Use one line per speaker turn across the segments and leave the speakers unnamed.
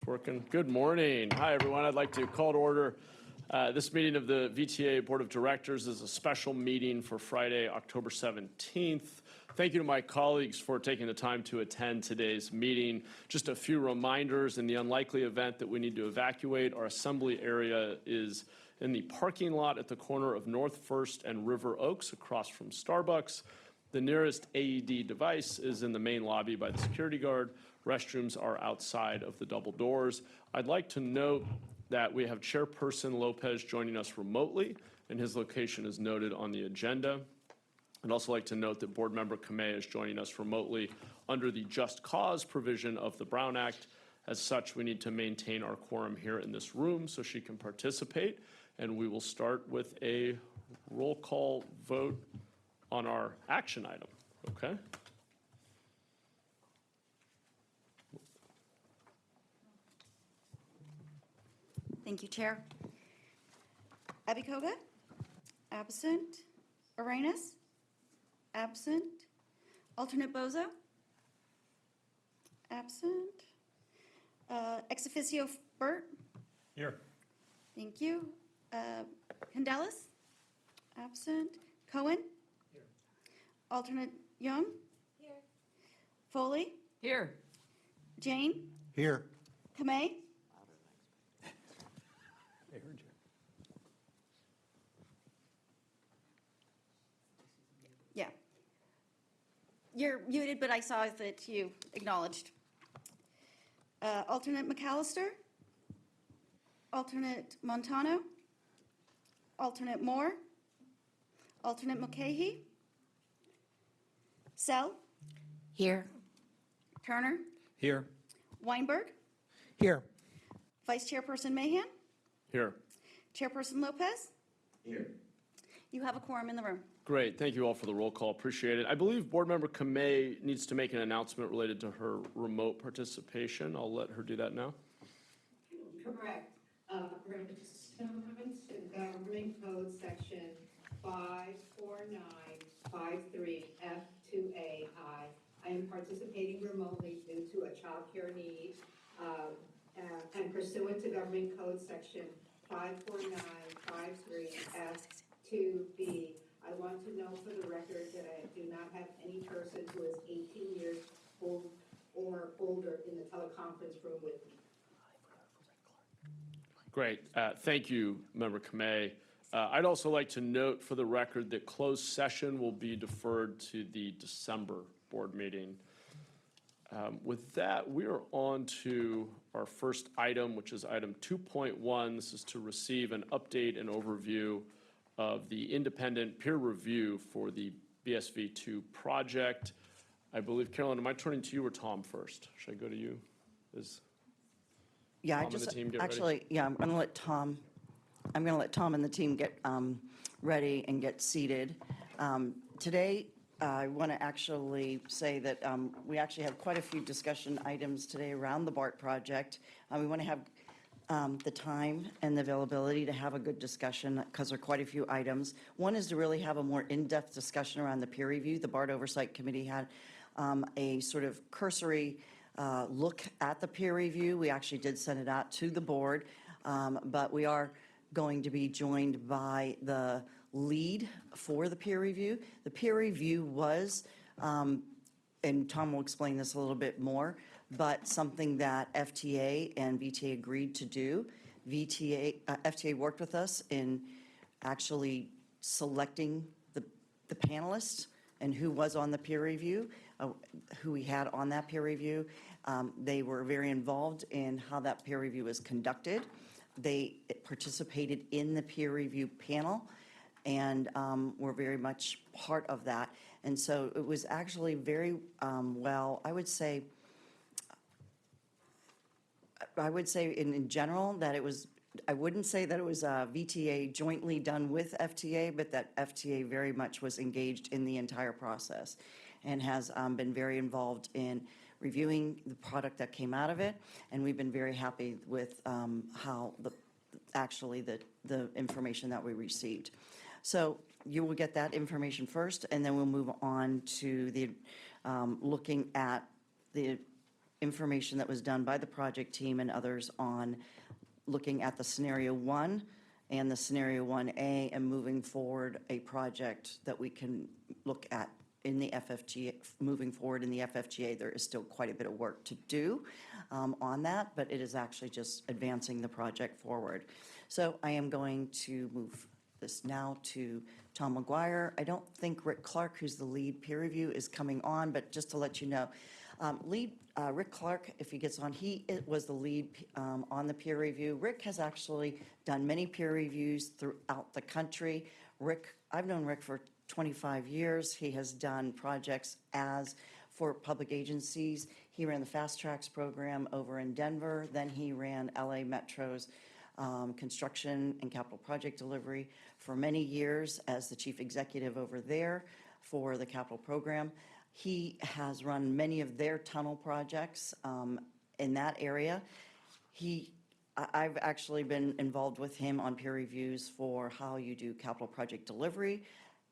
Working. Good morning. Hi, everyone. I'd like to call to order this meeting of the VTA Board of Directors. Is a special meeting for Friday, October 17th. Thank you to my colleagues for taking the time to attend today's meeting. Just a few reminders. In the unlikely event that we need to evacuate, our assembly area is in the parking lot at the corner of North First and River Oaks across from Starbucks. The nearest AED device is in the main lobby by the security guard. Restrooms are outside of the double doors. I'd like to note that we have Chairperson Lopez joining us remotely, and his location is noted on the agenda. I'd also like to note that Board Member Kamei is joining us remotely under the Just Cause provision of the Brown Act. As such, we need to maintain our quorum here in this room so she can participate, and we will start with a roll call vote on our action item, okay?
Thank you, Chair. Abikoga? Absent. Arenas? Absent. Alternate Bozo? Absent. Ex officio Burt?
Here.
Thank you. Candelas? Absent. Cohen?
Here.
Alternate Young? Here. Foley?
Here.
Jane?
Here.
Kamei?
I heard you.
Yeah. You're muted, but I saw that you acknowledged. Alternate McAllister? Alternate Montano? Alternate Moore? Alternate Mulcahy? Sell?
Here.
Turner?
Here.
Weinberg?
Here.
Vice Chairperson Mahan?
Here.
Chairperson Lopez?
Here.
You have a quorum in the room.
Great. Thank you all for the roll call. Appreciate it. I believe Board Member Kamei needs to make an announcement related to her remote participation. I'll let her do that now.
Correct. Pursuant to Government Code Section 54953F2AI, I am participating remotely due to a child care need, and pursuant to Government Code Section 54953F2B, I want to know for the record that I do not have any person who is 18 years old or older in the teleconference room with me.
Great. Thank you, Member Kamei. I'd also like to note for the record that closed session will be deferred to the December board meeting. With that, we are on to our first item, which is item 2.1. This is to receive an update and overview of the independent peer review for the BSV2 project. I believe, Carolyn, am I turning to you or Tom first? Should I go to you?
Yeah,
Tom and the team get ready?
I'm going to let Tom and the team get ready and get seated. Today, I want to actually say that we actually have quite a few discussion items today around the BART project. We want to have the time and the availability to have a good discussion because there are quite a few items. One is to really have a more in-depth discussion around the peer review. The BART Oversight Committee had a sort of cursory look at the peer review. We actually did send it out to the board, but we are going to be joined by the lead for the peer review. The peer review was, and Tom will explain this a little bit more, but something that FTA and VTA agreed to do. FTA worked with us in actually selecting the panelists and who was on the peer review, who we had on that peer review. They were very involved in how that peer review was conducted. They participated in the peer review panel and were very much part of that. And so it was actually very well, I would say in general that it was, I wouldn't say that it was VTA jointly done with FTA, but that FTA very much was engaged in the entire process and has been very involved in reviewing the product that came out of it. And we've been very happy with how the information that we received. So you will get that information first, and then we'll move on to the looking at the information that was done by the project team and others on looking at the scenario 1 and the scenario 1A and moving forward a project that we can look at in the FFGA, moving forward in the FFGA. There is still quite a bit of work to do on that, but it is actually just advancing the project forward. So I am going to move this now to Tom McGuire. I don't think Rick Clark, who's the lead peer review, is coming on, but just to let you know, Rick Clark, if he gets on, was the lead on the peer review. Rick has actually done many peer reviews throughout the country. I've known Rick for 25 years. He has done projects for public agencies. He ran the Fast Tracks program over in Denver. Then he ran LA Metro's construction and capital project delivery for many years as the chief executive over there for the capital program. He has run many of their tunnel projects in that area. I've actually been involved with him on peer reviews for how you do capital project delivery,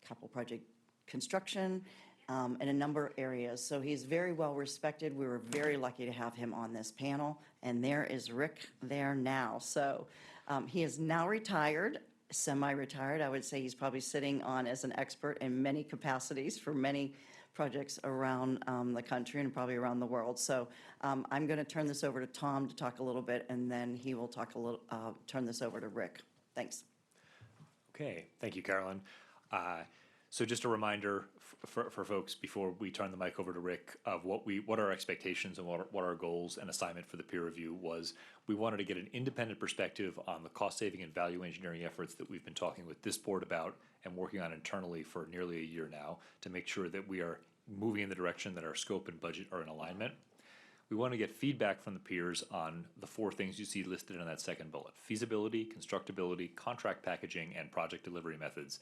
capital project construction, in a number of areas. So he's very well respected. We were very lucky to have him on this panel, and there is Rick there now. So he is now retired, semi-retired. I would say he's probably sitting on as an expert in many capacities for many projects around the country and probably around the world. So I'm going to turn this over to Tom to talk a little bit, and then he will talk turn this over to Rick. Thanks.
Okay, thank you, Carolyn. So just a reminder for folks before we turn the mic over to Rick of what our expectations and what our goals and assignment for the peer review was. We wanted to get an independent perspective on the cost saving and value engineering efforts that we've been talking with this board about and working on internally for nearly a year now to make sure that we are moving in the direction that our scope and budget are in alignment. We want to get feedback from the peers on the 4 things you see listed in that second bullet: feasibility, constructability, contract packaging, and project delivery methods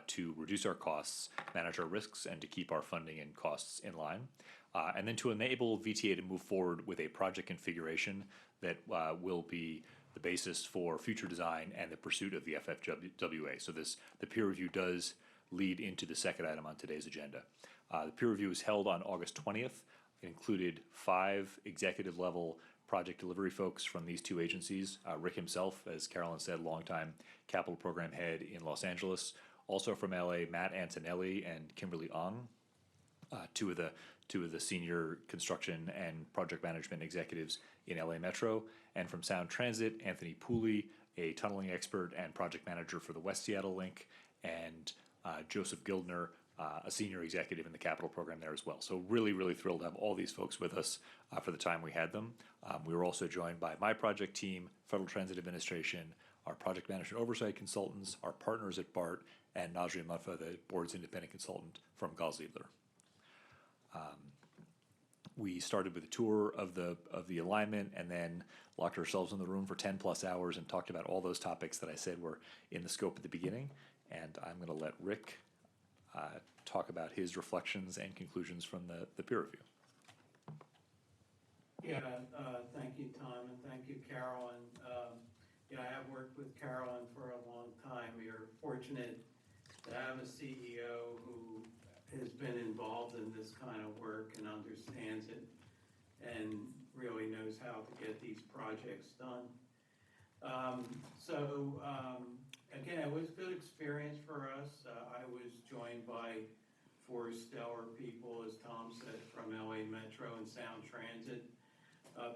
to reduce our costs, manage our risks, and to keep our funding and costs in line. And then to enable VTA to move forward with a project configuration that will be the basis for future design and the pursuit of the FFWA. So the peer review does lead into the second item on today's agenda. The peer review was held on August 20th. It included 5 executive-level project delivery folks from these 2 agencies. Rick himself, as Carolyn said, longtime capital program head in Los Angeles. Also from LA, Matt Antonelli and Kimberly Ong, two of the senior construction and project management executives in LA Metro. And from Sound Transit, Anthony Pooley, a tunneling expert and project manager for the West Seattle Link, and Joseph Gildner, a senior executive in the capital program there as well. So really, really thrilled to have all these folks with us for the time we had them. We were also joined by my project team, Federal Transit Administration, our project management oversight consultants, our partners at BART, and Najri Mutfa, the board's independent consultant from Gosliebler. We started with a tour of the alignment and then locked ourselves in the room for 10 plus hours and talked about all those topics that I said were in the scope at the beginning. And I'm going to let Rick talk about his reflections and conclusions from the peer review.
Yeah, thank you, Tom, and thank you, Carolyn. I have worked with Carolyn for a long time. We are fortunate to have a CEO who has been involved in this kind of work and understands it and really knows how to get these projects done. Again, it was a good experience for us. I was joined by 4 stellar people, as Tom said, from LA Metro and Sound Transit.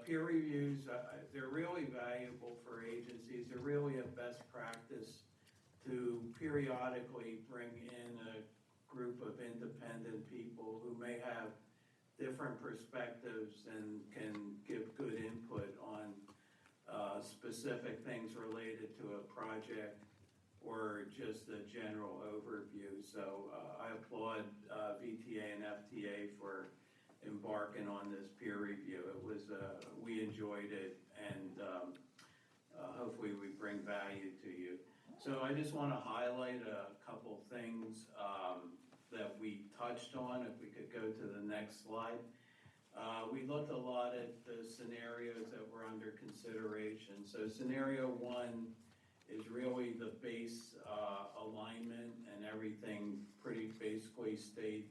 Peer reviews, they're really valuable for agencies. They're really a best practice to periodically bring in a group of independent people who may have different perspectives and can give good input on specific things related to a project or just a general overview. So I applaud VTA and FTA for embarking on this peer review. It was, we enjoyed it, and hopefully we bring value to you. So I just want to highlight a couple things that we touched on. If we could go to the next slide. We looked a lot at the scenarios that were under consideration. So scenario 1 is really the base alignment, and everything pretty basically stayed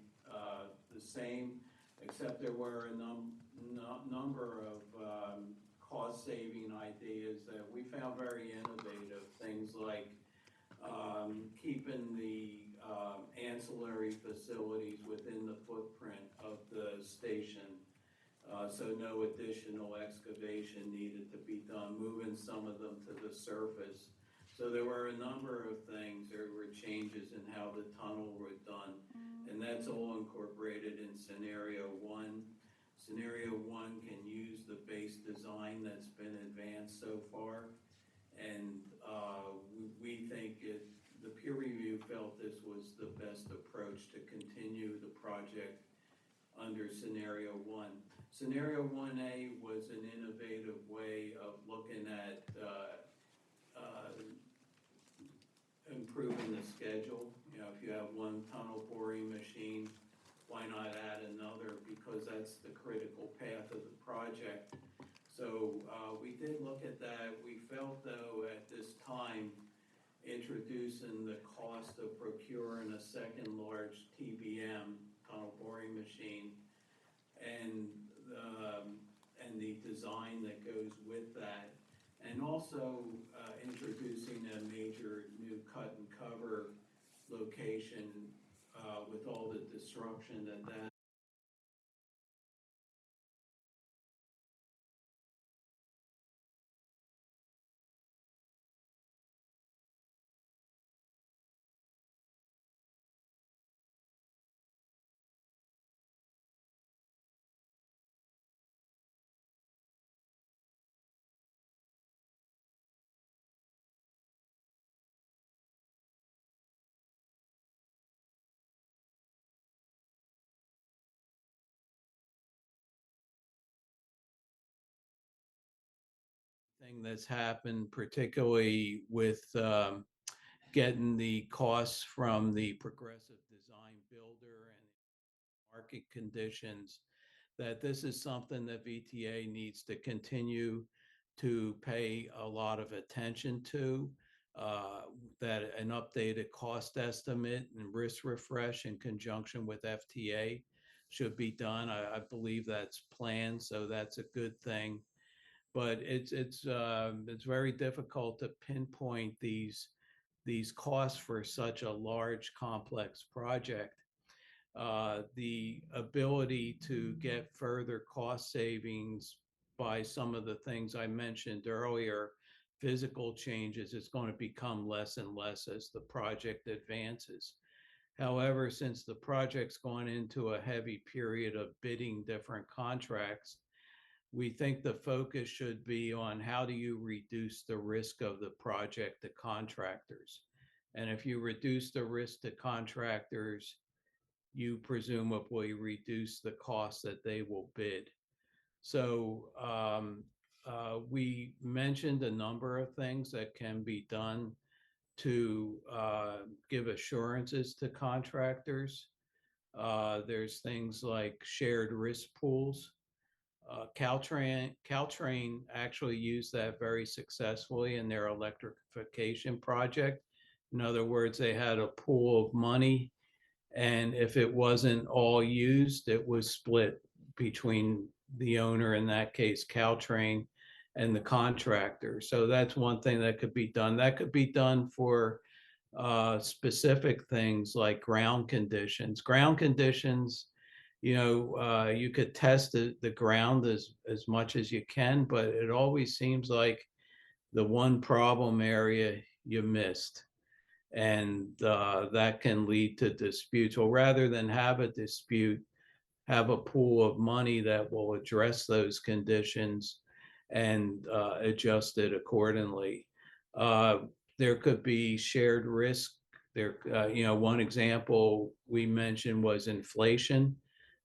the same, except there were a number of cost-saving ideas that we found very innovative. Things like keeping the ancillary facilities within the footprint of the station. So no additional excavation needed to be done, moving some of them to the surface. So there were a number of things. There were changes in how the tunnel was done, and that's all incorporated in scenario one. Scenario one can use the base design that's been advanced so far, and we think the peer review felt this was the best approach to continue the project under scenario one. Scenario 1A was an innovative way of looking at improving the schedule. You know, if you have one tunnel boring machine, why not add another? Because that's the critical path of the project. So we did look at that. We felt, though, at this time, introducing the cost of procuring a second large TBM, tunnel boring machine, and the design that goes with that, and also introducing a major new cut and cover location with all the disruption that thing that's happened, particularly with getting the costs from the progressive design builder and market conditions, that this is something that VTA needs to continue to pay a lot of attention to, that an updated cost estimate and risk refresh in conjunction with FTA should be done. I believe that's planned, so that's a good thing. But it's very difficult to pinpoint these costs for such a large, complex project. The ability to get further cost savings by some of the things I mentioned earlier, physical changes, is going to become less and less as the project advances. However, since the project's gone into a heavy period of bidding different contracts, we think the focus should be on how do you reduce the risk of the project to contractors. And if you reduce the risk to contractors, you presumably reduce the cost that they will bid. So we mentioned a number of things that can be done to give assurances to contractors. There's things like shared risk pools. Caltrain actually used that very successfully in their electrification project. In other words, they had a pool of money, and if it wasn't all used, it was split between the owner, in that case, Caltrain, and the contractor. So that's one thing that could be done. That could be done for specific things like ground conditions. Ground conditions, you could test the ground as much as you can, but it always seems like the one problem area you missed, and that can lead to disputes. Well, rather than have a dispute, have a pool of money that will address those conditions and adjust it accordingly. There could be shared risk. One example we mentioned was inflation.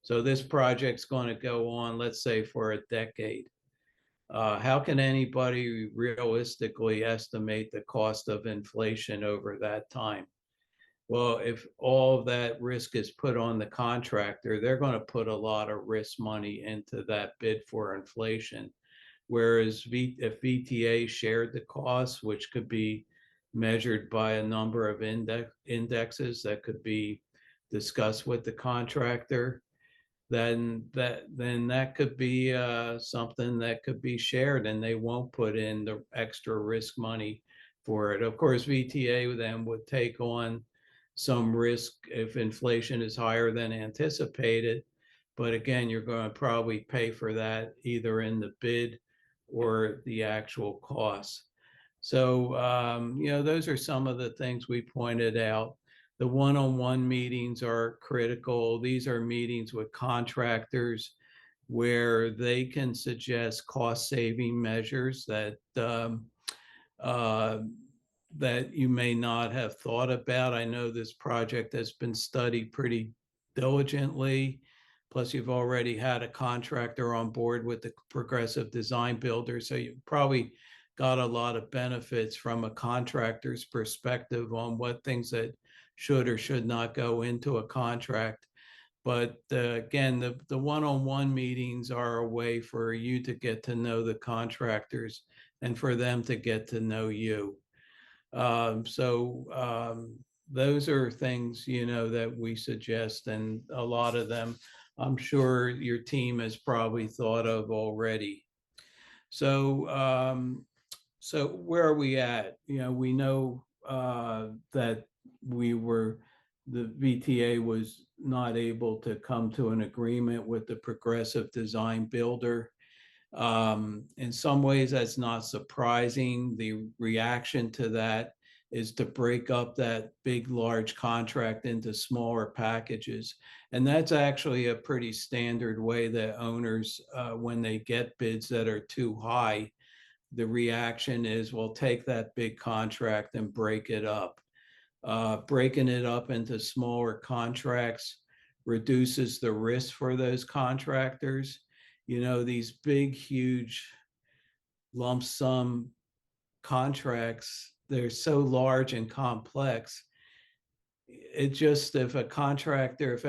So this project's going to go on, let's say, for a decade. How can anybody realistically estimate the cost of inflation over that time? Well, if all of that risk is put on the contractor, they're going to put a lot of risk money into that bid for inflation. Whereas if VTA shared the costs, which could be measured by a number of indexes that could be discussed with the contractor,
then that could be something that could be shared, and they won't put in the extra risk money for it. Of course, VTA then would take on some risk if inflation is higher than anticipated. But again, you're going to probably pay for that either in the bid or the actual costs. So, those are some of the things we pointed out. The one-on-one meetings are critical. These are meetings with contractors where they can suggest cost-saving measures uh, that you may not have thought about. I know this project has been studied pretty diligently. Plus, you've already had a contractor on board with the progressive design builder, so you probably got a lot of benefits from a contractor's perspective on what things that should or should not go into a contract. But again, the one-on-one meetings are a way for you to get to know the contractors and for them to get to know you. So those are things, that we suggest, and a lot of them, I'm sure your team has probably thought of already. So where are we at? We know that the VTA was not able to come to an agreement with the progressive design builder. In some ways, that's not surprising. The reaction to that is to break up that big, large contract into smaller packages. And that's actually a pretty standard way that owners, when they get bids that are too high, the reaction is, well, take that big contract and break it up. Breaking it up into smaller contracts reduces the risk for those contractors. These big, huge lump sum contracts, they're so large and complex. It just, if a contractor, if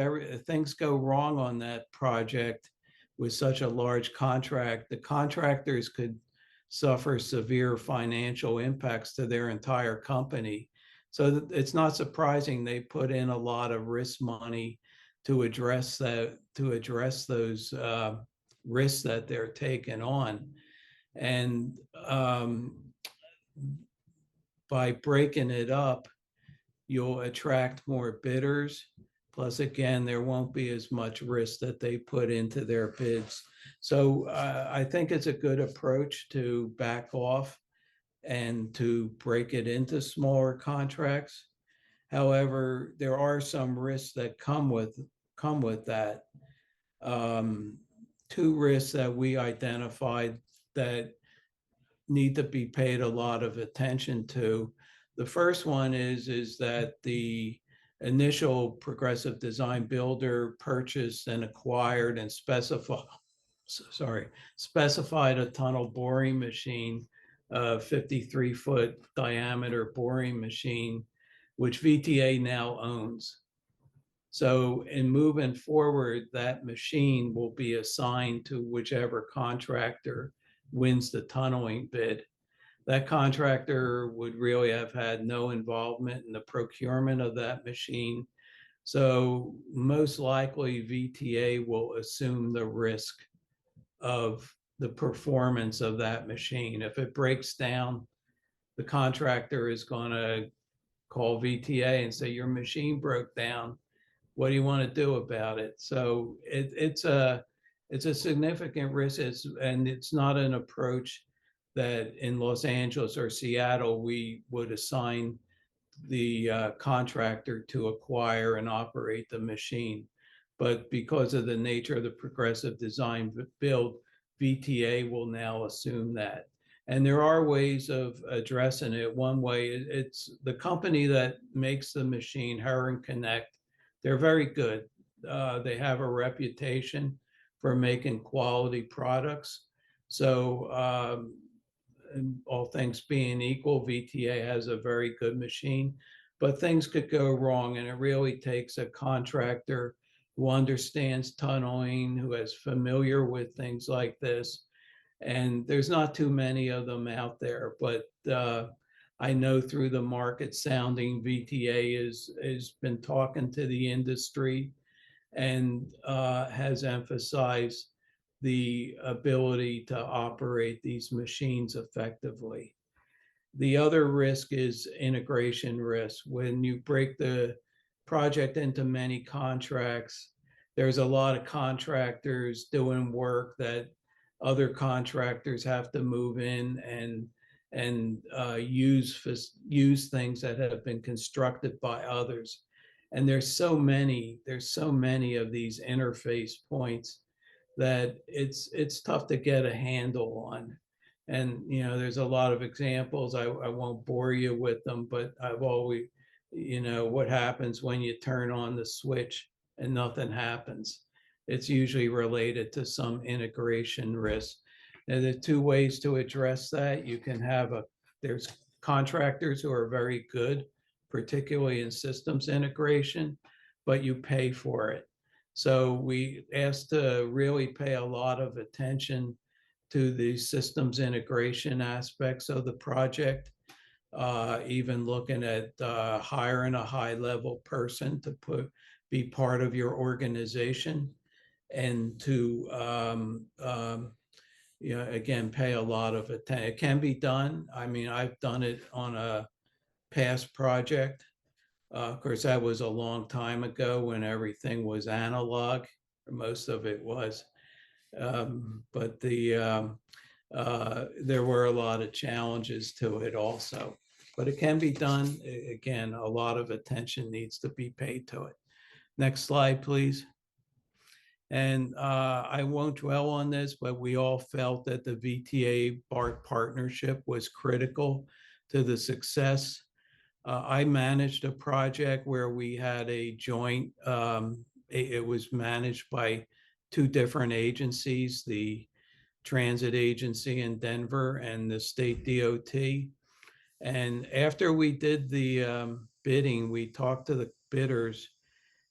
things go wrong on that project with such a large contract, the contractors could suffer severe financial impacts to their entire company. So it's not surprising they put in a lot of risk money to address those risks that they're taking on. And by breaking it up, you'll attract more bidders. Plus, again, there won't be as much risk that they put into their bids. So I think it's a good approach to back off and to break it into smaller contracts. However, there are some risks that come with that. Two risks that we identified that need to be paid a lot of attention to. The first one is that the initial progressive design builder purchased and acquired and specified a tunnel boring machine, a 53-foot diameter boring machine, which VTA now owns. So in moving forward, that machine will be assigned to whichever contractor wins the tunneling bid. That contractor would really have had no involvement in the procurement of that machine. So most likely VTA will assume the risk of the performance of that machine. If it breaks down, the contractor is going to call VTA and say, your machine broke down. What do you want to do about it? So it's a significant risk, and it's not an approach that in Los Angeles or Seattle we would assign the contractor to acquire and operate the machine. But because of the nature of the progressive design build, VTA will now assume that. And there are ways of addressing it. One way, it's the company that makes the machine, Heron Connect. They're very good. They have a reputation for making quality products. So all things being equal, VTA has a very good machine, but things could go wrong, and it really takes a contractor who understands tunneling, who is familiar with things like this. And there's not too many of them out there, but I know through the market sounding, VTA has been talking to the industry, and has emphasized the ability to operate these machines effectively. The other risk is integration risk. When you break the project into many contracts, there's a lot of contractors doing work that other contractors have to move in and use things that have been constructed by others. And there's so many of these interface points that it's tough to get a handle on. And there's a lot of examples. I won't bore you with them, but I've always, what happens when you turn on the switch and nothing happens. It's usually related to some integration risk. And there are two ways to address that. You can have there's contractors who are very good, particularly in systems integration, but you pay for it. So we asked to really pay a lot of attention to the systems integration aspects of the project, even looking at hiring a high-level person to be part of your organization and to, again, pay a lot of attention. It can be done. I mean, I've done it on a past project. Of course, that was a long time ago when everything was analog, or most of it was. But there were a lot of challenges to it also. But it can be done. Again, a lot of attention needs to be paid to it. Next slide, please. And I won't dwell on this, but we all felt that the VTA BART partnership was critical to the success. I managed a project where we had a joint, it was managed by two different agencies, the transit agency in Denver and the state DOT. And after we did the bidding, we talked to the bidders,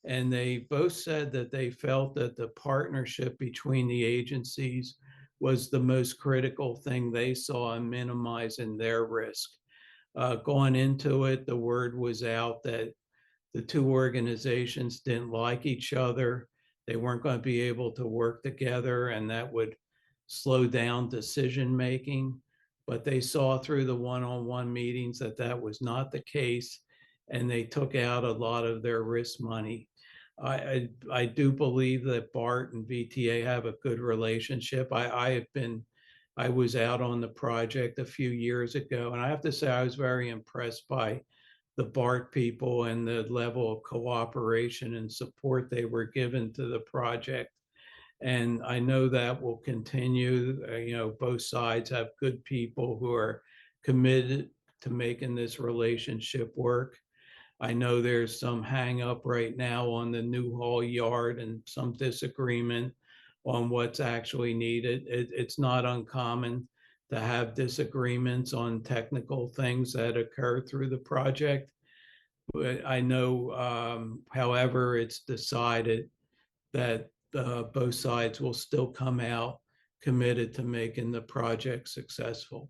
and they both said that they felt that the partnership between the agencies was the most critical thing they saw in minimizing their risk. Going into it, the word was out that the two organizations didn't like each other. They weren't going to be able to work together, and that would slow down decision making. But they saw through the one-on-one meetings that that was not the case, and they took out a lot of their risk money. I do believe that BART and VTA have a good relationship. I was out on the project a few years ago, and I have to say I was very impressed by the BART people and the level of cooperation and support they were given to the project. And I know that will continue. Both sides have good people who are committed to making this relationship work. I know there's some hang up right now on the Newhall yard and some disagreement on what's actually needed. It's not uncommon to have disagreements on technical things that occur through the project. But I know, however, it's decided that both sides will still come out committed to making the project successful.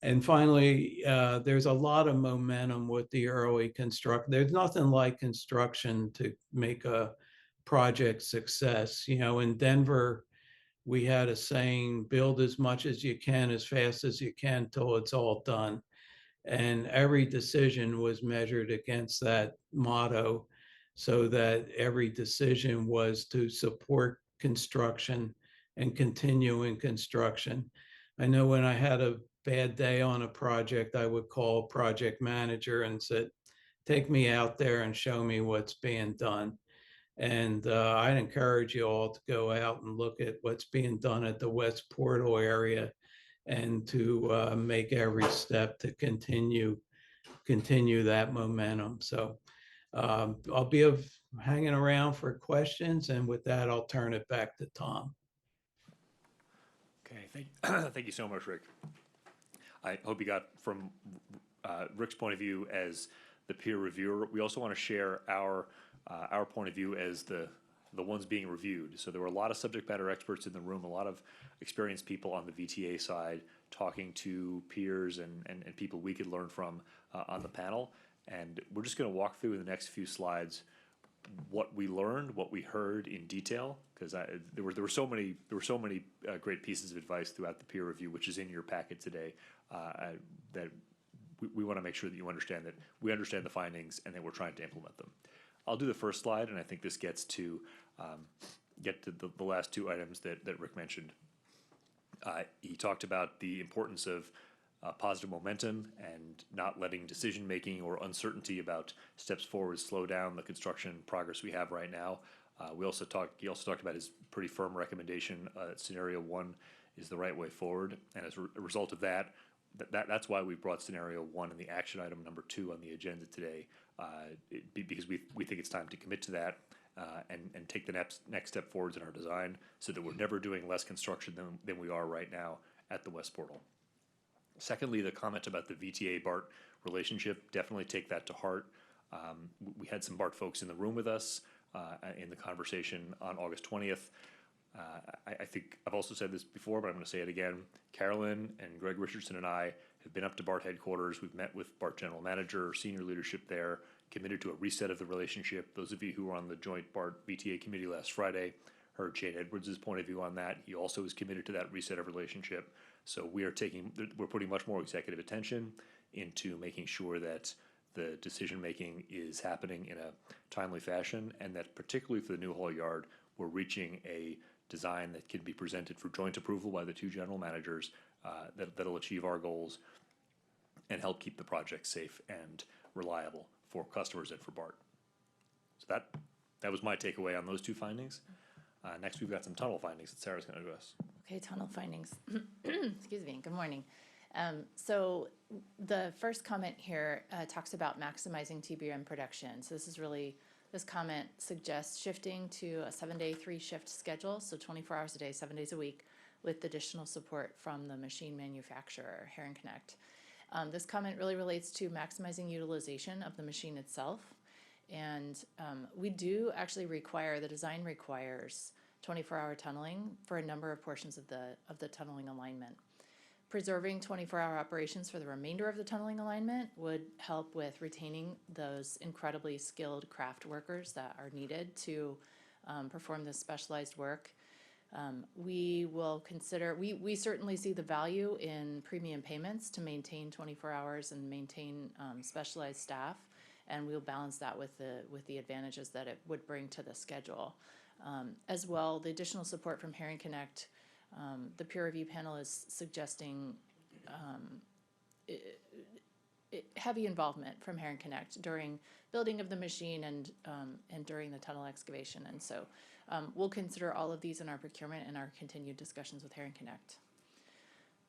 And finally, there's a lot of momentum with the early construction. There's nothing like construction to make a project success. In Denver, we had a saying, build as much as you can, as fast as you can, till it's all done. And every decision was measured against that motto, so that every decision was to support construction and continuing construction. I know when I had a bad day on a project, I would call a project manager and said, take me out there and show me what's being done. And I'd encourage you all to go out and look at what's being done at the West Portal area and to make every step to continue that momentum. So I'll be hanging around for questions, and with that, I'll turn it back to Tom.
Okay, thank you so much, Rick. I hope you got from Rick's point of view as the peer reviewer. We also want to share our point of view as the ones being reviewed. So there were a lot of subject matter experts in the room, a lot of experienced people on the VTA side talking to peers and people we could learn from on the panel. And we're just going to walk through in the next few slides what we learned, what we heard in detail, because there were so many great pieces of advice throughout the peer review, which is in your packet today, that we want to make sure that you understand that we understand the findings and that we're trying to implement them. I'll do the first slide, and I think this gets to the last two items that Rick mentioned. He talked about the importance of positive momentum and not letting decision-making or uncertainty about steps forward slow down the construction progress we have right now. He also talked about his pretty firm recommendation that scenario one is the right way forward. And as a result of that's why we brought scenario one in the action item number 2 on the agenda today, because we think it's time to commit to that and take the next step forwards in our design so that we're never doing less construction than we are right now at the West Portal. Secondly, the comment about the VTA-BART relationship, definitely take that to heart. We had some BART folks in the room with us in the conversation on August 20th. I think I've also said this before, but I'm going to say it again. Carolyn and Greg Richardson and I have been up to BART headquarters. We've met with BART general manager, senior leadership there, committed to a reset of the relationship. Those of you who were on the joint BART VTA committee last Friday heard Shane Edwards' point of view on that. He also is committed to that reset of relationship. So we're putting much more executive attention into making sure that the decision-making is happening in a timely fashion, and that particularly for the new hall yard, we're reaching a design that can be presented for joint approval by the two general managers that'll achieve our goals and help keep the project safe and reliable for customers and for BART. So that was my takeaway on those two findings. Next, we've got some tunnel findings that Sarah's going to address.
Okay, tunnel findings. Excuse me. Good morning. So the first comment here talks about maximizing TBM production. So this comment suggests shifting to a 7-day, 3-shift schedule, so 24 hours a day, 7 days a week, with additional support from the machine manufacturer, Heron Connect. This comment really relates to maximizing utilization of the machine itself. And we do actually the design requires 24-hour tunneling for a number of portions of the tunneling alignment. Preserving 24-hour operations for the remainder of the tunneling alignment would help with retaining those incredibly skilled craft workers that are needed to perform this specialized work. We will consider, we certainly see the value in premium payments to maintain 24 hours and maintain specialized staff, and we'll balance that with the advantages that it would bring to the schedule. As well, the additional support from Heron Connect, the peer review panel is suggesting heavy involvement from Heron Connect during building of the machine and during the tunnel excavation. And so we'll consider all of these in our procurement and our continued discussions with Heron Connect.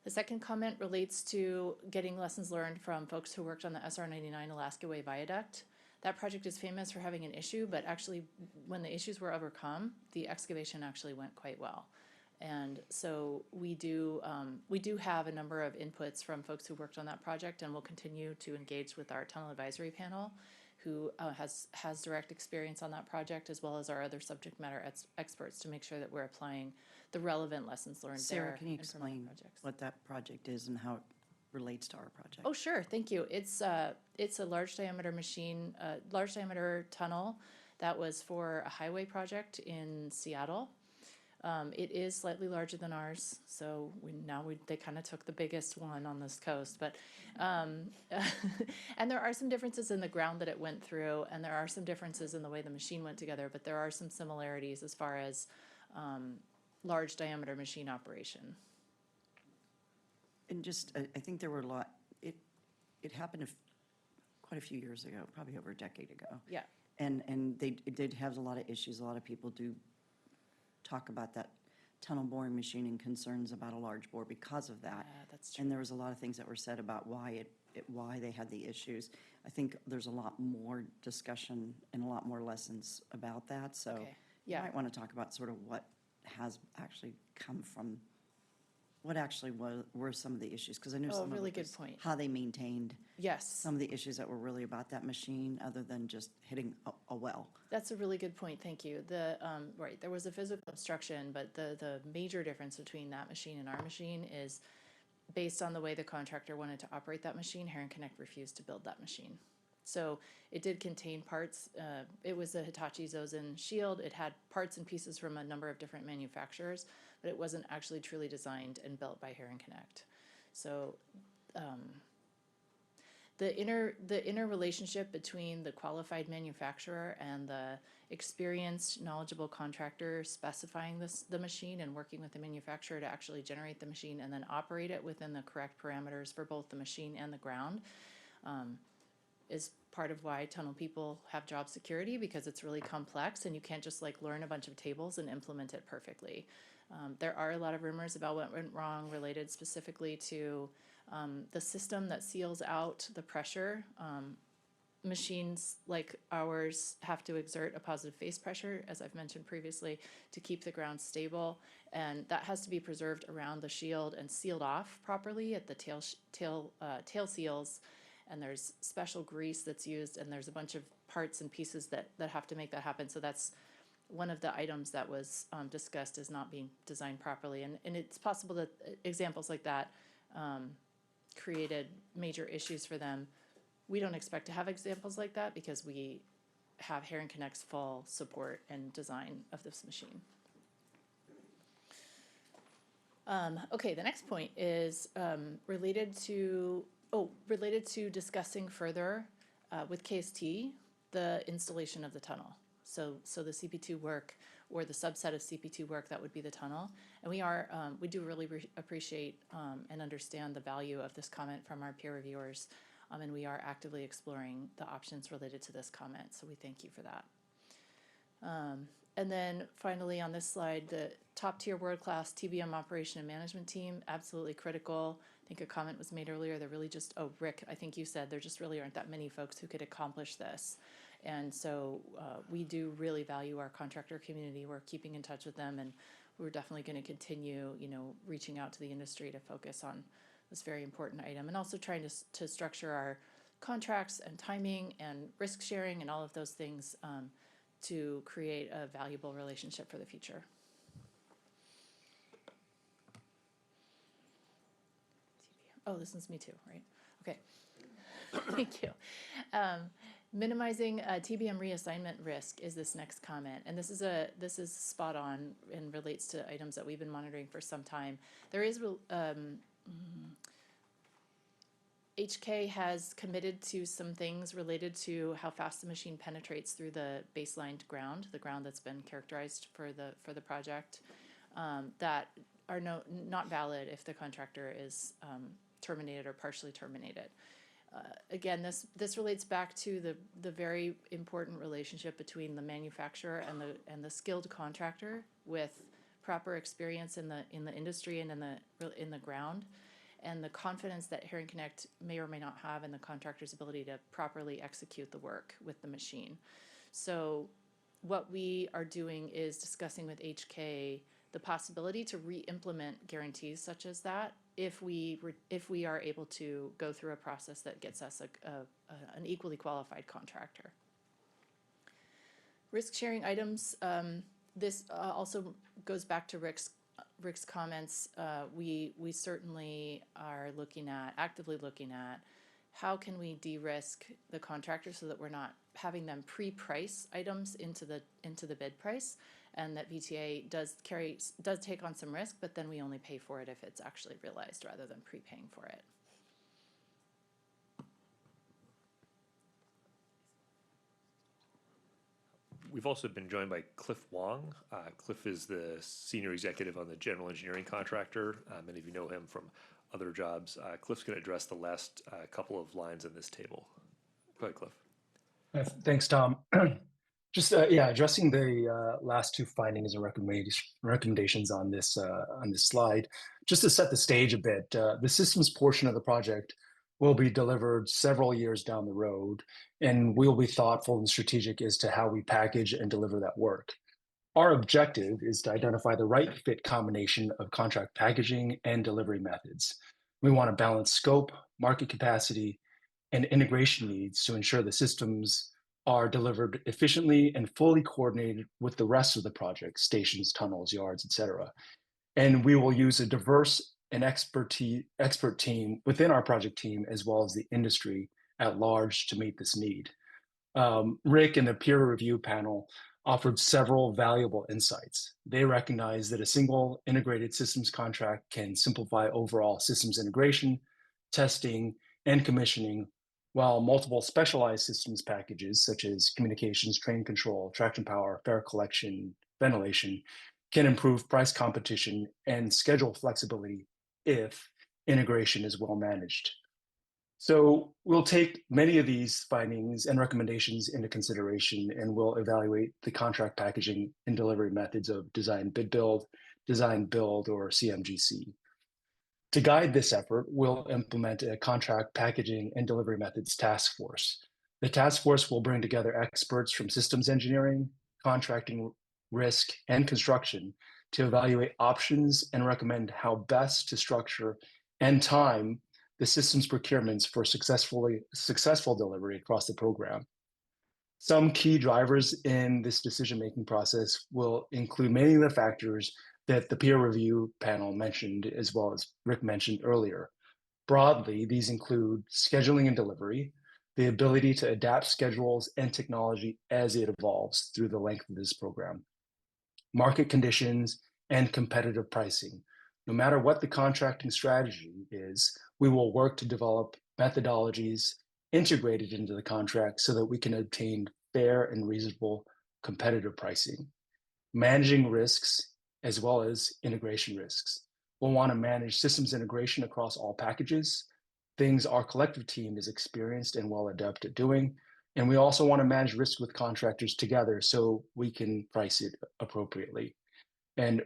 The second comment relates to getting lessons learned from folks who worked on the SR-99 Alaska Way Viaduct. That project is famous for having an issue, but actually when the issues were overcome, the excavation actually went quite well. And so we do have a number of inputs from folks who worked on that project, and we'll continue to engage with our tunnel advisory panel, who has direct experience on that project, as well as our other subject matter experts, to make sure that we're applying the relevant lessons learned there.
Sarah, can you explain what that project is and how it relates to our project?
Oh, sure. Thank you. It's a large diameter machine, large diameter tunnel that was for a highway project in Seattle. It is slightly larger than ours, so they kind of took the biggest one on this coast. But and there are some differences in the ground that it went through, and there are some differences in the way the machine went together. But there are some similarities as far as large diameter machine operation.
And just, I think there were a lot. It happened quite a few years ago, probably over a decade ago.
Yeah.
And it did have a lot of issues. A lot of people do talk about that tunnel boring machine and concerns about a large bore because of that.
Yeah, that's true.
And there was a lot of things that were said about why they had the issues. I think there's a lot more discussion and a lot more lessons about that. So
Okay. Yeah.
you might want to talk about sort of what has actually come from, what actually were some of the issues, because I know some
really
of it
good
was
point.
how they maintained
Yes.
some of the issues that were really about that machine, other than just hitting a well.
That's a really good point, thank you. Right, there was a physical obstruction, but the major difference between that machine and our machine is based on the way the contractor wanted to operate that machine. Heron Connect refused to build that machine. So it did contain parts. It was a Hitachi Zosen shield. It had parts and pieces from a number of different manufacturers, but it wasn't actually truly designed and built by Heron Connect. So the inner relationship between the qualified manufacturer and the experienced, knowledgeable contractor specifying the machine and working with the manufacturer to actually generate the machine and then operate it within the correct parameters for both the machine and the ground is part of why tunnel people have job security, because it's really complex and you can't just like learn a bunch of tables and implement it perfectly. There are a lot of rumors about what went wrong related specifically to the system that seals out the pressure. Machines like ours have to exert a positive face pressure, as I've mentioned previously, to keep the ground stable, and that has to be preserved around the shield and sealed off properly at the tail seals. And there's special grease that's used, and there's a bunch of parts and pieces that have to make that happen. So that's one of the items that was discussed as not being designed properly. And it's possible that examples like that created major issues for them. We don't expect to have examples like that because we have Heron Connect's full support and design of this machine. Okay, the next point is related to discussing further with KST the installation of the tunnel. So the CP2 work, or the subset of CP2 work that would be the tunnel. And we do really appreciate and understand the value of this comment from our peer reviewers. And we are actively exploring the options related to this comment. So we thank you for that. And then finally on this slide, the top tier world-class TBM operation and management team, absolutely critical. I think a comment was made earlier, they're really just, Rick, I think you said there just really aren't that many folks who could accomplish this. And so we do really value our contractor community. We're keeping in touch with them, and we're definitely going to continue, reaching out to the industry to focus on this very important item, and also trying to structure our contracts and timing and risk sharing and all of those things to create a valuable relationship for the future. Oh, this is me too, right? Okay. Thank you. Minimizing TBM reassignment risk is this next comment, and this is spot on and relates to items that we've been monitoring for some time. There is HK has committed to some things related to how fast the machine penetrates through the baselined ground, the ground that's been characterized for the project, that are not valid if the contractor is terminated or partially terminated. Again, this relates back to the very important relationship between the manufacturer and the skilled contractor with proper experience in the industry and in the ground, and the confidence that Heron Connect may or may not have in the contractor's ability to properly execute the work with the machine. So what we are doing is discussing with HK the possibility to re-implement guarantees such as that if we are able to go through a process that gets us an equally qualified contractor. Risk sharing items, this also goes back to Rick's comments. We certainly are actively looking at how can we de-risk the contractor so that we're not having them pre-price items into the bid price, and that VTA does take on some risk, but then we only pay for it if it's actually realized rather than prepaying for it.
We've also been joined by Cliff Wong. Cliff is the senior executive on the general engineering contractor. Many of you know him from other jobs. Cliff's going to address the last couple of lines in this table. Go ahead, Cliff.
Thanks, Tom. Just addressing the last two findings and recommendations on this slide. Just to set the stage a bit, the systems portion of the project will be delivered several years down the road, and we'll be thoughtful and strategic as to how we package and deliver that work. Our objective is to identify the right fit combination of contract packaging and delivery methods. We want to balance scope, market capacity, and integration needs to ensure the systems are delivered efficiently and fully coordinated with the rest of the project, stations, tunnels, yards, etc. And we will use a diverse and expert team within our project team, as well as the industry, at large to meet this need. Rick and the peer review panel offered several valuable insights. They recognize that a single integrated systems contract can simplify overall systems integration, testing, and commissioning, while multiple specialized systems packages, such as communications, train control, traction power, fare collection, ventilation, can improve price competition and schedule flexibility if integration is well managed. So we'll take many of these findings and recommendations into consideration, and we'll evaluate the contract packaging and delivery methods of design build, or CMGC. To guide this effort, we'll implement a contract packaging and delivery methods task force. The task force will bring together experts from systems engineering, contracting, risk, and construction to evaluate options and recommend how best to structure and time the systems procurements for successful delivery across the program. Some key drivers in this decision-making process will include many of the factors that the peer review panel mentioned, as well as Rick mentioned earlier. Broadly, these include scheduling and delivery, the ability to adapt schedules and technology as it evolves through the length of this program, market conditions, and competitive pricing. No matter what the contracting strategy is, we will work to develop methodologies integrated into the contract so that we can obtain fair and reasonable competitive pricing. Managing risks as well as integration risks. We'll want to manage systems integration across all packages, things our collective team is experienced and well adept at doing. And we also want to manage risk with contractors together so we can price it appropriately. And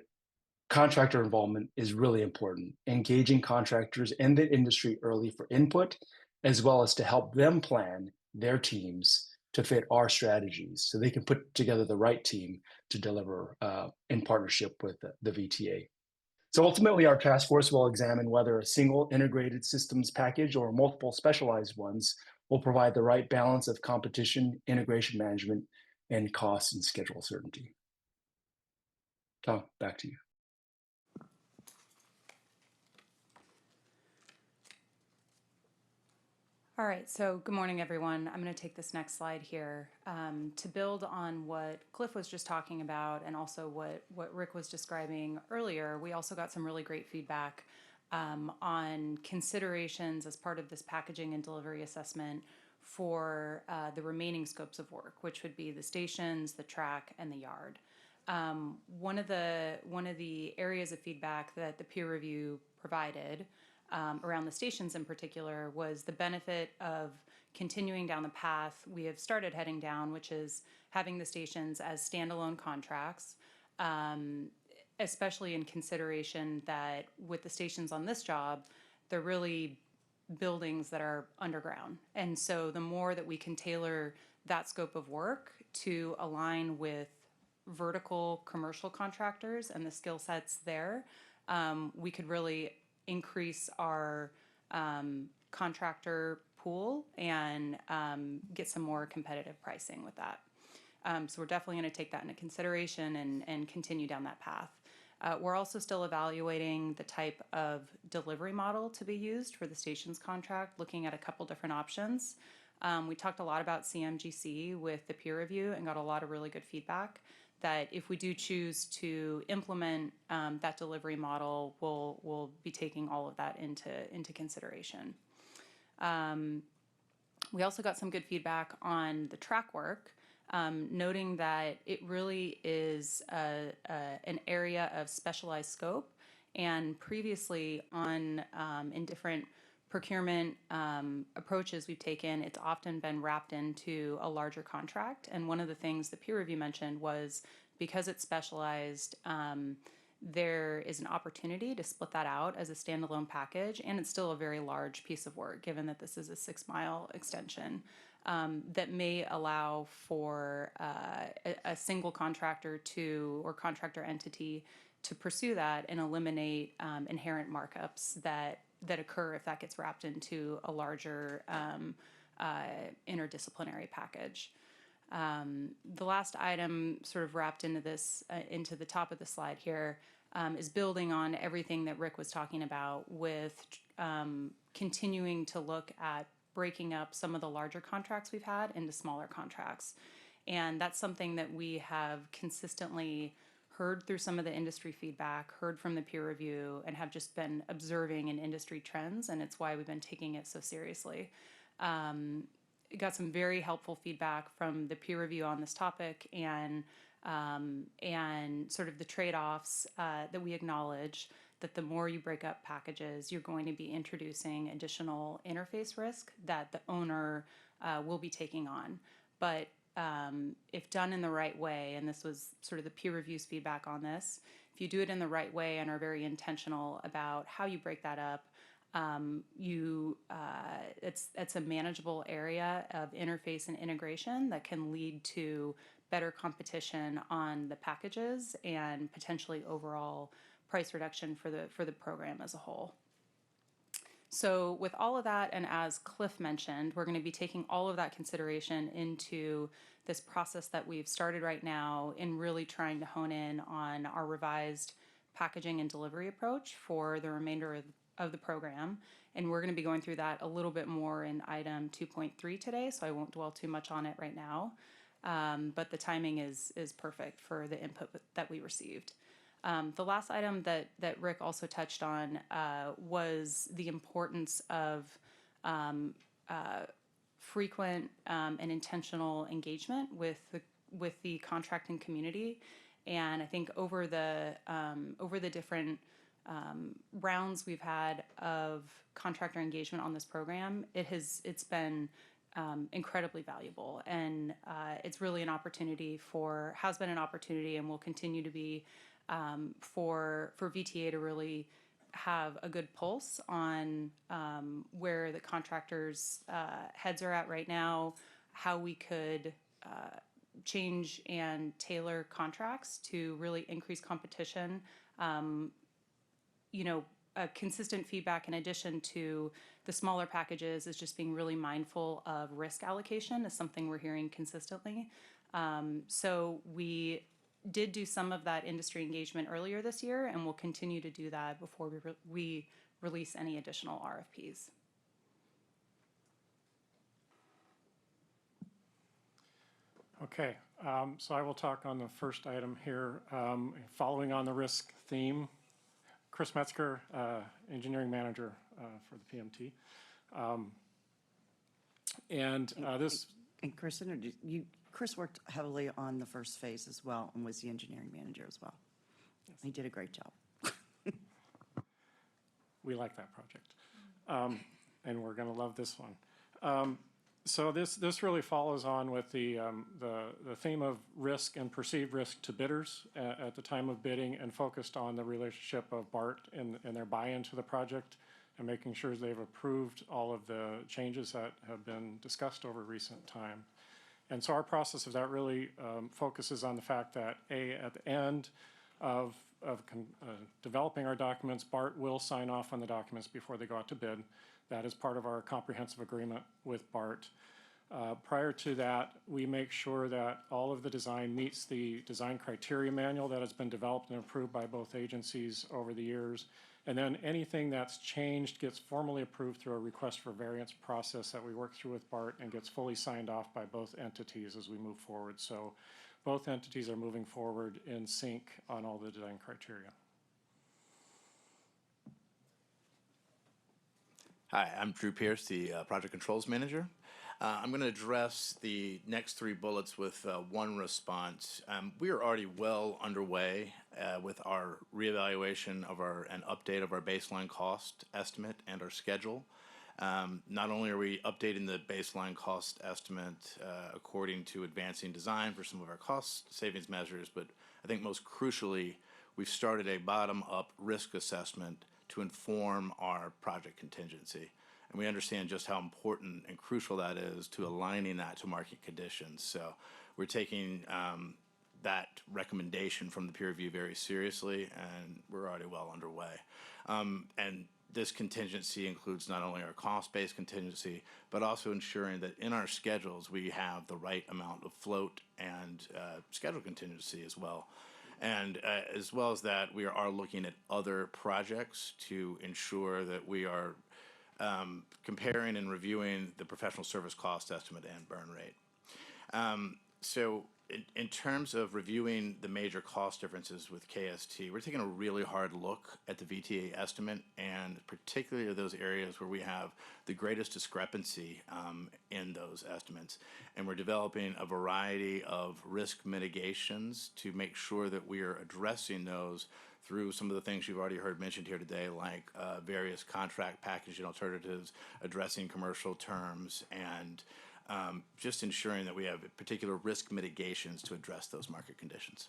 contractor involvement is really important. Engaging contractors and the industry early for input, as well as to help them plan their teams to fit our strategies so they can put together the right team to deliver in partnership with the VTA. So ultimately, our task force will examine whether a single integrated systems package or multiple specialized ones will provide the right balance of competition, integration management, and cost and schedule certainty. Tom, back to you.
All right, so good morning, everyone. I'm going to take this next slide here to build on what Cliff was just talking about and also what Rick was describing earlier. We also got some really great feedback on considerations as part of this packaging and delivery assessment for the remaining scopes of work, which would be the stations, the track, and the yard. One of the areas of feedback that the peer review provided around the stations in particular was the benefit of continuing down the path we have started heading down, which is having the stations as standalone contracts, especially in consideration that with the stations on this job, they're really buildings that are underground. And so the more that we can tailor that scope of work to align with vertical commercial contractors and the skill sets there, we could really increase our contractor pool and get some more competitive pricing with that. So we're definitely going to take that into consideration and continue down that path. We're also still evaluating the type of delivery model to be used for the stations contract, looking at a couple different options. We talked a lot about CMGC with the peer review and got a lot of really good feedback that if we do choose to implement that delivery model, we'll be taking all of that into consideration. We also got some good feedback on the track work, noting that it really is an area of specialized scope, and previously in different procurement approaches we've taken, it's often been wrapped into a larger contract. And one of the things the peer review mentioned was because it's specialized, there is an opportunity to split that out as a standalone package, and it's still a very large piece of work, given that this is a 6-mile extension, that may allow for a single contractor or contractor entity to pursue that and eliminate inherent markups that occur if that gets wrapped into a larger interdisciplinary package. The last item sort of wrapped into this, into the top of the slide here, is building on everything that Rick was talking about with continuing to look at breaking up some of the larger contracts we've had into smaller contracts. And that's something that we have consistently heard through some of the industry feedback, heard from the peer review, and have just been observing in industry trends, and it's why we've been taking it so seriously. Got some very helpful feedback from the peer review on this topic, and sort of the trade-offs that we acknowledge, that the more you break up packages, you're going to be introducing additional interface risk that the owner will be taking on. But if done in the right way, and this was sort of the peer review's feedback on this, if you do it in the right way and are very intentional about how you break that up, it's a manageable area of interface and integration that can lead to better competition on the packages and potentially overall price reduction for the program as a whole. So with all of that, and as Cliff mentioned, we're going to be taking all of that consideration into this process that we've started right now in really trying to hone in on our revised packaging and delivery approach for the remainder of the program. And we're going to be going through that a little bit more in item 2.3 today, so I won't dwell too much on it right now. But the timing is perfect for the input that we received. The last item that Rick also touched on was the importance of frequent and intentional engagement with the contracting community. And I think over the different rounds we've had of contractor engagement on this program, it's been incredibly valuable, and it's really has been an opportunity and will continue to be for VTA to really have a good pulse on where the contractors' heads are at right now, how we could change and tailor contracts to really increase competition. Consistent feedback in addition to the smaller packages is just being really mindful of risk allocation is something we're hearing consistently. So we did do some of that industry engagement earlier this year, and we'll continue to do that before we release any additional RFPs.
Okay, so I will talk on the first item here, following on the risk theme. Chris Metzger, Engineering Manager for the PMT. And
Kristen, Chris worked heavily on the first phase as well and was the engineering manager as well. Yes. He did a great job.
We like that project. And we're going to love this one. So this really follows on with the theme of risk and perceived risk to bidders at the time of bidding, and focused on the relationship of BART and their buy-in to the project, and making sure they've approved all of the changes that have been discussed over recent time. And so our process of that really focuses on the fact that at the end of developing our documents, BART will sign off on the documents before they go out to bid. That is part of our comprehensive agreement with BART. Prior to that, we make sure that all of the design meets the design criteria manual that has been developed and approved by both agencies over the years. And then anything that's changed gets formally approved through a request for variance process that we work through with BART, and gets fully signed off by both entities as we move forward. So both entities are moving forward in sync on all the design criteria.
Hi, I'm Drew Pierce, the Project Controls Manager. I'm going to address the next three bullets with one response. We are already well underway with our reevaluation of and update of our baseline cost estimate and our schedule. Not only are we updating the baseline cost estimate according to advancing design for some of our cost savings measures, but I think most crucially, we've started a bottom-up risk assessment to inform our project contingency. And we understand just how important and crucial that is to aligning that to market conditions. So we're taking that recommendation from the peer review very seriously, and we're already well underway. And this contingency includes not only our cost-based contingency, but also ensuring that in our schedules we have the right amount of float and schedule contingency as well. And as well as that, we are looking at other projects to ensure that we are comparing and reviewing the professional service cost estimate and burn rate. So in terms of reviewing the major cost differences with KST, we're taking a really hard look at the VTA estimate, and particularly those areas where we have the greatest discrepancy in those estimates. And we're developing a variety of risk mitigations to make sure that we are addressing those through some of the things you've already heard mentioned here today, like various contract packaging alternatives, addressing commercial terms, and just ensuring that we have particular risk mitigations to address those market conditions.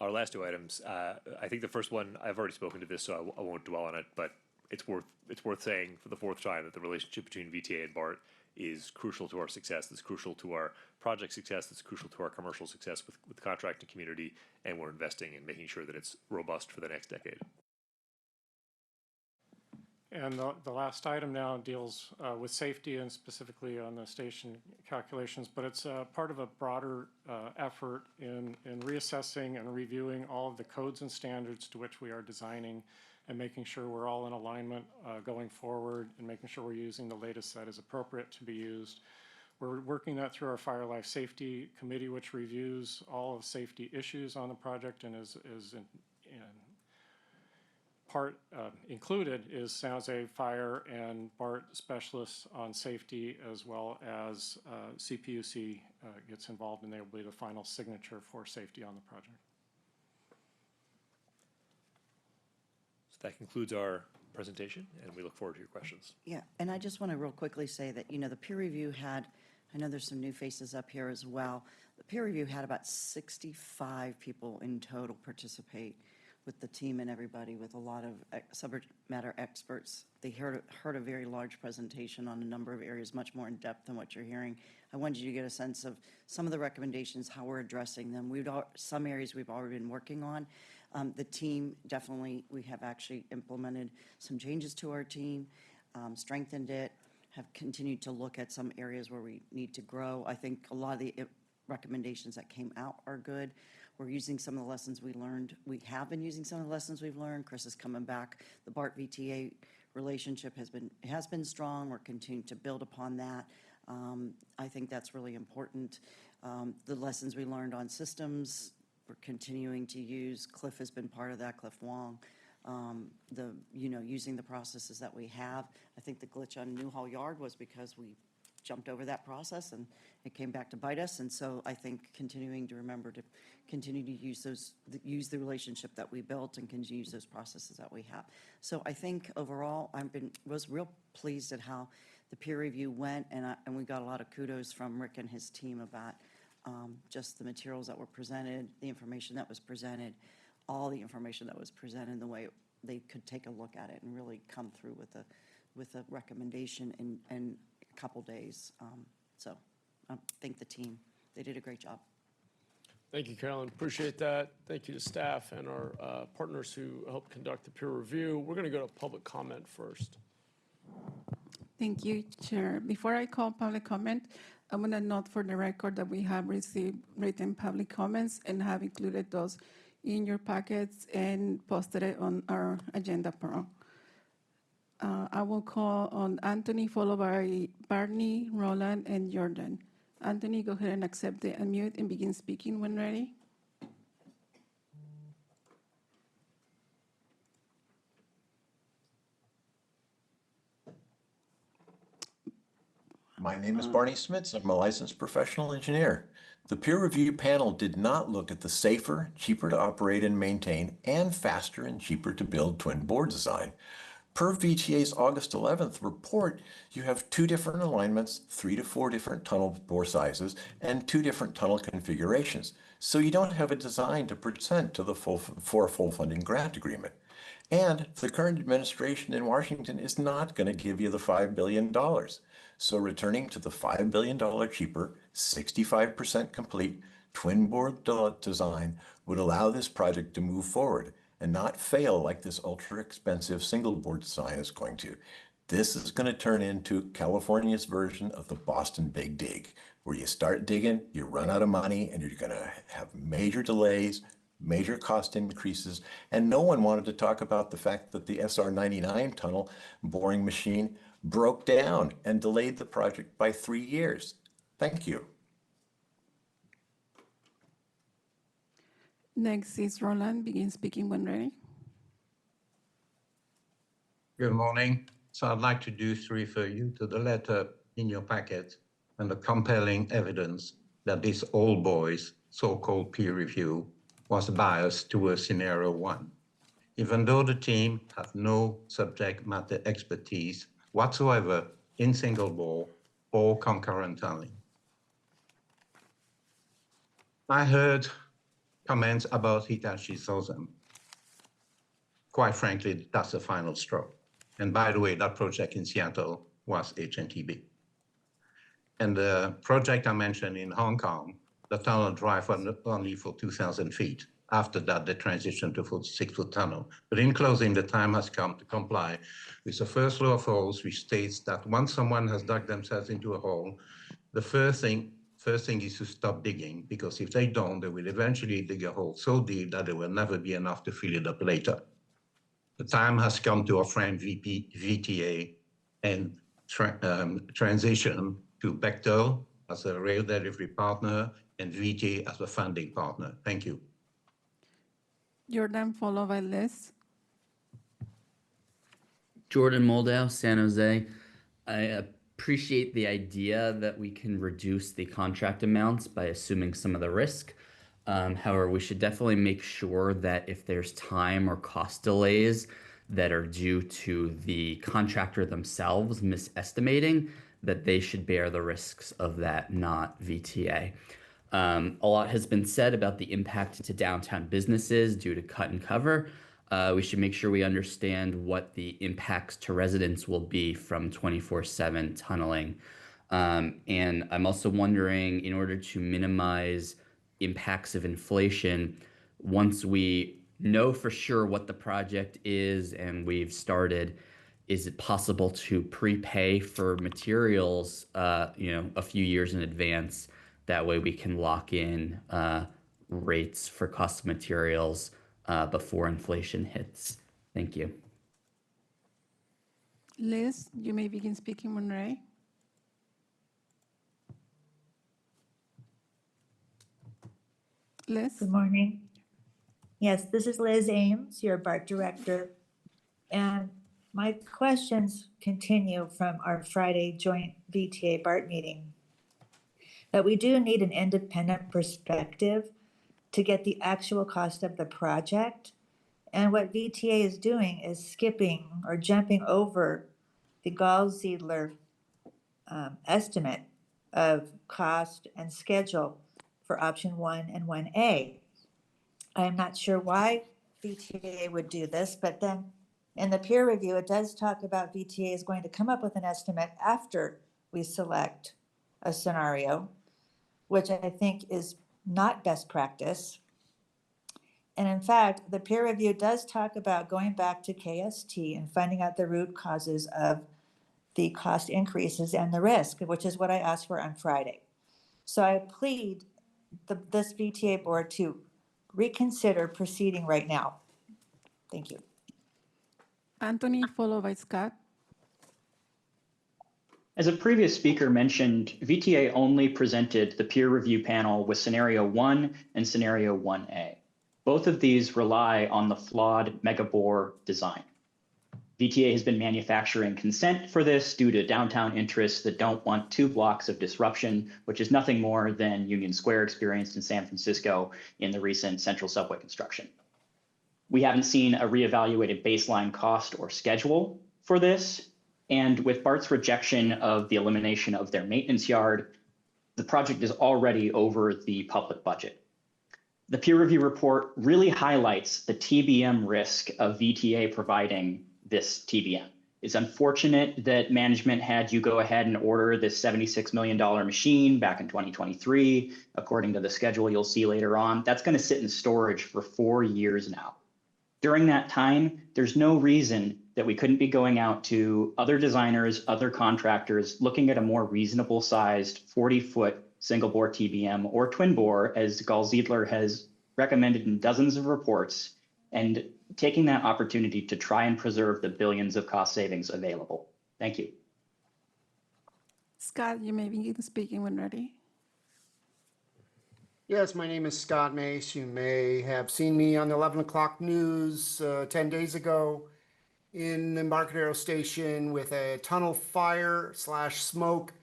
Our last two items, I think the first one, I've already spoken to this, so I won't dwell on it, but it's worth saying for the fourth time that the relationship between VTA and BART is crucial to our success. It's crucial to our project success. It's crucial to our commercial success with the contracting community, and we're investing in making sure that it's robust for the next decade.
And the last item now deals with safety and specifically on the station calculations, but it's part of a broader effort in reassessing and reviewing all of the codes and standards to which we are designing and making sure we're all in alignment going forward and making sure we're using the latest that is appropriate to be used. We're working that through our Fire Life Safety Committee, which reviews all of safety issues on the project and is in part included is San Jose Fire and BART specialists on safety, as well as CPUC gets involved, and they will be the final signature for safety on the project.
So that concludes our presentation, and we look forward to your questions.
Yeah, and I just want to real quickly say that, you know, the peer review had, I know there's some new faces up here as well. The peer review had about 65 people in total participate with the team and everybody, with a lot of subject matter experts. They heard a very large presentation on a number of areas, much more in depth than what you're hearing. I wanted you to get a sense of some of the recommendations, how we're addressing them. Some areas we've already been working on. The team, definitely, we have actually implemented some changes to our team, strengthened it, have continued to look at some areas where we need to grow. I think a lot of the recommendations that came out are good. We're using some of the lessons we learned. We have been using some of the lessons we've learned. Chris is coming back. The BART VTA relationship has been strong. We're continuing to build upon that. I think that's really important. The lessons we learned on systems, we're continuing to use. Cliff has been part of that, Cliff Wong. Using the processes that we have. I think the glitch on Newhall Yard was because we jumped over that process and it came back to bite us. And so I think continuing to remember to continue to use the relationship that we built and continue to use those processes that we have. So I think overall, was real pleased at how the peer review went, and we got a lot of kudos from Rick and his team about just the materials that were presented, the information that was presented, all the information that was presented, the way they could take a look at it and really come through with a recommendation in a couple days. So I thank the team. They did a great job.
Thank you, Carolyn. Appreciate that. Thank you to staff and our partners who helped conduct the peer review. We're going to go to public comment first.
Thank you, Chair. Before I call public comment, I want to note for the record that we have received written public comments and have included those in your packets and posted it on our agenda pro. I will call on Anthony, followed by Barney, Roland, and Jordan. Anthony, go ahead and accept the unmute and begin speaking when ready.
My name is Barney Smits. I'm a licensed professional engineer. The peer review panel did not look at the safer, cheaper to operate and maintain, and faster and cheaper to build twin bore design. Per VTA's August 11th report, you have 2 different alignments, 3 to 4 different tunnel bore sizes, and 2 different tunnel configurations. So you don't have a design to present to for a full funding grant agreement. And the current administration in Washington is not going to give you the $5 billion. So returning to the $5 billion cheaper, 65% complete twin bore design would allow this project to move forward and not fail like this ultra expensive single board design is going to. This is going to turn into California's version of the Boston Big Dig, where you start digging, you run out of money, and you're going to have major delays, major cost increases. And no one wanted to talk about the fact that the SR-99 tunnel boring machine broke down and delayed the project by 3 years. Thank you.
Next is Roland. Begin speaking when ready.
Good morning. So I'd like to just refer you to the letter in your packet and the compelling evidence that this old boys so-called peer review was biased towards scenario 1, even though the team have no subject matter expertise whatsoever in single bore or concurrent tunneling. I heard comments about Hitachi Zosen. Quite frankly, that's the final straw. And by the way, that project in Seattle was HNTB. And the project I mentioned in Hong Kong, the tunnel drive only for 2,000 feet. After that, they transitioned to 46-foot tunnel. But in closing, the time has come to comply with the first law of holes, which states that once someone has dug themselves into a hole, the first thing is to stop digging, because if they don't, they will eventually dig a hole so deep that there will never be enough to fill it up later. The time has come to our friend VTA and transition to Bechtel as a rail delivery partner and VTA as a funding partner. Thank you.
Jordan, followed by Liz.
Jordan Moldow, San Jose. I appreciate the idea that we can reduce the contract amounts by assuming some of the risk. However, we should definitely make sure that if there's time or cost delays that are due to the contractor themselves misestimating, that they should bear the risks of that, not VTA. A lot has been said about the impact to downtown businesses due to cut and cover. We should make sure we understand what the impacts to residents will be from 24/7 tunneling. And I'm also wondering, in order to minimize impacts of inflation, once we know for sure what the project is and we've started, is it possible to prepay for materials, a few years in advance? That way we can lock in rates for cost of materials before inflation hits. Thank you.
Liz, you may begin speaking when ready. Liz?
Good morning. Yes, this is Liz Ames, your BART director. And my questions continue from our Friday joint VTA BART meeting. But we do need an independent perspective to get the actual cost of the project. And what VTA is doing is skipping or jumping over the Gall-Ziedler estimate of cost and schedule for option 1 and 1A. I am not sure why VTA would do this, but then in the peer review, it does talk about VTA is going to come up with an estimate after we select a scenario, which I think is not best practice. And in fact, the peer review does talk about going back to KST and finding out the root causes of the cost increases and the risk, which is what I asked for on Friday. So I plead this VTA board to reconsider proceeding right now. Thank you.
Anthony, followed by Scott.
As a previous speaker mentioned, VTA only presented the peer review panel with scenario 1 and scenario 1A. Both of these rely on the flawed megabore design. VTA has been manufacturing consent for this due to downtown interests that don't want 2 blocks of disruption, which is nothing more than Union Square experienced in San Francisco in the recent Central Subway construction. We haven't seen a reevaluated baseline cost or schedule for this. And with BART's rejection of the elimination of their maintenance yard, the project is already over the public budget. The peer review report really highlights the TBM risk of VTA providing this TBM. It's unfortunate that management had you go ahead and order this $76 million machine back in 2023. According to the schedule you'll see later on, that's going to sit in storage for 4 years now. During that time, there's no reason that we couldn't be going out to other designers, other contractors, looking at a more reasonable sized 40-foot single bore TBM or twin bore, as Gall Ziedler has recommended in dozens of reports, and taking that opportunity to try and preserve the billions of cost savings available. Thank you.
Scott, you may begin speaking when ready.
Yes, my name is Scott Mace. You may have seen me on the 11 o'clock news 10 days ago in the Embarcadero Station with a tunnel fire / smoke.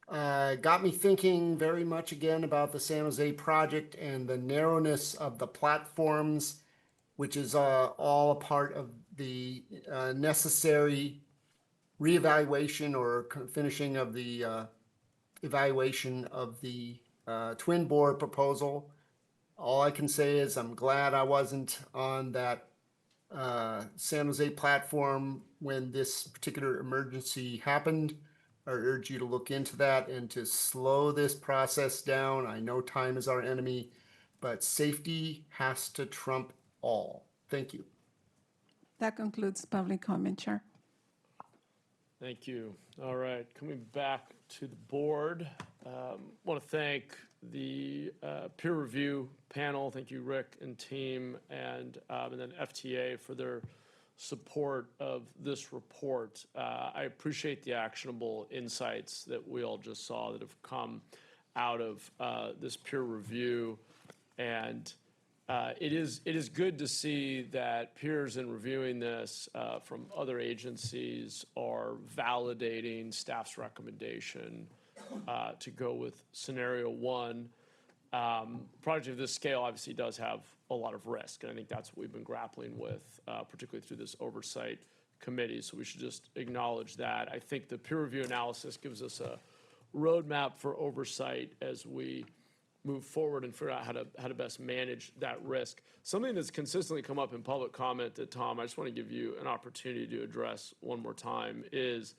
Got me thinking very much again about the San Jose project and the narrowness of the platforms, which is all a part of the necessary reevaluation or finishing of the evaluation of the twin bore proposal. All I can say is I'm glad I wasn't on that San Jose platform when this particular emergency happened. I urge you to look into that and to slow this process down. I know time is our enemy, but safety has to trump all. Thank you.
That concludes public comment, Chair.
Thank you. All right, coming back to the board. Want to thank the peer review panel. Thank you, Rick and team, and then FTA for their support of this report. I appreciate the actionable insights that we all just saw that have come out of this peer review, and it is good to see that peers in reviewing this from other agencies are validating staff's recommendation to go with scenario one. Project of this scale obviously does have a lot of risk, and I think that's what we've been grappling with, particularly through this oversight committee, so we should just acknowledge that. I think the peer review analysis gives us a roadmap for oversight as we move forward and figure out how to best manage that risk. Something that's consistently come up in public comment that, Tom, I just want to give you an opportunity to address one more time, is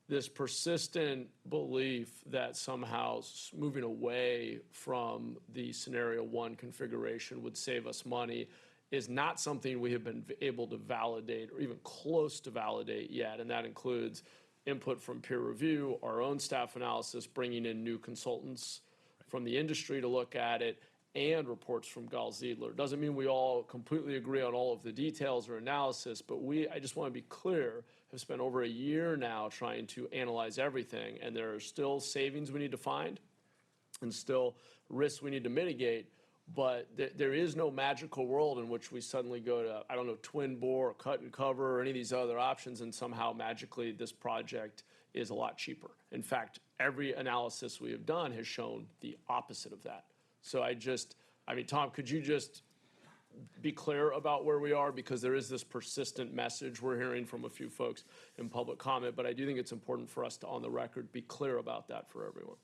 this persistent belief that somehow moving away from the scenario one configuration would save us money is not something we have been able to validate or even close to validate yet. And that includes input from peer review, our own staff analysis, bringing in new consultants from the industry to look at it, and reports from Gall Ziedler. Doesn't mean we all completely agree on all of the details or analysis, but I just want to be clear, have spent over a year now trying to analyze everything, and there are still savings we need to find and still risks we need to mitigate, but there is no magical world in which we suddenly go to, I don't know, twin bore or cut and cover or any of these other options, and somehow magically this project is a lot cheaper. In fact, every analysis we have done has shown the opposite of that. So Tom, could you just be clear about where we are? Because there is this persistent message we're hearing from a few folks in public comment, but I do think it's important for us to, on the record, be clear about that for everyone.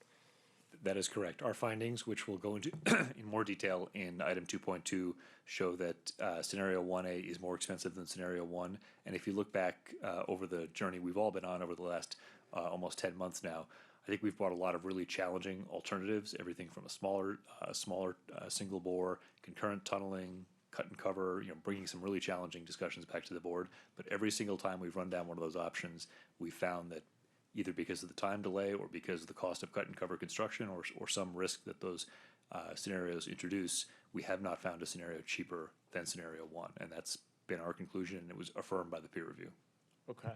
That is correct. Our findings, which we'll go into in more detail in item 2.2, show that scenario 1A is more expensive than scenario 1. And if you look back over the journey we've all been on over the last almost 10 months now, I think we've brought a lot of really challenging alternatives, everything from a smaller single bore, concurrent tunneling, cut and cover, bringing some really challenging discussions back to the board. But every single time we've run down one of those options, we found that either because of the time delay or because of the cost of cut and cover construction or some risk that those scenarios introduce, we have not found a scenario cheaper than scenario one. And that's been our conclusion, and it was affirmed by the peer review.
Okay.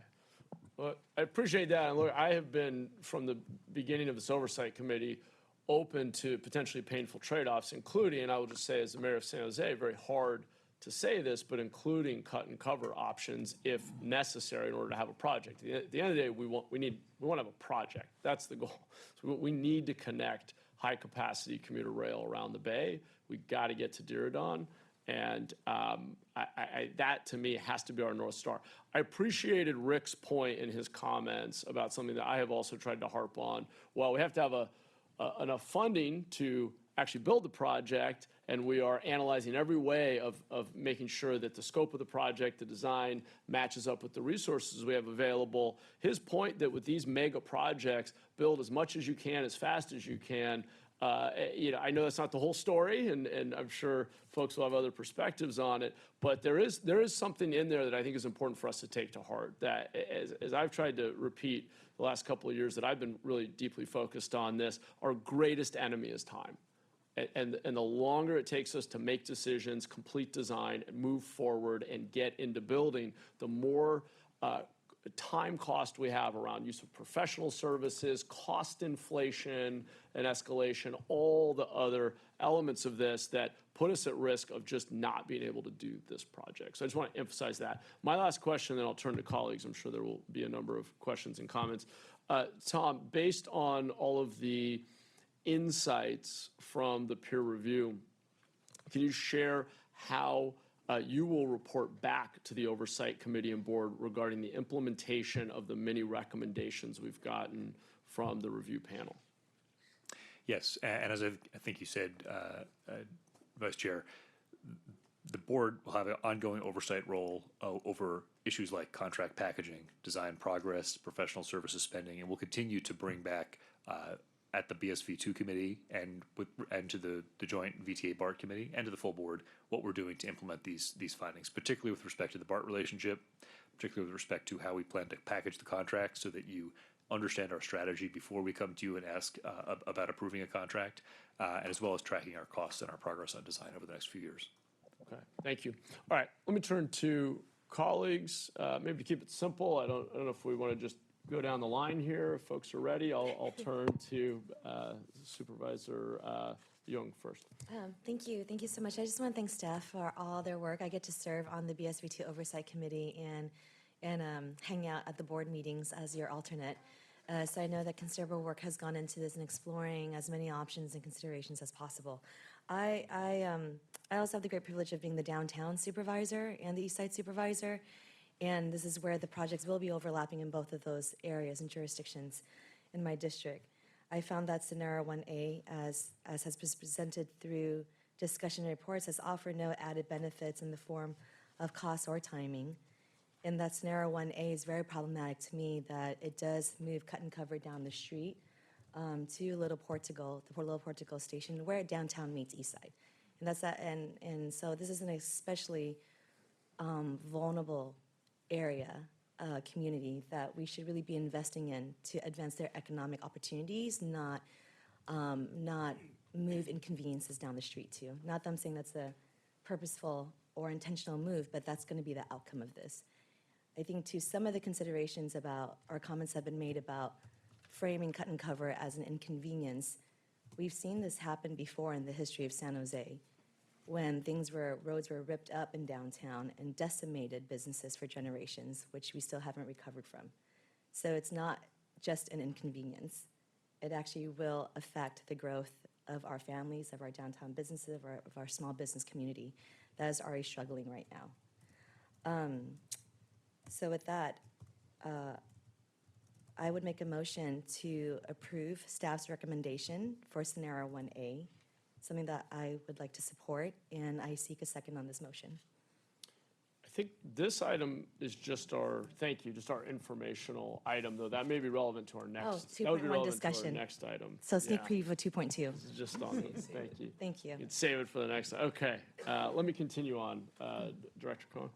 Well, I appreciate that. And look, I have been, from the beginning of this oversight committee, open to potentially painful trade-offs, including, and I will just say as the mayor of San Jose, very hard to say this, but including cut and cover options if necessary in order to have a project. At the end of the day, we want to have a project. That's the goal. So we need to connect high capacity commuter rail around the Bay. We got to get to Diridon. And that, to me, has to be our North Star. I appreciated Rick's point in his comments about something that I have also tried to harp on. While we have to have enough funding to actually build the project, and we are analyzing every way of making sure that the scope of the project, the design, matches up with the resources we have available. His point that with these mega projects, build as much as you can, as fast as you can. I know that's not the whole story, and I'm sure folks will have other perspectives on it, but there is something in there that I think is important for us to take to heart, that as I've tried to repeat the last couple of years that I've been really deeply focused on this, our greatest enemy is time. And the longer it takes us to make decisions, complete design, and move forward and get into building, the more time cost we have around use of professional services, cost inflation and escalation, all the other elements of this that put us at risk of just not being able to do this project. So I just want to emphasize that. My last question, then I'll turn to colleagues. I'm sure there will be a number of questions and comments. Tom, based on all of the insights from the peer review, can you share how you will report back to the Oversight Committee and Board regarding the implementation of the many recommendations we've gotten from the review panel?
Yes, and as I think you said, Vice Chair, the board will have an ongoing oversight role over issues like contract packaging, design progress, professional services spending, and we'll continue to bring back at the BSV2 committee and to the joint VTA BART committee and to the full board what we're doing to implement these findings, particularly with respect to the BART relationship, particularly with respect to how we plan to package the contract so that you understand our strategy before we come to you and ask about approving a contract, and as well as tracking our costs and our progress on design over the next few years.
Okay, thank you. All right, let me turn to colleagues. Maybe to keep it simple, I don't know if we want to just go down the line here. If folks are ready, I'll turn to Supervisor Young first.
Thank you so much. I just want to thank staff for all their work. I get to serve on the BSV2 Oversight Committee and hang out at the board meetings as your alternate. So I know that considerable work has gone into this and exploring as many options and considerations as possible. I also have the great privilege of being the downtown supervisor and the east side supervisor, and this is where the projects will be overlapping in both of those areas and jurisdictions in my district. I found that scenario 1A, as has been presented through discussion reports, has offered no added benefits in the form of cost or timing. And that scenario 1A is very problematic to me, that it does move cut and cover down the street to Little Portugal, the Little Portugal station, where downtown meets east side. And that's that. And so this is an especially vulnerable area, community that we should really be investing in to advance their economic opportunities, not move inconveniences down the street to. Not that I'm saying that's a purposeful or intentional move, but that's going to be the outcome of this. I think too, some of the considerations about, or comments have been made about framing cut and cover as an inconvenience. We've seen this happen before in the history of San Jose, when roads were ripped up in downtown and decimated businesses for generations, which we still haven't recovered from. So it's not just an inconvenience. It actually will affect the growth of our families, of our downtown businesses, of our small business community that is already struggling right now. So with that, I would make a motion to approve staff's recommendation for scenario 1A, something that I would like to support, and I seek a second on this motion.
I think this item is just our informational item, though. That may be relevant to our next.
2.1 discussion.
Next item.
So sneak preview of 2.2.
This is just on it. Thank you.
Thank you.
You can save it for the next. Okay, let me continue on. Director Cohen.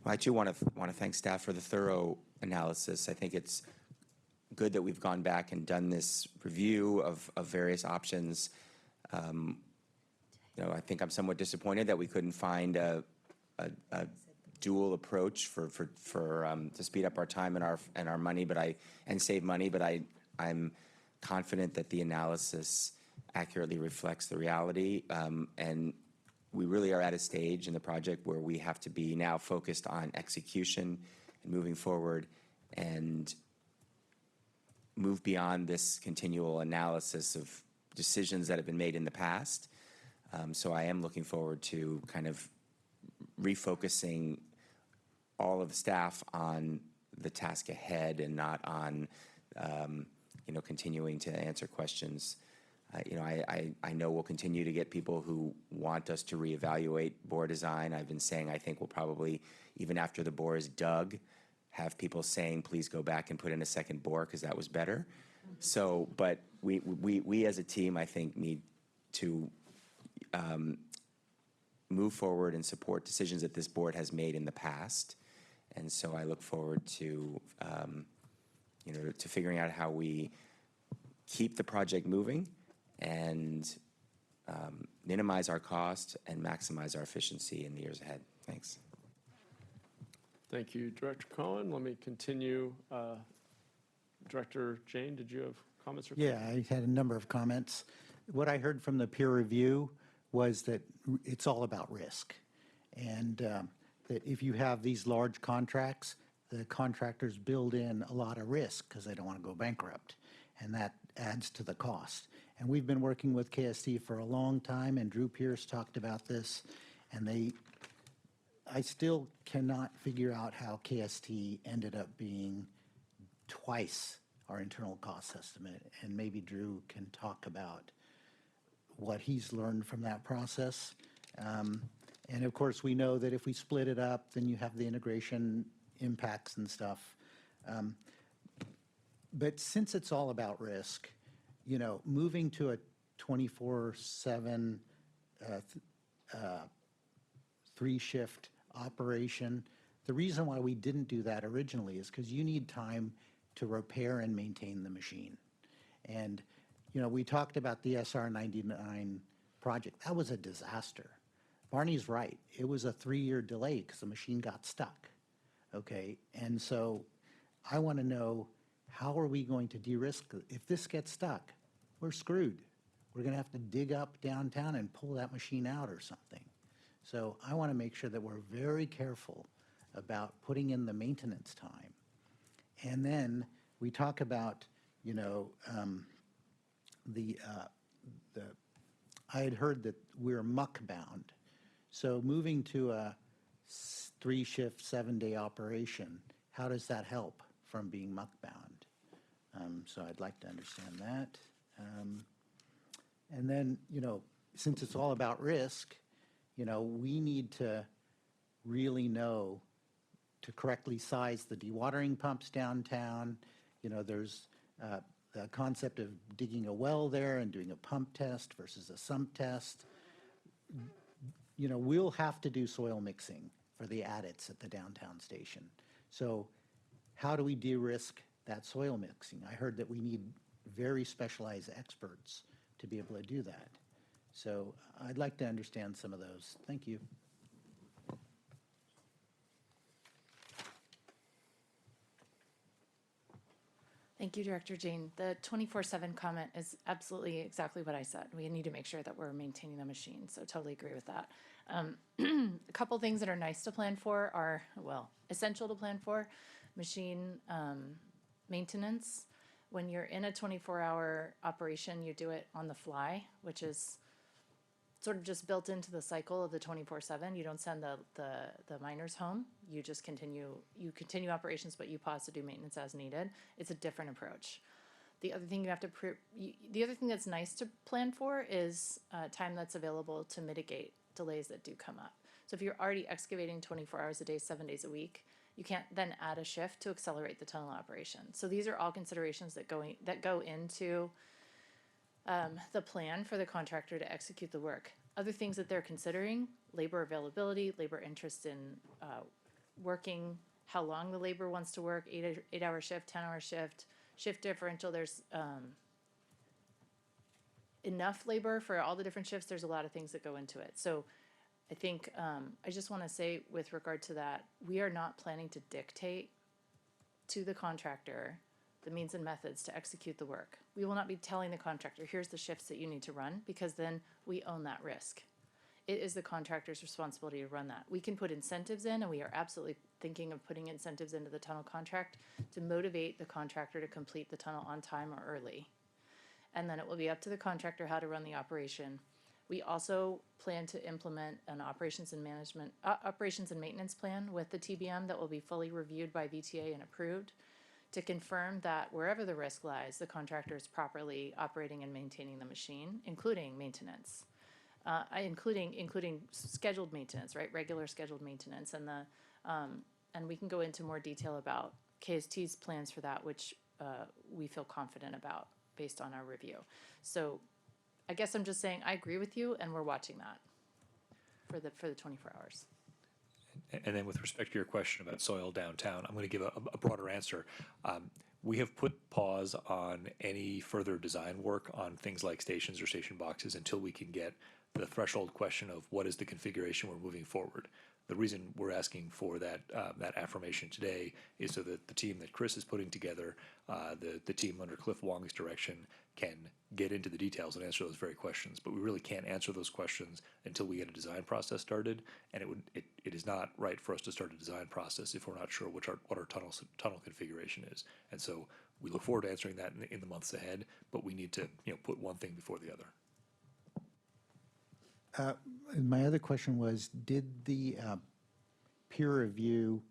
Well, I too want to thank staff for the thorough analysis. I think it's good that we've gone back and done this review of various options. I think I'm somewhat disappointed that we couldn't find a dual approach to speed up our time and our money, and save money. But I'm confident that the analysis accurately reflects the reality, and we really are at a stage in the project where we have to be now focused on execution and moving forward, and move beyond this continual analysis of decisions that have been made in the past. So I am looking forward to kind of refocusing all of the staff on the task ahead and not on, continuing to answer questions I know we'll continue to get people who want us to reevaluate bore design. I've been saying I think we'll probably, even after the bore is dug, have people saying, please go back and put in a second bore because that was better. So, but we as a team, I think, need to move forward and support decisions that this board has made in the past. And so I look forward to, to figuring out how we keep the project moving and minimize our cost and maximize our efficiency in the years ahead. Thanks.
Thank you, Director Cohen. Let me continue. Director Jane, did you have comments? Or
Yeah, I had a number of comments. What I heard from the peer review was that it's all about risk. And that if you have these large contracts, the contractors build in a lot of risk because they don't want to go bankrupt. And that adds to the cost. And we've been working with KST for a long time, and Drew Pierce talked about this. And I still cannot figure out how KST ended up being twice our internal cost estimate. And maybe Drew can talk about what he's learned from that process. And of course, we know that if we split it up, then you have the integration impacts and stuff. But since it's all about risk, moving to a 24/7 3-shift operation, the reason why we didn't do that originally is because you need time to repair and maintain the machine. And, we talked about the SR-99 project. That was a disaster. Barney's right. It was a 3-year delay because the machine got stuck. Okay, and so I want to know, how are we going to de-risk? If this gets stuck, we're screwed. We're going to have to dig up downtown and pull that machine out or something. So I want to make sure that we're very careful about putting in the maintenance time. And then we talk about, I had heard that we're muck bound. So moving to a 3-shift, 7-day operation, how does that help from being muck bound? So I'd like to understand that. And then, since it's all about risk, we need to really know to correctly size the dewatering pumps downtown. There's the concept of digging a well there and doing a pump test versus a sump test. We'll have to do soil mixing for the adits at the downtown station. So how do we de-risk that soil mixing? I heard that we need very specialized experts to be able to do that. So I'd like to understand some of those. Thank you.
Thank you, Director Jane. The 24/7 comment is absolutely exactly what I said. We need to make sure that we're maintaining the machine, so totally agree with that. A couple things that are nice to plan for are, well, essential to plan for, machine maintenance. When you're in a 24-hour operation, you do it on the fly, which is sort of just built into the cycle of the 24/7. You don't send the miners home. You just continue operations, but you pause to do maintenance as needed. It's a different approach. The other thing the other thing that's nice to plan for is time that's available to mitigate delays that do come up. So if you're already excavating 24 hours a day, 7 days a week, you can't then add a shift to accelerate the tunnel operation. So these are all considerations that go into the plan for the contractor to execute the work. Other things that they're considering: labor availability, labor interest in working, how long the labor wants to work, 8-hour shift, 10-hour shift, shift differential. There's enough labor for all the different shifts. There's a lot of things that go into it. So I think I just want to say, with regard to that, we are not planning to dictate to the contractor the means and methods to execute the work. We will not be telling the contractor, here's the shifts that you need to run, because then we own that risk. It is the contractor's responsibility to run that. We can put incentives in, and we are absolutely thinking of putting incentives into the tunnel contract to motivate the contractor to complete the tunnel on time or early. And then it will be up to the contractor how to run the operation. We also plan to implement an operations and maintenance plan with the TBM that will be fully reviewed by VTA and approved to confirm that wherever the risk lies, the contractor is properly operating and maintaining the machine, including maintenance, including scheduled maintenance, right? Regular scheduled maintenance, and we can go into more detail about KST's plans for that, which we feel confident about based on our review. So I guess I'm just saying I agree with you, and we're watching that for the 24 hours.
And then with respect to your question about soil downtown, I'm going to give a broader answer. We have put pause on any further design work on things like stations or station boxes until we can get the threshold question of what is the configuration we're moving forward. The reason we're asking for that affirmation today is so that the team that Chris is putting together, the team under Cliff Wong's direction, can get into the details and answer those very questions. But we really can't answer those questions until we get a design process started. And it is not right for us to start a design process if we're not sure what our tunnel configuration is. And so we look forward to answering that in the months ahead. But we need to put one thing before the other.
My other question was, did the peer review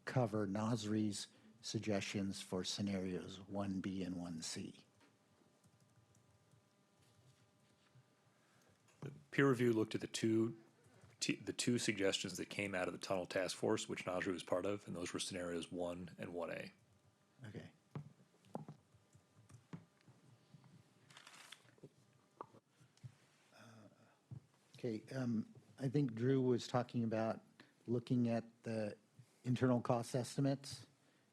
cover Nasri's suggestions for scenarios 1B and 1C?
The peer review looked at the two suggestions that came out of the tunnel task force, which Nasri was part of, and those were scenarios 1 and 1A.
Okay. Okay, I think Drew was talking about looking at the internal cost estimates.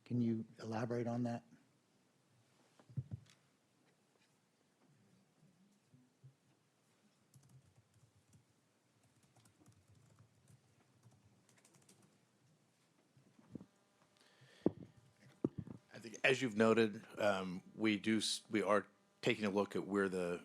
Can you elaborate on that?
I think, as you've noted, we are taking a look at where the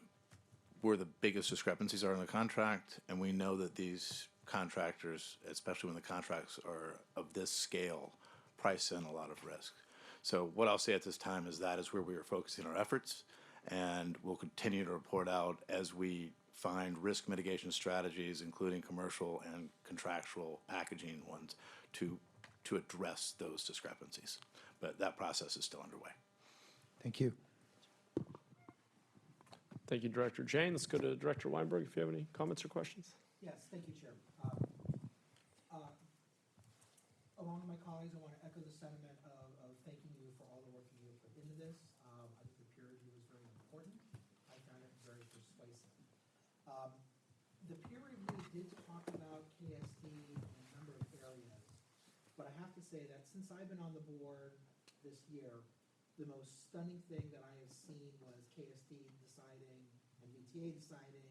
biggest discrepancies are in the contract, and we know that these contractors, especially when the contracts are of this scale, price in a lot of risk. So what I'll say at this time is that is where we are focusing our efforts, and we'll continue to report out as we find risk mitigation strategies, including commercial and contractual packaging ones, to address those discrepancies. But that process is still underway.
Thank you.
Thank you, Director Jane. Let's go to Director Weinberg if you have any comments or questions.
Yes, thank you, Chair. Along with my colleagues, I want to echo the sentiment of thanking you for all the work you have put into this. I think the peer review is very important. I found it very persuasive. The peer review did talk about KSD in a number of areas, but I have to say that since I've been on the board this year, the most stunning thing that I have seen was KSD deciding and VTA deciding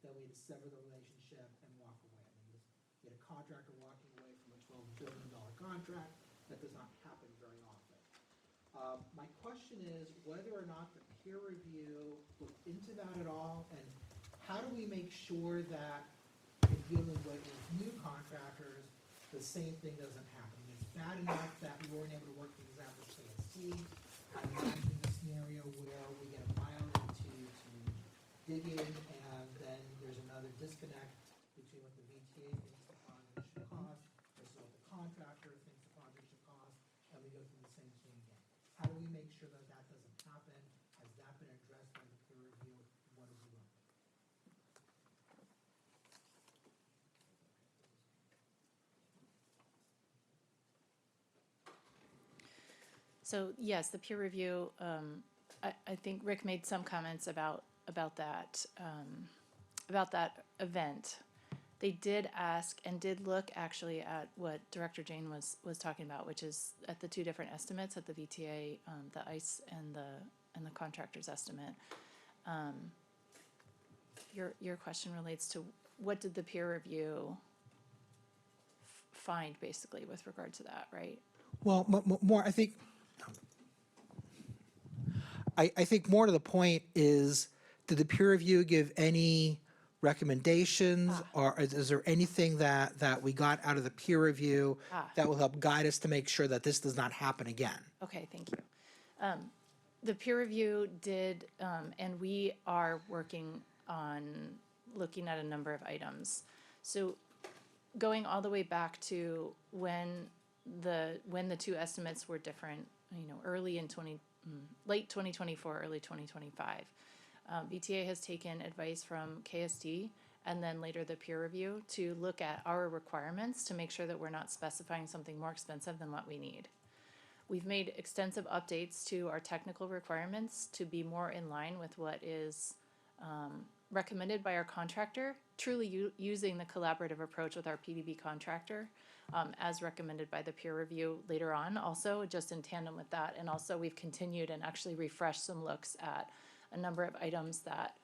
that we had to sever the relationship and walk away. I mean, you had a contractor walking away from a $12 billion contract. That does not happen very often. My question is whether or not the peer review looked into that at all, and how do we make sure that in dealing with new contractors, the same thing doesn't happen? I mean, it's bad enough that we weren't able to work, for example, KSC. I imagine a scenario where we get a pilot to dig in, and then there's another disconnect between what the VTA thinks the project should cost versus what the contractor thinks the project should cost, and we go through the same thing again. How do we make sure that that doesn't happen? Has that been addressed by the peer review? What have we learned?
So yes, the peer review, I think Rick made some comments about that event. They did ask and did look actually at what Director Jane was talking about, which is at the two different estimates at the VTA, the ICE and the contractor's estimate. Your question relates to what did the peer review find basically with regard to that, right?
Well, more, I think more to the point is, did the peer review give any recommendations, or is there anything that we got out of the peer review that will help guide us to make sure that this does not happen again?
Okay, thank you. The peer review did, and we are working on looking at a number of items. So going all the way back to when the two estimates were different, early in late 2024, early 2025. VTA has taken advice from KST and then later the peer review to look at our requirements to make sure that we're not specifying something more expensive than what we need. We've made extensive updates to our technical requirements to be more in line with what is recommended by our contractor, truly using the collaborative approach with our PDB contractor, as recommended by the peer review later on, also just in tandem with that. And also we've continued and actually refreshed some looks at a number of items that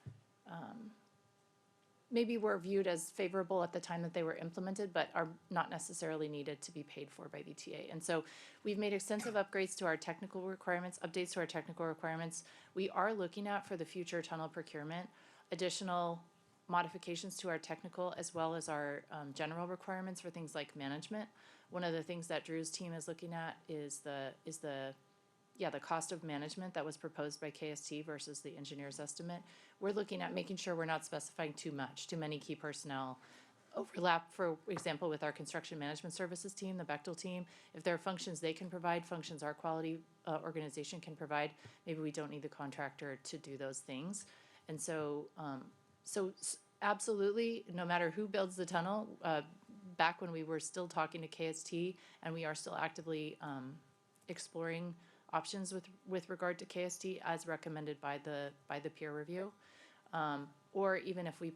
maybe were viewed as favorable at the time that they were implemented, but are not necessarily needed to be paid for by VTA. And so we've made extensive upgrades to our technical requirements, updates to our technical requirements. We are looking at, for the future tunnel procurement, additional modifications to our technical as well as our general requirements for things like management. One of the things that Drew's team is looking at is the cost of management that was proposed by KST versus the engineer's estimate. We're looking at making sure we're not specifying too many key personnel overlap, for example, with our construction management services team, the Bechtel team. If there are functions they can provide, functions our quality organization can provide, maybe we don't need the contractor to do those things. And so, absolutely, no matter who builds the tunnel, back when we were still talking to KST and we are still actively exploring options with regard to KST as recommended by the peer review, or even if we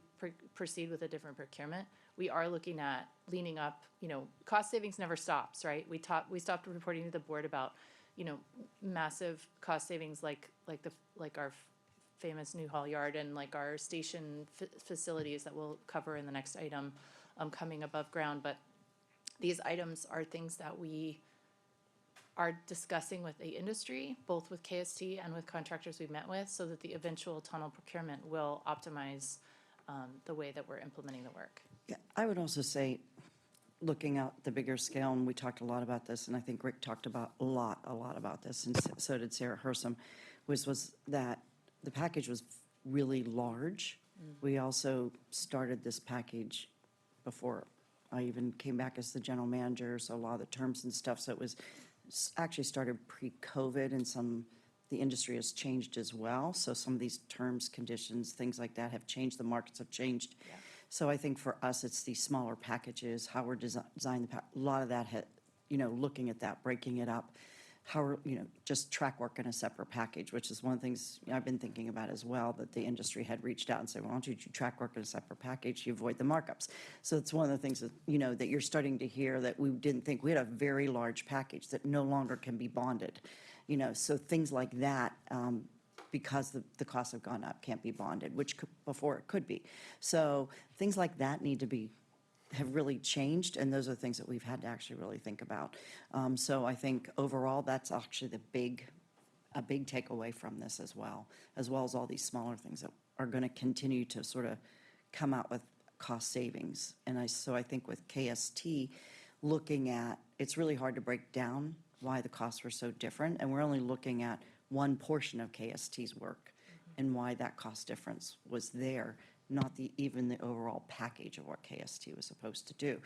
proceed with a different procurement, we are looking at leaning up. Cost savings never stops, right? We stopped reporting to the board about massive cost savings like our famous new hall yard and like our station facilities that we'll cover in the next item coming above ground. But these items are things that we are discussing with the industry, both with KST and with contractors we've met with, so that the eventual tunnel procurement will optimize the way that we're implementing the work.
Yeah, I would also say, looking at the bigger scale, and we talked a lot about this, and I think Rick talked about a lot about this, and so did Sarah Hersom, was that the package was really large. We also started this package before I even came back as the general manager, so a lot of the terms and stuff, so it was actually started pre-COVID, and the industry has changed as well. So some of these terms, conditions, things like that have changed. The markets have changed. Yeah. So I think for us, it's these smaller packages, how we're designing a lot of that, looking at that, breaking it up, how we're, just track work in a separate package, which is one of the things I've been thinking about as well, that the industry had reached out and said, why don't you do track work in a separate package? You avoid the markups. So it's one of the things that, that you're starting to hear that we didn't think. We had a very large package that no longer can be bonded, so things like that, because the costs have gone up, can't be bonded, which before it could be. So things like that have really changed, and those are things that we've had to actually really think about. So I think overall, that's actually a big takeaway from this as well as all these smaller things that are going to continue to sort of come out with cost savings. And so I think with KST, looking at, it's really hard to break down why the costs were so different, and we're only looking at one portion of KST's work and why that cost difference was there, not even the overall package of what KST was supposed to do.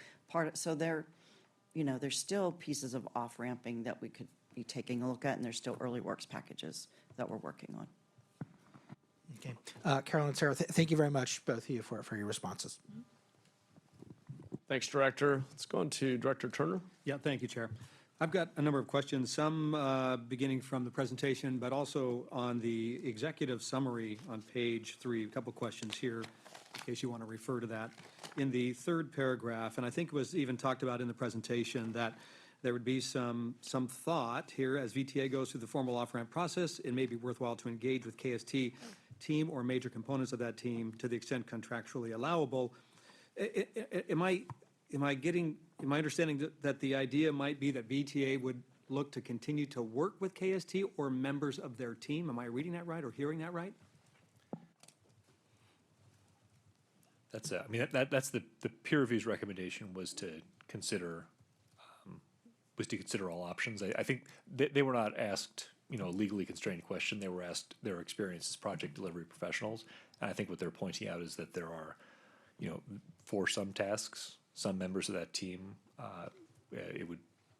So there's still pieces of off-ramping that we could be taking a look at, and there's still early works packages that we're working on.
Okay. Carol and Sarah, thank you very much, both of you, for your responses.
Thanks, Director. Let's go on to Director Turner.
Yeah, thank you, Chair. I've got a number of questions, some beginning from the presentation, but also on the executive summary on page 3. A couple questions here, in case you want to refer to that. In the third paragraph, and I think it was even talked about in the presentation, that there would be some thought here as VTA goes through the formal off-ramp process. It may be worthwhile to engage with KST team or major components of that team to the extent contractually allowable. Am I understanding that the idea might be that VTA would look to continue to work with KST or members of their team? Am I reading that right or hearing that right?
That's that's the peer review's recommendation was to consider all options. I think they were not asked a legally constrained question. They were asked their experience as project delivery professionals, and I think what they're pointing out is that there are, for some tasks, some members of that team, it would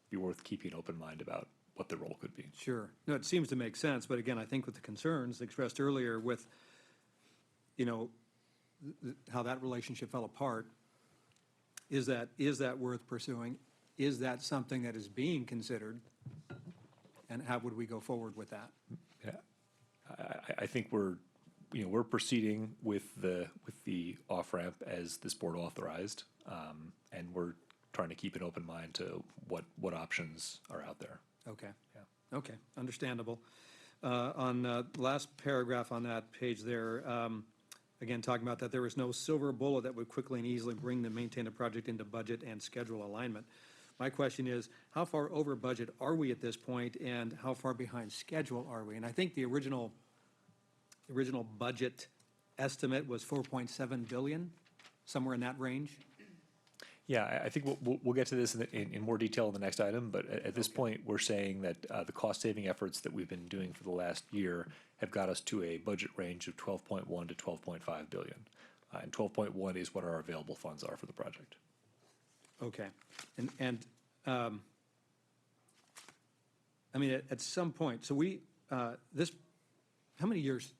be worth keeping an open mind about what the role could be.
Sure. No, it seems to make sense, but again, I think with the concerns expressed earlier with, how that relationship fell apart, is that worth pursuing? Is that something that is being considered? And how would we go forward with that?
Yeah, I think we're proceeding with the off-ramp as this board authorized, and we're trying to keep an open mind to what options are out there.
Okay. Yeah. Okay, understandable. On the last paragraph on that page there, again, talking about that there is no silver bullet that would quickly and easily bring the maintain the project into budget and schedule alignment. My question is, how far over budget are we at this point, and how far behind schedule are we? And I think the original budget estimate was 4.7 billion, somewhere in that range.
Yeah, I think we'll get to this in more detail in the next item, but at this point, we're saying that the cost-saving efforts that we've been doing for the last year have got us to a budget range of 12.1 to 12.5 billion. And 12.1 is what our available funds are for the project.
Okay. And I mean, at some point, so how many years,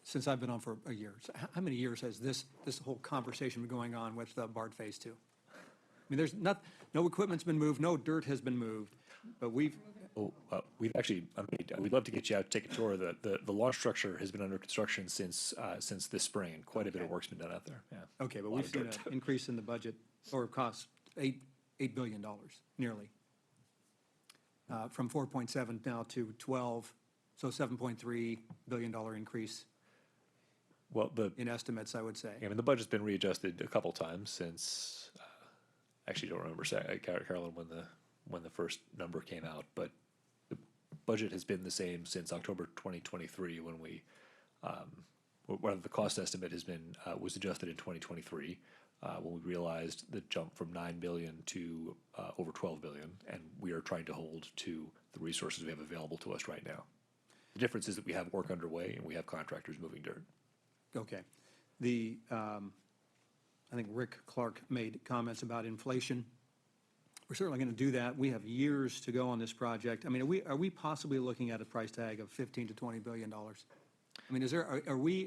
since I've been on for a year, so how many years has this whole conversation been going on with BART Phase 2? I mean, there's no equipment's been moved, no dirt has been moved, but we've
actually, we'd love to get you out to take a tour. The launch structure has been under construction since this spring, and quite a bit of work's been done out there. Yeah.
Okay, but we've seen an increase in the budget, or cost, $8 billion, nearly. From 4.7 now to 12, so $7.3 billion increase.
Well,
in estimates, I would say.
I mean, the budget's been readjusted a couple times since. Actually, don't remember, Carolyn, when the first number came out, but the budget has been the same since October 2023 when the cost estimate was adjusted in 2023 when we realized the jump from 9 billion to over 12 billion, and we are trying to hold to the resources we have available to us right now. The difference is that we have work underway and we have contractors moving dirt.
Okay. I think Rick Clark made comments about inflation. We're certainly going to do that. We have years to go on this project. I mean, are we possibly looking at a price tag of $15 to $20 billion? I mean,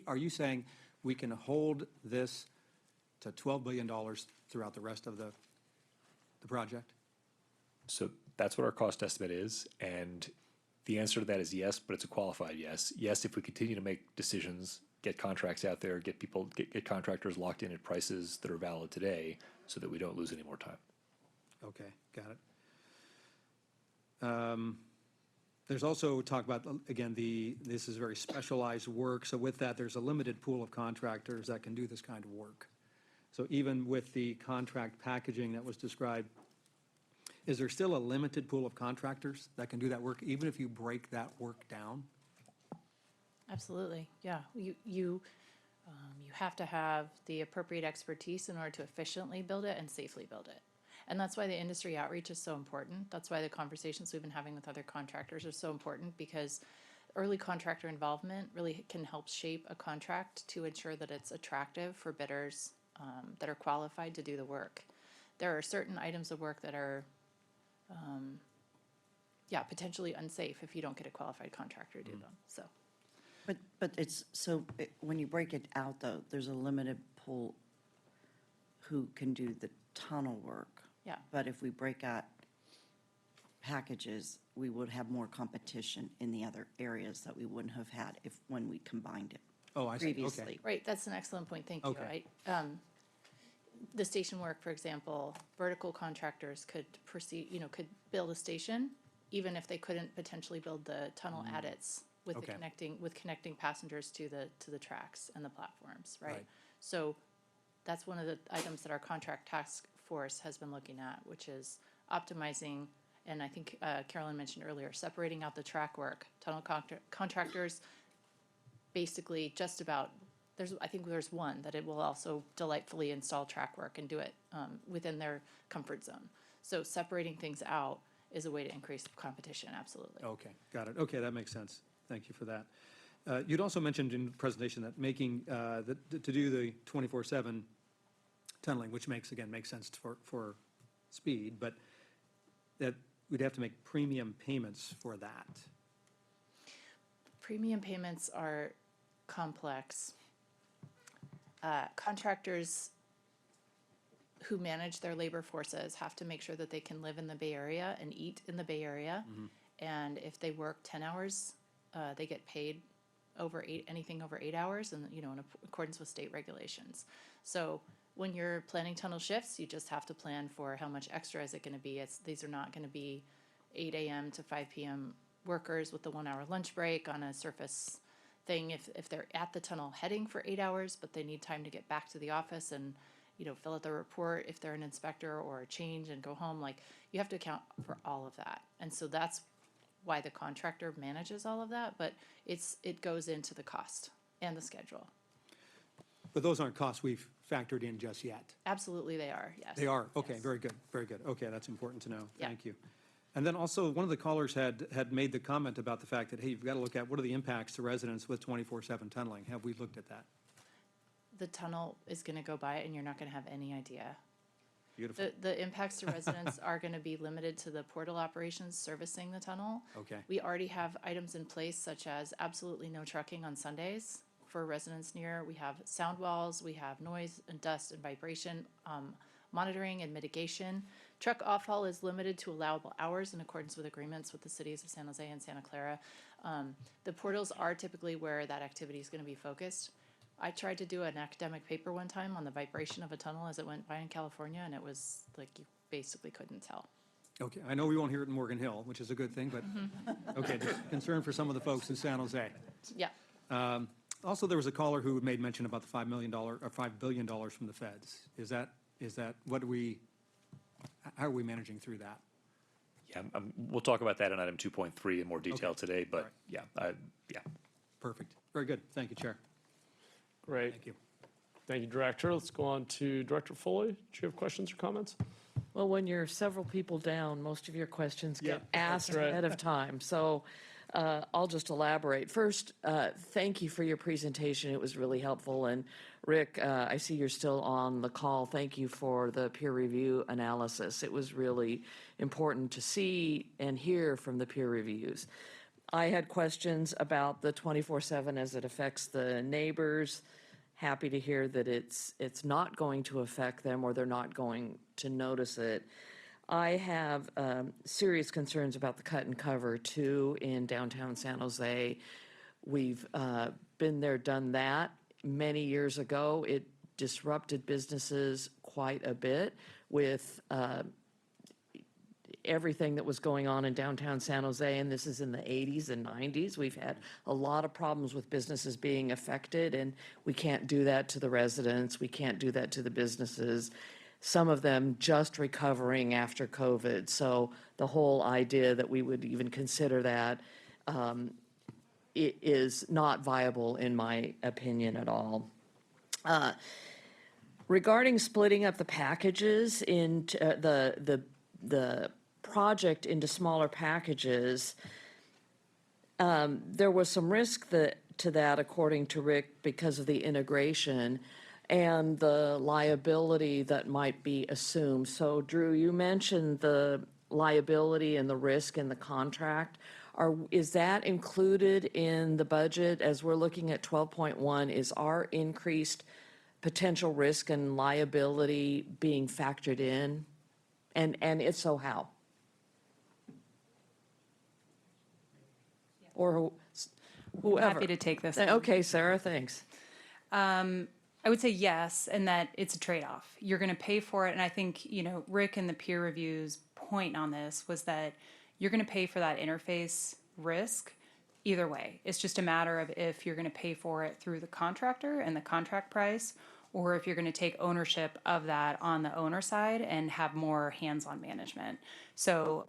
are you saying we can hold this to $12 billion throughout the rest of the project?
So that's what our cost estimate is, and the answer to that is yes, but it's a qualified yes. Yes, if we continue to make decisions, get contracts out there, get contractors locked in at prices that are valid today so that we don't lose any more time.
Okay, got it. There's also talk about, again, this is very specialized work, so with that, there's a limited pool of contractors that can do this kind of work. So even with the contract packaging that was described, is there still a limited pool of contractors that can do that work, even if you break that work down?
Absolutely, yeah. You have to have the appropriate expertise in order to efficiently build it and safely build it. And that's why the industry outreach is so important. That's why the conversations we've been having with other contractors are so important, because early contractor involvement really can help shape a contract to ensure that it's attractive for bidders that are qualified to do the work. There are certain items of work that are potentially unsafe if you don't get a qualified contractor to do them, so.
But when you break it out, though, there's a limited pool who can do the tunnel work.
Yeah.
But if we break out packages, we would have more competition in the other areas that we wouldn't have had when we combined it.
Oh, I see, okay.
Previously.
Right, that's an excellent point, thank you.
Okay.
The station work, for example, vertical contractors could proceed, could build a station, even if they couldn't potentially build the tunnel adits with
Okay.
connecting passengers to the tracks and the platforms, right?
Right.
So that's one of the items that our contract task force has been looking at, which is optimizing, and I think Carolyn mentioned earlier, separating out the track work. Tunnel contractors basically just about, I think there's one that it will also delightfully install track work and do it within their comfort zone. So separating things out is a way to increase competition, absolutely.
Okay, got it. Okay, that makes sense. Thank you for that. You'd also mentioned in the presentation that to do the 24/7 tunneling, which makes sense for speed, but that we'd have to make premium payments for that.
Premium payments are complex. Contractors who manage their labor forces have to make sure that they can live in the Bay Area and eat in the Bay Area. And if they work 10 hours, they get paid anything over 8 hours, and in accordance with state regulations. So when you're planning tunnel shifts, you just have to plan for how much extra is it going to be. These are not going to be 8 a.m. to 5 p.m. workers with the 1 hour lunch break on a surface thing. If they're at the tunnel heading for 8 hours, but they need time to get back to the office and fill out the report if they're an inspector or a change and go home, you have to account for all of that. And so that's why the contractor manages all of that, but it goes into the cost and the schedule.
But those aren't costs we've factored in just yet.
Absolutely they are, yes.
They are, okay,
Yes.
very good, very good. Okay, that's important to know,
Yeah.
thank you. And then also, one of the callers had made the comment about the fact that, hey, you've got to look at what are the impacts to residents with 24/7 tunneling. Have we looked at that?
The tunnel is going to go by and you're not going to have any idea.
Beautiful.
The impacts to residents are going to be limited to the portal operations servicing the tunnel.
Okay.
We already have items in place such as absolutely no trucking on Sundays for residents near. We have sound walls, we have noise and dust and vibration monitoring and mitigation. Truck off-haul is limited to allowable hours in accordance with agreements with the cities of San Jose and Santa Clara. The portals are typically where that activity is going to be focused. I tried to do an academic paper one time on the vibration of a tunnel as it went by in California, and it was like you basically couldn't tell.
Okay, I know we won't hear it in Morgan Hill, which is a good thing, but, okay, just concern for some of the folks in San Jose.
Yeah.
Also, there was a caller who made mention about the $5 billion from the feds. Is that, how are we managing through that?
Yeah, we'll talk about that in item 2.3 in more detail today, but
right.
yeah.
Perfect, very good, thank you, Chair.
Great.
Thank you.
Thank you, Director. Let's go on to Director Foley. Do you have questions or comments?
Well, when you're several people down, most of your questions get
Yeah,
asked
that's right.
ahead of time. So I'll just elaborate. First, thank you for your presentation. It was really helpful. And Rick, I see you're still on the call. Thank you for the peer review analysis. It was really important to see and hear from the peer reviews. I had questions about the 24/7 as it affects the neighbors. Happy to hear that it's not going to affect them or they're not going to notice it. I have serious concerns about the cut and cover too in downtown San Jose. We've been there, done that many years ago. It disrupted businesses quite a bit with everything that was going on in downtown San Jose, and this is in the 80s and 90s. We've had a lot of problems with businesses being affected, and we can't do that to the residents. We can't do that to the businesses. Some of them just recovering after COVID. So the whole idea that we would even consider that it is not viable in my opinion at all. Regarding splitting up the packages into the project into smaller packages, there was some risk to that, according to Rick, because of the integration and the liability that might be assumed. So Drew, you mentioned the liability and the risk in the contract. Is that included in the budget as we're looking at 12.1? Is our increased potential risk and liability being factored in? And if so, how? Or whoever.
Happy to take this.
Okay, Sarah, thanks.
I would say yes, and that it's a trade-off. You're going to pay for it, and I think, Rick and the peer reviews point on this was that you're going to pay for that interface risk either way. It's just a matter of if you're going to pay for it through the contractor and the contract price, or if you're going to take ownership of that on the owner side and have more hands-on management. So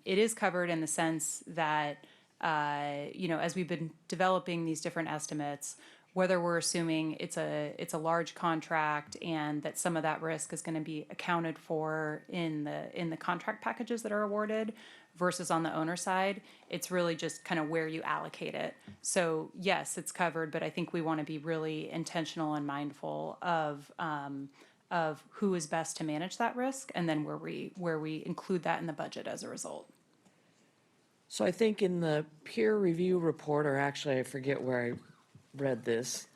it is covered in the sense that, as we've been developing these different estimates, whether we're assuming it's a large contract and that some of that risk is going to be accounted for in the contract packages that are awarded versus on the owner side, it's really just kind of where you allocate it. So yes, it's covered, but I think we want to be really intentional and mindful of who is best to manage that risk, and then where we include that in the budget as a result.
So I think in the peer review report, or actually I forget where I read this,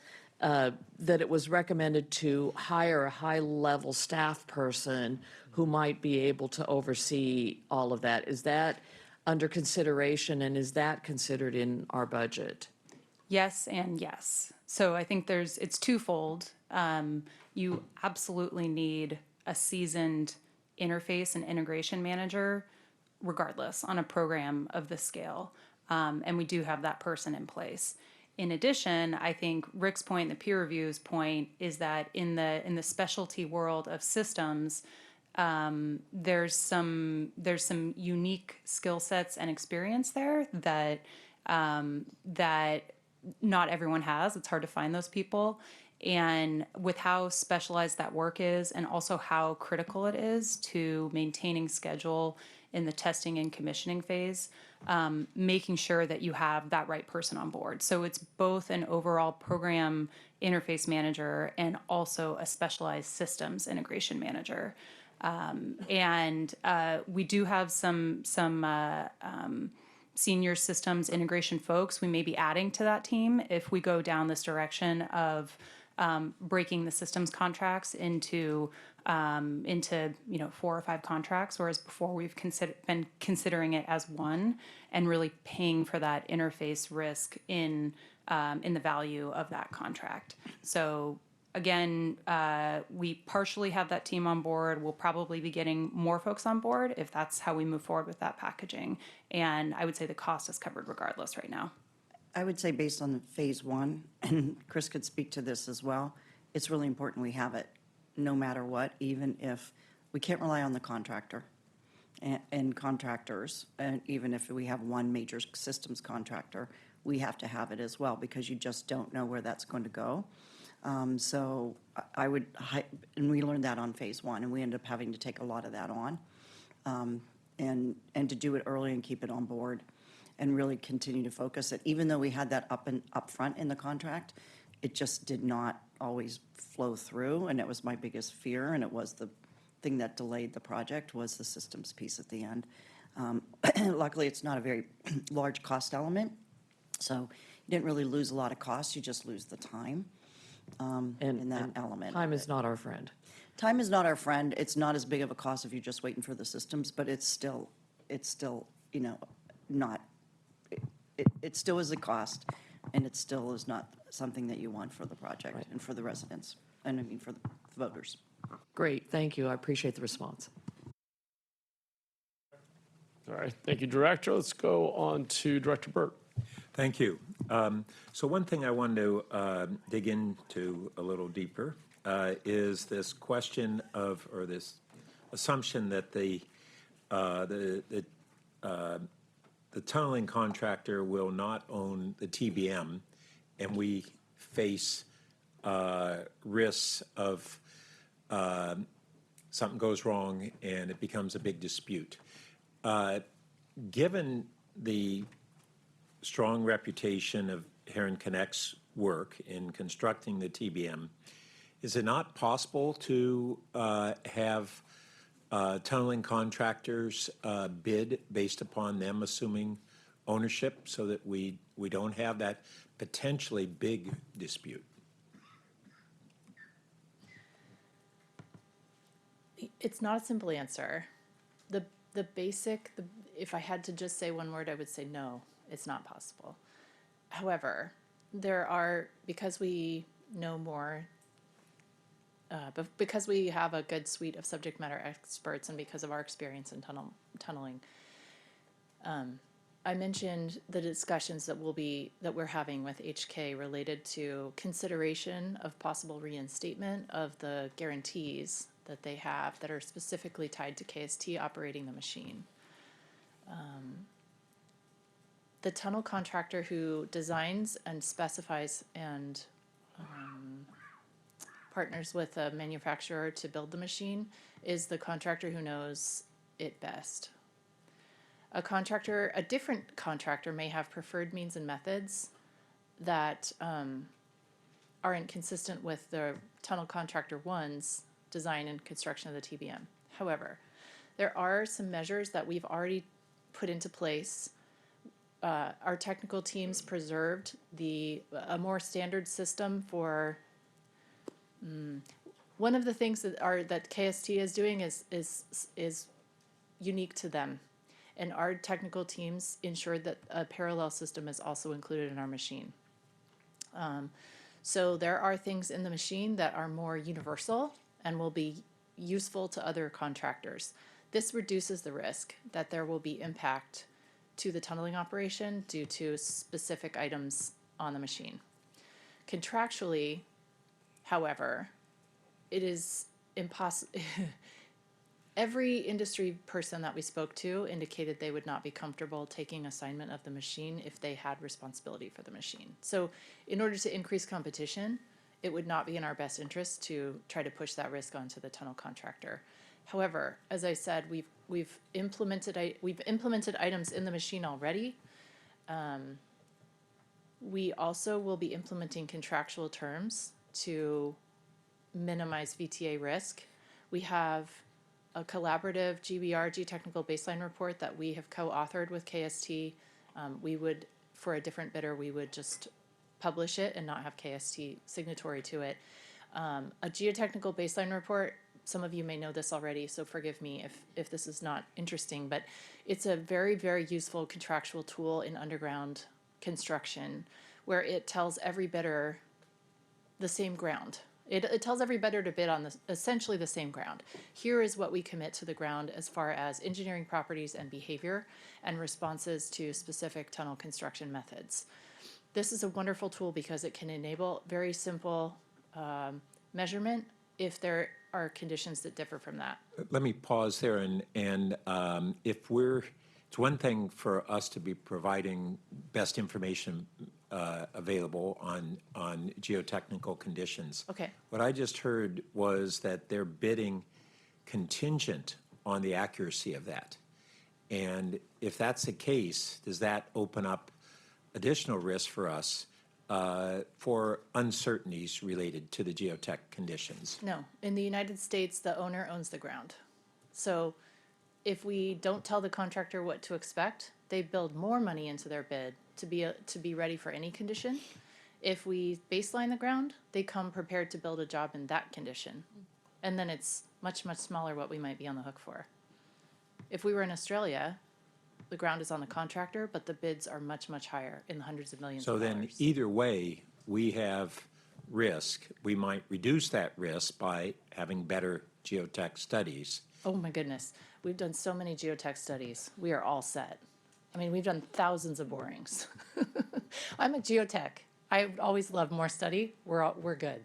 that it was recommended to hire a high-level staff person who might be able to oversee all of that. Is that under consideration, and is that considered in our budget?
Yes and yes. So I think it's twofold. You absolutely need a seasoned interface and integration manager, regardless, on a program of this scale. And we do have that person in place. In addition, I think Rick's point, the peer review's point, is that in the specialty world of systems, there's some unique skill sets and experience there that not everyone has. It's hard to find those people. And with how specialized that work is, and also how critical it is to maintaining schedule in the testing and commissioning phase, making sure that you have that right person on board. So it's both an overall program interface manager and also a specialized systems integration manager. We do have some senior systems integration folks we may be adding to that team if we go down this direction of breaking the systems contracts into 4 or 5 contracts, whereas before we've been considering it as one and really paying for that interface risk in the value of that contract. So again, we partially have that team on board. We'll probably be getting more folks on board if that's how we move forward with that packaging. And I would say the cost is covered regardless right now.
I would say based on phase one, and Chris could speak to this as well, it's really important we have it no matter what, even if we can't rely on the contractor and contractors, and even if we have one major systems contractor, we have to have it as well because you just don't know where that's going to go. So I would, and we learned that on phase one, and we ended up having to take a lot of that on, and to do it early and keep it on board and really continue to focus it. Even though we had that up front in the contract, it just did not always flow through, and it was my biggest fear, and it was the thing that delayed the project was the systems piece at the end. Luckily, it's not a very large cost element, so you didn't really lose a lot of costs, you just lose the time in that element.
Time is not our friend.
Time is not our friend. It's not as big of a cost if you're just waiting for the systems, but it's still, not, it still is a cost, and it still is not something that you want for the project and for the residents, and I mean for the voters.
Great, thank you. I appreciate the response.
All right, thank you, Director. Let's go on to Director Burt.
Thank you. So one thing I wanted to dig into a little deeper is this question of, or this assumption that the tunneling contractor will not own the TBM, and we face risks of something goes wrong and it becomes a big dispute. Given the strong reputation of Heron Connect's work in constructing the TBM, is it not possible to have tunneling contractors bid based upon them assuming ownership so that we don't have that potentially big dispute?
It's not a simple answer. If I had to just say one word, I would say no, it's not possible. However, because we know more, but because we have a good suite of subject matter experts and because of our experience in tunneling, I mentioned the discussions that we're having with HK related to consideration of possible reinstatement of the guarantees that they have that are specifically tied to KST operating the machine. The tunnel contractor who designs and specifies and partners with a manufacturer to build the machine is the contractor who knows it best. A different contractor may have preferred means and methods that aren't consistent with the tunnel contractor one's design and construction of the TBM. However, there are some measures that we've already put into place our technical teams preserved a more standard system for, one of the things that KST is doing is unique to them. And our technical teams ensured that a parallel system is also included in our machine. So there are things in the machine that are more universal and will be useful to other contractors. This reduces the risk that there will be impact to the tunneling operation due to specific items on the machine. Contractually, however, it is impossible. Every industry person that we spoke to indicated they would not be comfortable taking assignment of the machine if they had responsibility for the machine. So in order to increase competition, it would not be in our best interest to try to push that risk onto the tunnel contractor. However, as I said, we've implemented items in the machine already. We also will be implementing contractual terms to minimize VTA risk. We have a collaborative GBR, Geotechnical Baseline Report, that we have co-authored with KST. We would, for a different bidder, we would just publish it and not have KST signatory to it. A Geotechnical Baseline Report, some of you may know this already, so forgive me if this is not interesting, but it's a very, very useful contractual tool in underground construction where it tells every bidder the same ground. It tells every bidder to bid on essentially the same ground. Here is what we commit to the ground as far as engineering properties and behavior and responses to specific tunnel construction methods. This is a wonderful tool because it can enable very simple measurement if there are conditions that differ from that.
Let me pause there and it's one thing for us to be providing best information available on geotechnical conditions.
Okay.
What I just heard was that they're bidding contingent on the accuracy of that. And if that's the case, does that open up additional risk for us for uncertainties related to the geotech conditions?
No. In the United States, the owner owns the ground. So if we don't tell the contractor what to expect, they build more money into their bid to be ready for any condition. If we baseline the ground, they come prepared to build a job in that condition. And then it's much, much smaller what we might be on the hook for. If we were in Australia, the ground is on the contractor, but the bids are much, much higher in the hundreds of millions
So
of
then
dollars.
either way, we have risk. We might reduce that risk by having better geotech studies.
Oh my goodness. We've done so many geotech studies. We are all set. I mean, we've done thousands of borings. I'm a geotech. I always love more study. We're good.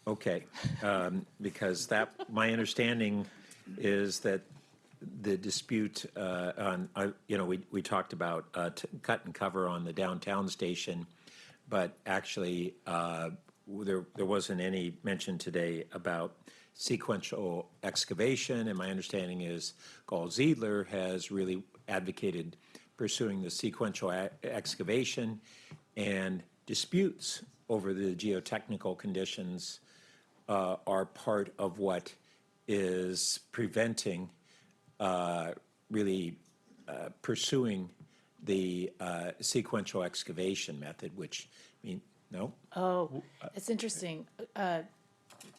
Okay, because my understanding is that the dispute we talked about cut and cover on the downtown station, but actually there wasn't any mention today about sequential excavation, and my understanding is Gall-Ziegler has really advocated pursuing the sequential excavation, and disputes over the geotechnical conditions are part of what is preventing pursuing the sequential excavation method, which, no?
Oh, it's interesting.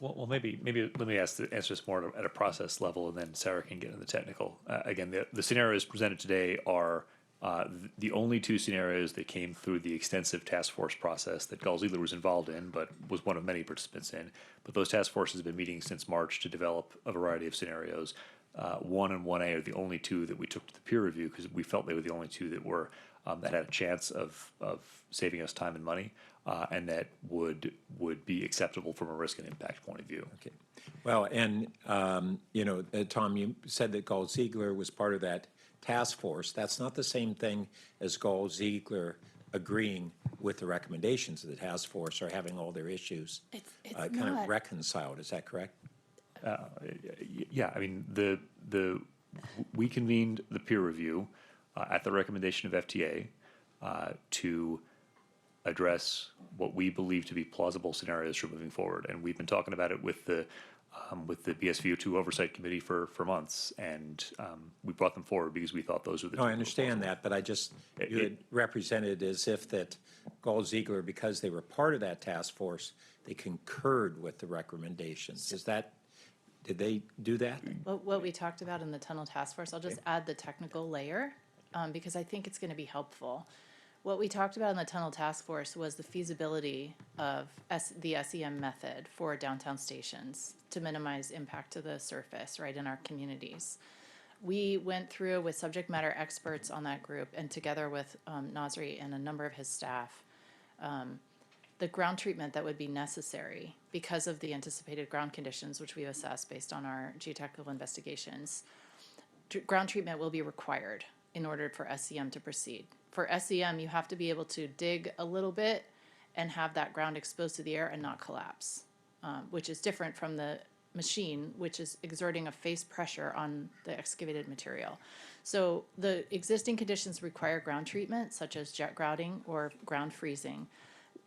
Well, maybe let me answer this more at a process level, and then Sarah can get into the technical. Again, the scenarios presented today are the only two scenarios that came through the extensive task force process that Gall-Ziegler was involved in, but was one of many participants in. But those task forces have been meeting since March to develop a variety of scenarios. 1 and 1A are the only two that we took to the peer review because we felt they were the only two that were that had a chance of saving us time and money, and that would be acceptable from a risk and impact point of view.
Okay. Well, and Tom, you said that Gall-Ziegler was part of that task force. That's not the same thing as Gall-Ziegler agreeing with the recommendations of the task force or having all their issues kind of reconciled. Is that correct?
Yeah, I mean, we convened the peer review at the recommendation of VTA to address what we believe to be plausible scenarios for moving forward. And we've been talking about it with the BSVO2 Oversight Committee for months, and we brought them forward because we thought those were the two.
No, I understand that, but you had represented as if that Gall Ziegler, because they were part of that task force, they concurred with the recommendations. Did they do that?
What we talked about in the tunnel task force, I'll just add the technical layer, because I think it's going to be helpful. What we talked about in the tunnel task force was the feasibility of the SEM method for downtown stations to minimize impact to the surface, right, in our communities. We went through with subject matter experts on that group, and together with Nasri and a number of his staff, the ground treatment that would be necessary because of the anticipated ground conditions, which we assessed based on our geotechnical investigations. Ground treatment will be required in order for SEM to proceed. For SEM, you have to be able to dig a little bit and have that ground exposed to the air and not collapse, which is different from the machine, which is exerting a face pressure on the excavated material. So the existing conditions require ground treatment, such as jet grouting or ground freezing.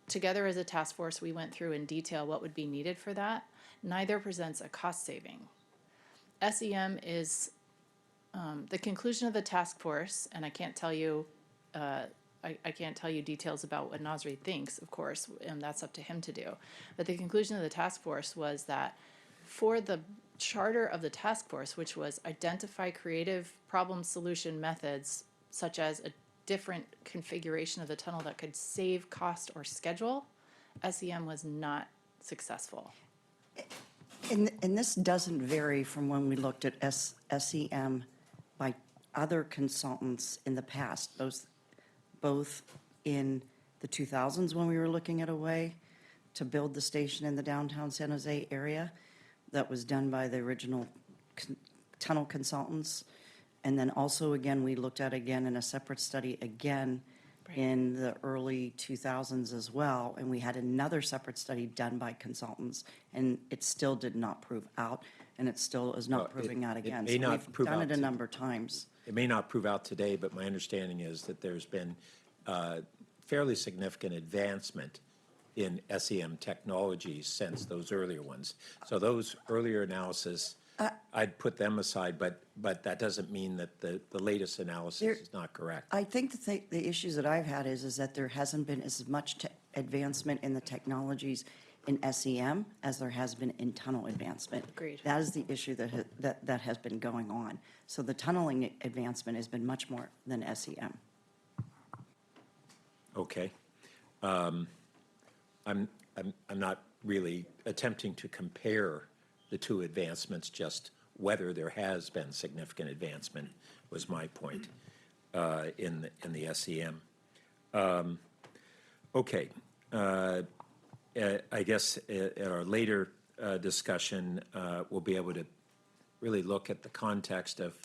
Together as a task force, we went through in detail what would be needed for that. Neither presents a cost saving. SEM is the conclusion of the task force, and I can't tell you details about what Nasri thinks, of course, and that's up to him to do. But the conclusion of the task force was that for the charter of the task force, which was identify creative problem solution methods, such as a different configuration of the tunnel that could save cost or schedule, SEM was not successboth.
And this doesn't vary from when we looked at SEM by other consultants in the past, both in the 2000s when we were looking at a way to build the station in the downtown San Jose area that was done by the original tunnel consultants. And then also, again, we looked at again in a separate study again in the early 2000s as well. And we had another separate study done by consultants, and it still did not prove out, and it still is not proving out again. So we've done it a number of times.
It may not prove out today, but my understanding is that there's been fairly significant advancement in SEM technologies since those earlier ones. So those earlier analysis, I'd put them aside, but that doesn't mean that the latest analysis is not correct.
I think the issues that I've had is that there hasn't been as much advancement in the technologies in SEM as there has been in tunnel advancement.
Agreed.
That is the issue that has been going on. So the tunneling advancement has been much more than SEM.
Okay. I'm not really attempting to compare the two advancements, just whether there has been significant advancement was my point in the SEM. Okay. I guess at our later discussion, we'll be able to really look at the context of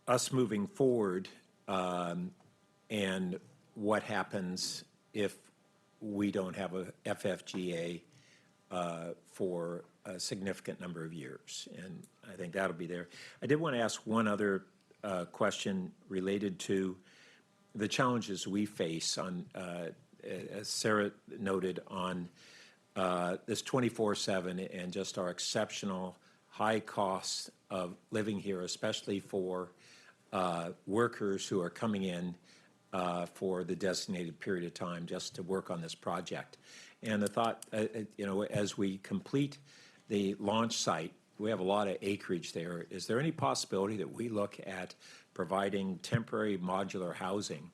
us moving forward and what happens if we don't have a FFGA for a significant number of years. And I think that'll be there. I did want to ask one other question related to the challenges we face on, as Sarah noted, on this 24/7 and just our exceptional high costs of living here, especially for workers who are coming in for the designated period of time just to work on this project. And the thought, as we complete the launch site, we have a lot of acreage there. Is there any possibility that we look at providing temporary modular housing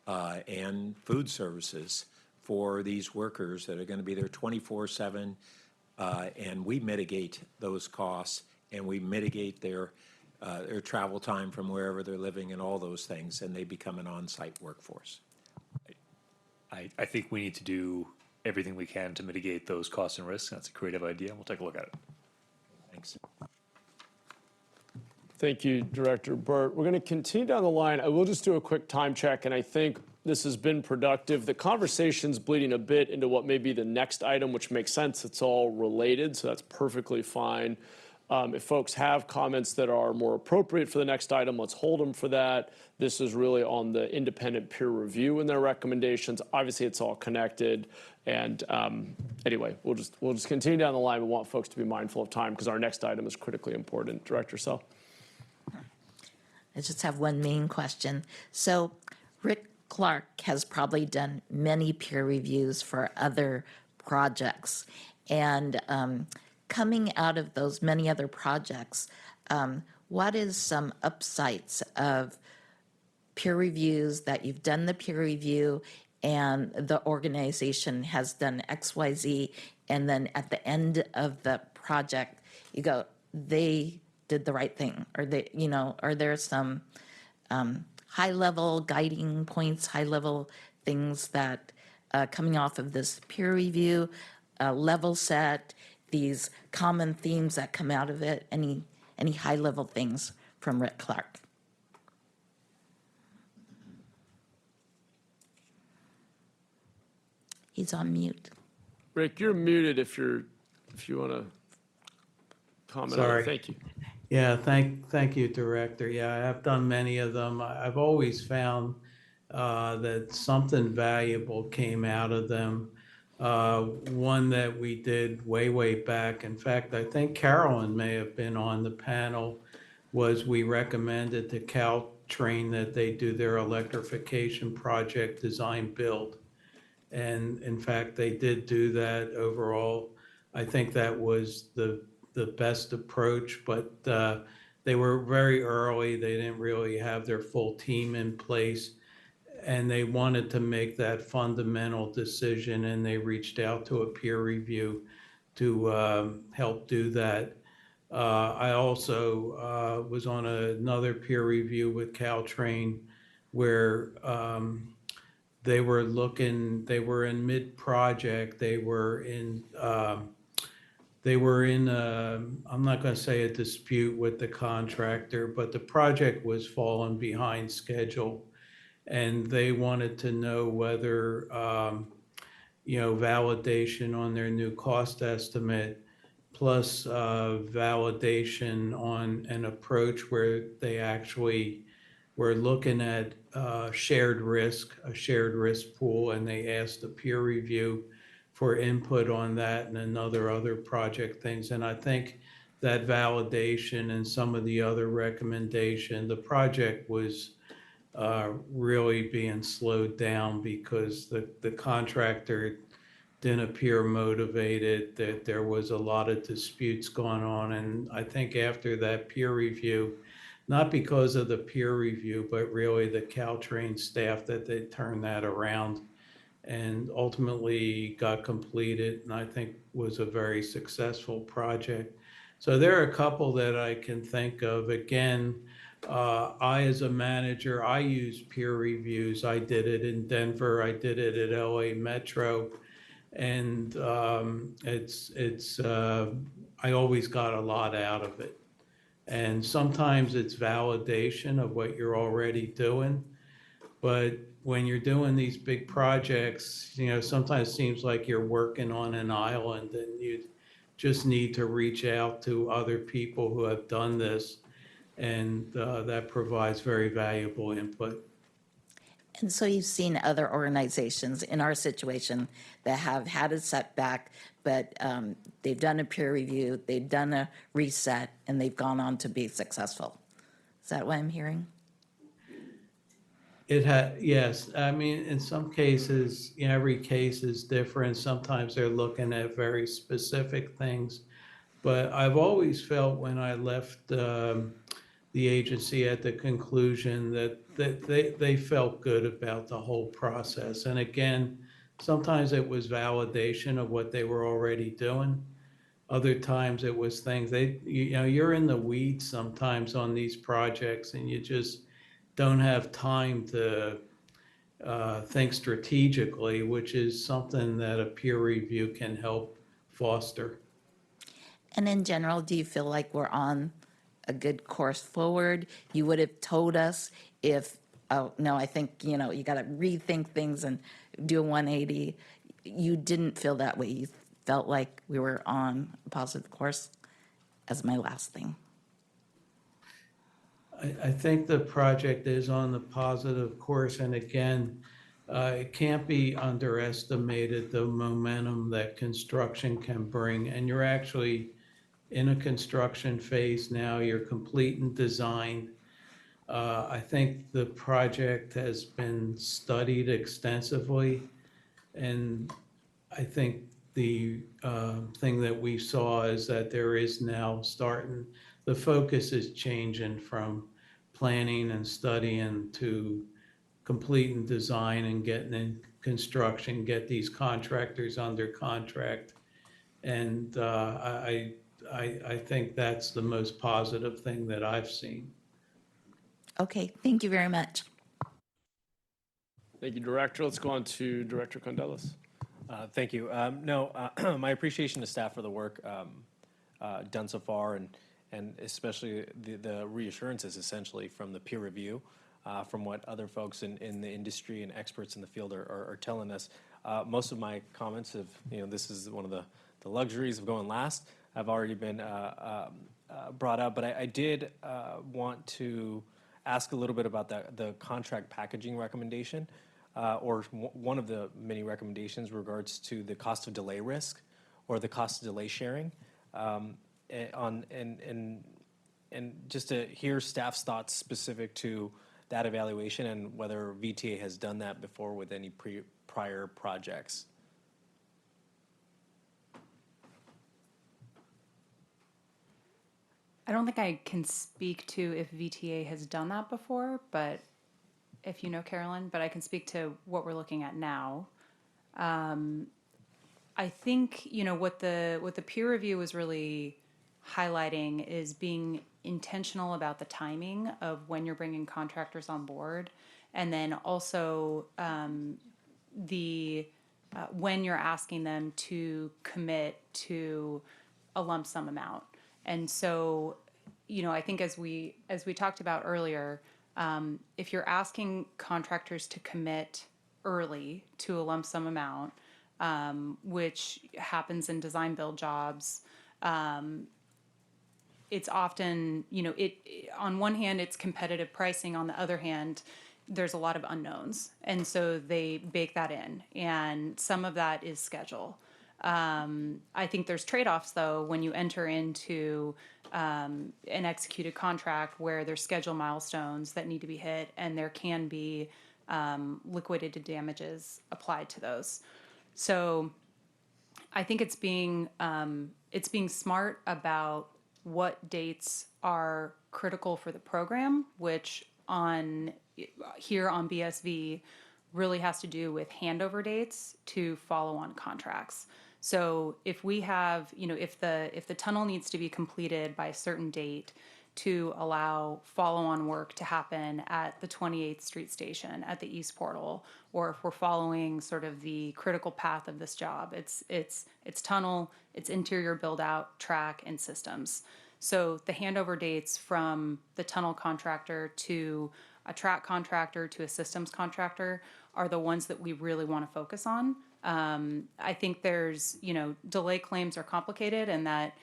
and food services for these workers that are going to be there 24/7, and we mitigate those costs and we mitigate their travel time from wherever they're living and all those things, and they become an on-site workforce?
I think we need to do everything we can to mitigate those costs and risks. That's a creative idea, and we'll take a look at it.
Thanks.
Thank you, Director Burt. We're going to continue down the line. I will just do a quick time check, and I think this has been productive. The conversation's bleeding a bit into what may be the next item, which makes sense. It's all related, so that's perfectly fine. If folks have comments that are more appropriate for the next item, let's hold them for that. This is really on the independent peer review and their recommendations. Obviously, it's all connected. And anyway, we'll just continue down the line. We want folks to be mindful of time because our next item is critically important. Director Sell.
I just have one main question. So Rick Clark has probably done many peer reviews for other projects. And coming out of those many other projects, what is some upsides of peer reviews that you've done the peer review and the organization has done XYZ, and then at the end of the project, you go, they did the right thing? Or they, are there some high-level guiding points, high-level things that coming off of this peer review, level set, these common themes that come out of it? Any high-level things from Rick Clark? He's on mute.
Rick, you're muted if you want to comment.
Sorry.
Thank you.
Yeah, thank you, Director. Yeah, I've done many of them. I've always found that something valuable came out of them. One that we did way back, in fact, I think Carolyn may have been on the panel, was we recommended to Caltrain that they do their electrification project design build. And in fact, they did do that overall. I think that was the best approach, but they were very early. They didn't really have their full team in place, and they wanted to make that fundamental decision, and they reached out to a peer review to help do that. I also was on another peer review with Caltrain where they were in mid-project, they were in, I'm not going to say a dispute with the contractor, but the project was falling behind schedule. And they wanted to know whether, validation on their new cost estimate, plus validation on an approach where they actually were looking at a shared risk pool, and they asked a peer review for input on that and other project things. And I think that validation and some of the other recommendation, the project was really being slowed down because the contractor didn't appear motivated, that there was a lot of disputes going on. And I think after that peer review, not because of the peer review, but really the Caltrain staff, that they turned that around and ultimately got completed, and I think was a very successful project. So there are a couple that I can think of. Again, I, as a manager, I use peer reviews. I did it in Denver. I did it at LA Metro. And I always got a lot out of it. And sometimes it's validation of what you're already doing. But when you're doing these big projects, sometimes it seems like you're working on an island, and you just need to reach out to other people who have done this. And that provides very valuable input.
And so you've seen other organizations in our situation that have had a setback, but they've done a peer review, they've done a reset, and they've gone on to be successful. Is that what I'm hearing?
Yes. I mean, in some cases, every case is different. Sometimes they're looking at very specific things. But I've always felt when I left the agency at the conclusion that they felt good about the whole process. And again, sometimes it was validation of what they were already doing. Other times it was things you're in the weeds sometimes on these projects, and you just don't have time to think strategically, which is something that a peer review can help foster.
And in general, do you feel like we're on a good course forward? You would have told us if, oh, no, I think, you got to rethink things and do a 180. You didn't feel that way. You felt like we were on a positive course? as my last thing.
I think the project is on the positive course, and again, it can't be underestimated, the momentum that construction can bring. And you're actually in a construction phase now, you're complete in design. I think the project has been studied extensively, and I think the thing that we saw is that there is now the focus is changing from planning and studying to completing design and getting in construction, get these contractors under contract. And I think that's the most positive thing that I've seen.
Okay, thank you very much.
Thank you, Director. Let's go on to Director Condelis.
Thank you. My appreciation to staff for the work done so far, and especially the reassurances essentially from the peer review, from what other folks in the industry and experts in the field are telling us. Most of my comments have, this is one of the luxuries of going last, have already been brought up, but I did want to ask a little bit about the contract packaging recommendation. Or one of the many recommendations regards to the cost of delay risk or the cost of delay sharing. And just to hear staff's thoughts specific to that evaluation and whether VTA has done that before with any prior projects.
I don't think I can speak to if VTA has done that before, but if you know, Carolyn, but I can speak to what we're looking at now. I think, what the peer review was really highlighting is being intentional about the timing of when you're bringing contractors on board, and then also when you're asking them to commit to a lump sum amount. And so, I think as we talked about earlier, if you're asking contractors to commit early to a lump sum amount, which happens in design build jobs, it's often, on one hand, it's competitive pricing. On the other hand, there's a lot of unknowns. And so they bake that in. And some of that is schedule. I think there's trade-offs, though, when you enter into an executed contract where there's schedule milestones that need to be hit, and there can be liquidated damages applied to those. So I think it's being smart about what dates are critical for the program, which here on BSV really has to do with handover dates to follow-on contracts. So if we have, if the tunnel needs to be completed by a certain date to allow follow-on work to happen at the 28th Street Station, at the East Portal, or if we're following sort of the critical path of this job, it's tunnel, it's interior build-out, track, and systems. So the handover dates from the tunnel contractor to a track contractor to a systems contractor are the ones that we really want to focus on. I think there's, delay claims are complicated, and that,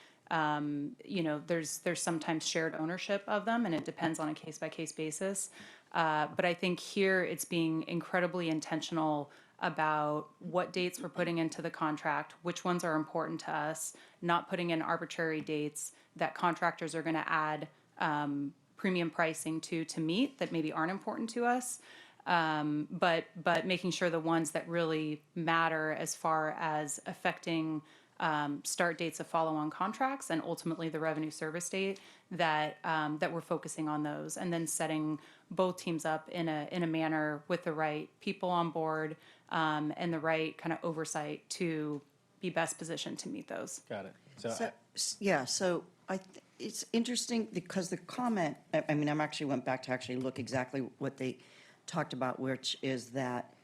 there's sometimes shared ownership of them, and it depends on a case-by-case basis. But I think here it's being incredibly intentional about what dates we're putting into the contract, which ones are important to us, not putting in arbitrary dates that contractors are going to add premium pricing to meet that maybe aren't important to us. But making sure the ones that really matter as far as affecting start dates of follow-on contracts and ultimately the revenue service date, that we're focusing on those, and then setting both teams up in a manner with the right people on board and the right kind of oversight to be best positioned to meet those.
Got it.
So it's interesting because the comment, I'm actually went back to actually look exactly what they talked about, which is that,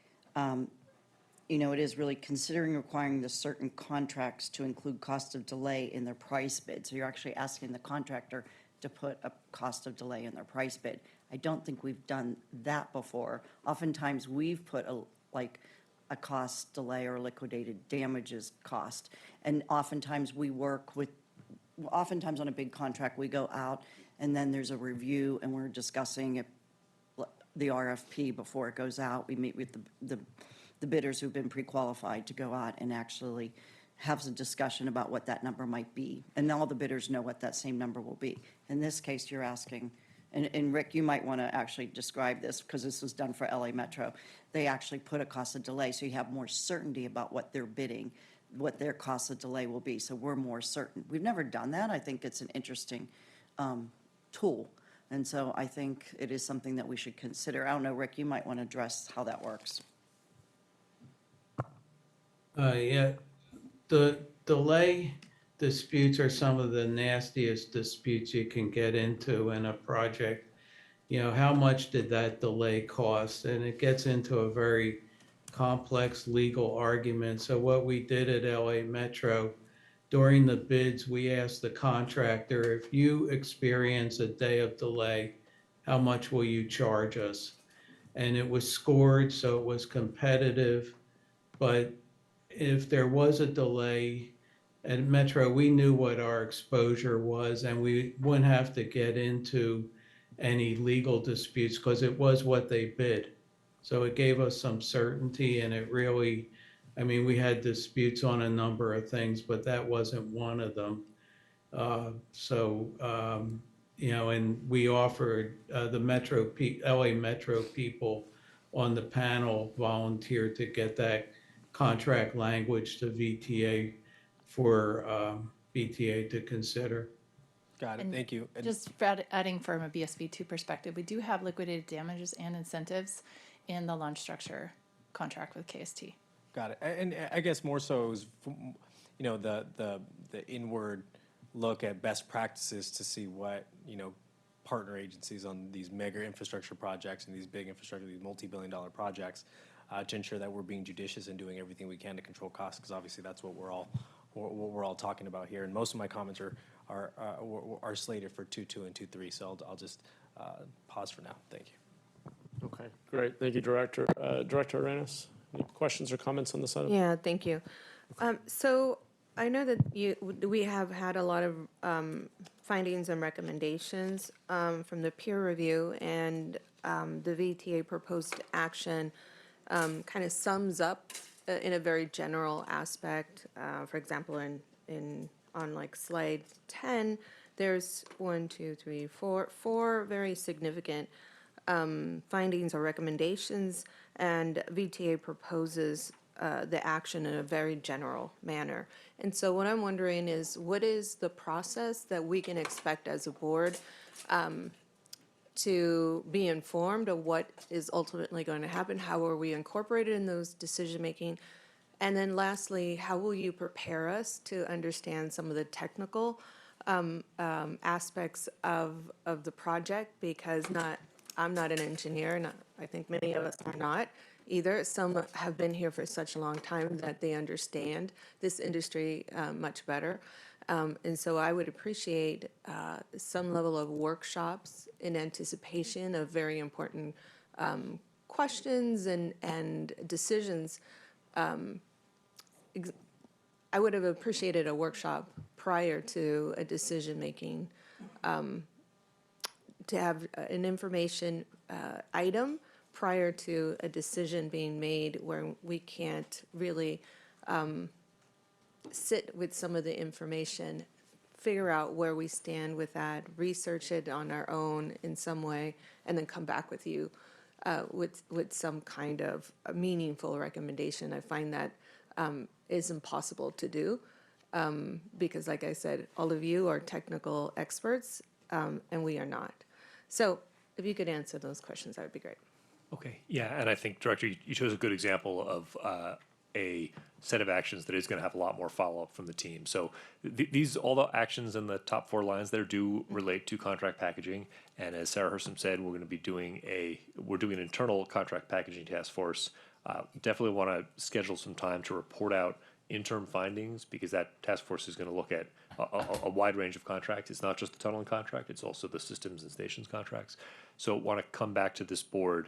it is really considering requiring the certain contracts to include cost of delay in their price bid. So you're actually asking the contractor to put a cost of delay in their price bid. I don't think we've done that before. Oftentimes we've put a cost delay or liquidated damages cost. And oftentimes we work with oftentimes on a big contract, we go out and then there's a review and we're discussing the RFP before it goes out. We meet with the bidders who've been pre-qualified to go out and actually have some discussion about what that number might be. And all the bidders know what that same number will be. In this case, you're asking, and Rick, you might want to actually describe this because this was done for LA Metro. They actually put a cost of delay so you have more certainty about what they're bidding, what their cost of delay will be. So we're more certain. We've never done that. I think it's an interesting tool. And so I think it is something that we should consider. I don't know, Rick, you might want to address how that works.
Yeah, the delay disputes are some of the nastiest disputes you can get into in a project. You know, how much did that delay cost? And it gets into a very complex legal argument. So what we did at LA Metro, during the bids, we asked the contractor, if you experience a day of delay, how much will you charge us? And it was scored, so it was competitive. But if there was a delay at Metro, we knew what our exposure was and we wouldn't have to get into any legal disputes because it was what they bid. So it gave us some certainty and it really, I mean, we had disputes on a number of things, but that wasn't one of them. You know, and we offered the LA Metro people on the panel volunteered to get that contract language to VTA for VTA to consider.
Got it,
And
thank you. And-
Just adding from a BSV2 perspective, we do have liquidated damages and incentives in the launch structure contract with KST.
Got it. And I guess more so is, you know, the inward look at best practices to see what, you know, partner agencies on these mega infrastructure projects and these big infrastructure, these multi-billion-dollar projects, to ensure that we're being judicious and doing everything we can to control costs, because obviously that's what we're all talking about here. And most of my comments are slated for 2.2 and 2.3, so I'll just pause for now. Thank you.
Okay, great. Thank you, Director. Director Arenas, any questions or comments on this item?
Yeah, thank you. So I know that we have had a lot of findings and recommendations from the peer review, and the VTA proposed action kind of sums up in a very general aspect. For example, on like slide 10, there's 4 very significant findings or recommendations, and VTA proposes the action in a very general manner. And so what I'm wondering is, what is the process that we can expect as a board to be informed of what is ultimately going to happen? How are we incorporated in those decision-making? And then lastly, how will you prepare us to understand some of the technical aspects of the project? Because I'm not an engineer, and I think many of us are not either. Some have been here for such a long time that they understand this industry much better. And so I would appreciate some level of workshops in anticipation of very important questions and decisions. I would have appreciated a workshop prior to a decision-making, to have an information item prior to a decision being made where we can't really sit with some of the information, figure out where we stand with that, research it on our own in some way, and then come back with you with some kind of a meaningful recommendation. I find that is impossible to do because, like I said, all of you are technical experts and we are not. So if you could answer those questions, that would be great.
Okay, yeah, and I think, Director, you chose a good example of a set of actions that is going to have a lot more follow-up from the team. So all the actions in the top 4 lines there do relate to contract packaging, and as Sarah Hersom said, we're going to be doing an internal contract packaging task force. Definitely want to schedule some time to report out interim findings, because that task force is going to look at a wide range of contracts. It's not just the tunneling contract, it's also the systems and stations contracts. So want to come back to this board.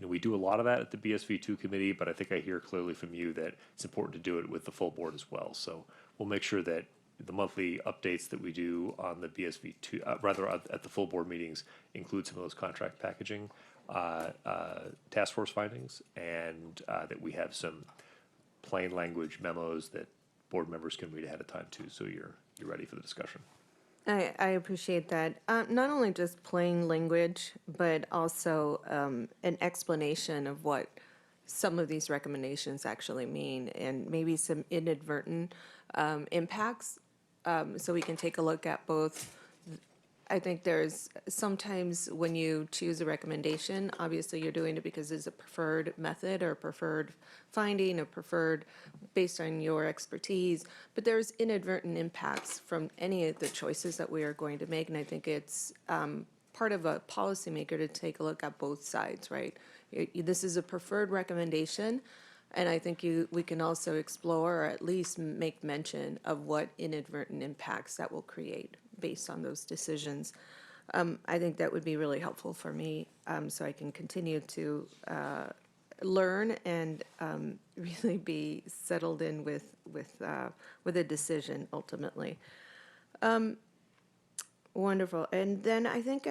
We do a lot of that at the BSV2 committee, but I think I hear clearly from you that it's important to do it with the full board as well. So we'll make sure that the monthly updates that we do on the BSV2, rather at the full board meetings, include some of those contract packaging task force findings, and that we have some plain language memos that board members can read ahead of time too, so you're ready for the discussion.
I appreciate that. Not only just plain language, but also an explanation of what some of these recommendations actually mean, and maybe some inadvertent impacts. So we can take a look at both. I think there's sometimes when you choose a recommendation, obviously you're doing it because it's a preferred method or preferred finding or preferred based on your expertise, but there's inadvertent impacts from any of the choices that we are going to make, and I think it's part of a policymaker to take a look at both sides, right? This is a preferred recommendation, and I think we can also explore or at least make mention of what inadvertent impacts that will create based on those decisions. I think that would be really helpful for me, so I can continue to learn and really be settled in with a decision ultimately. Wonderful. And then I think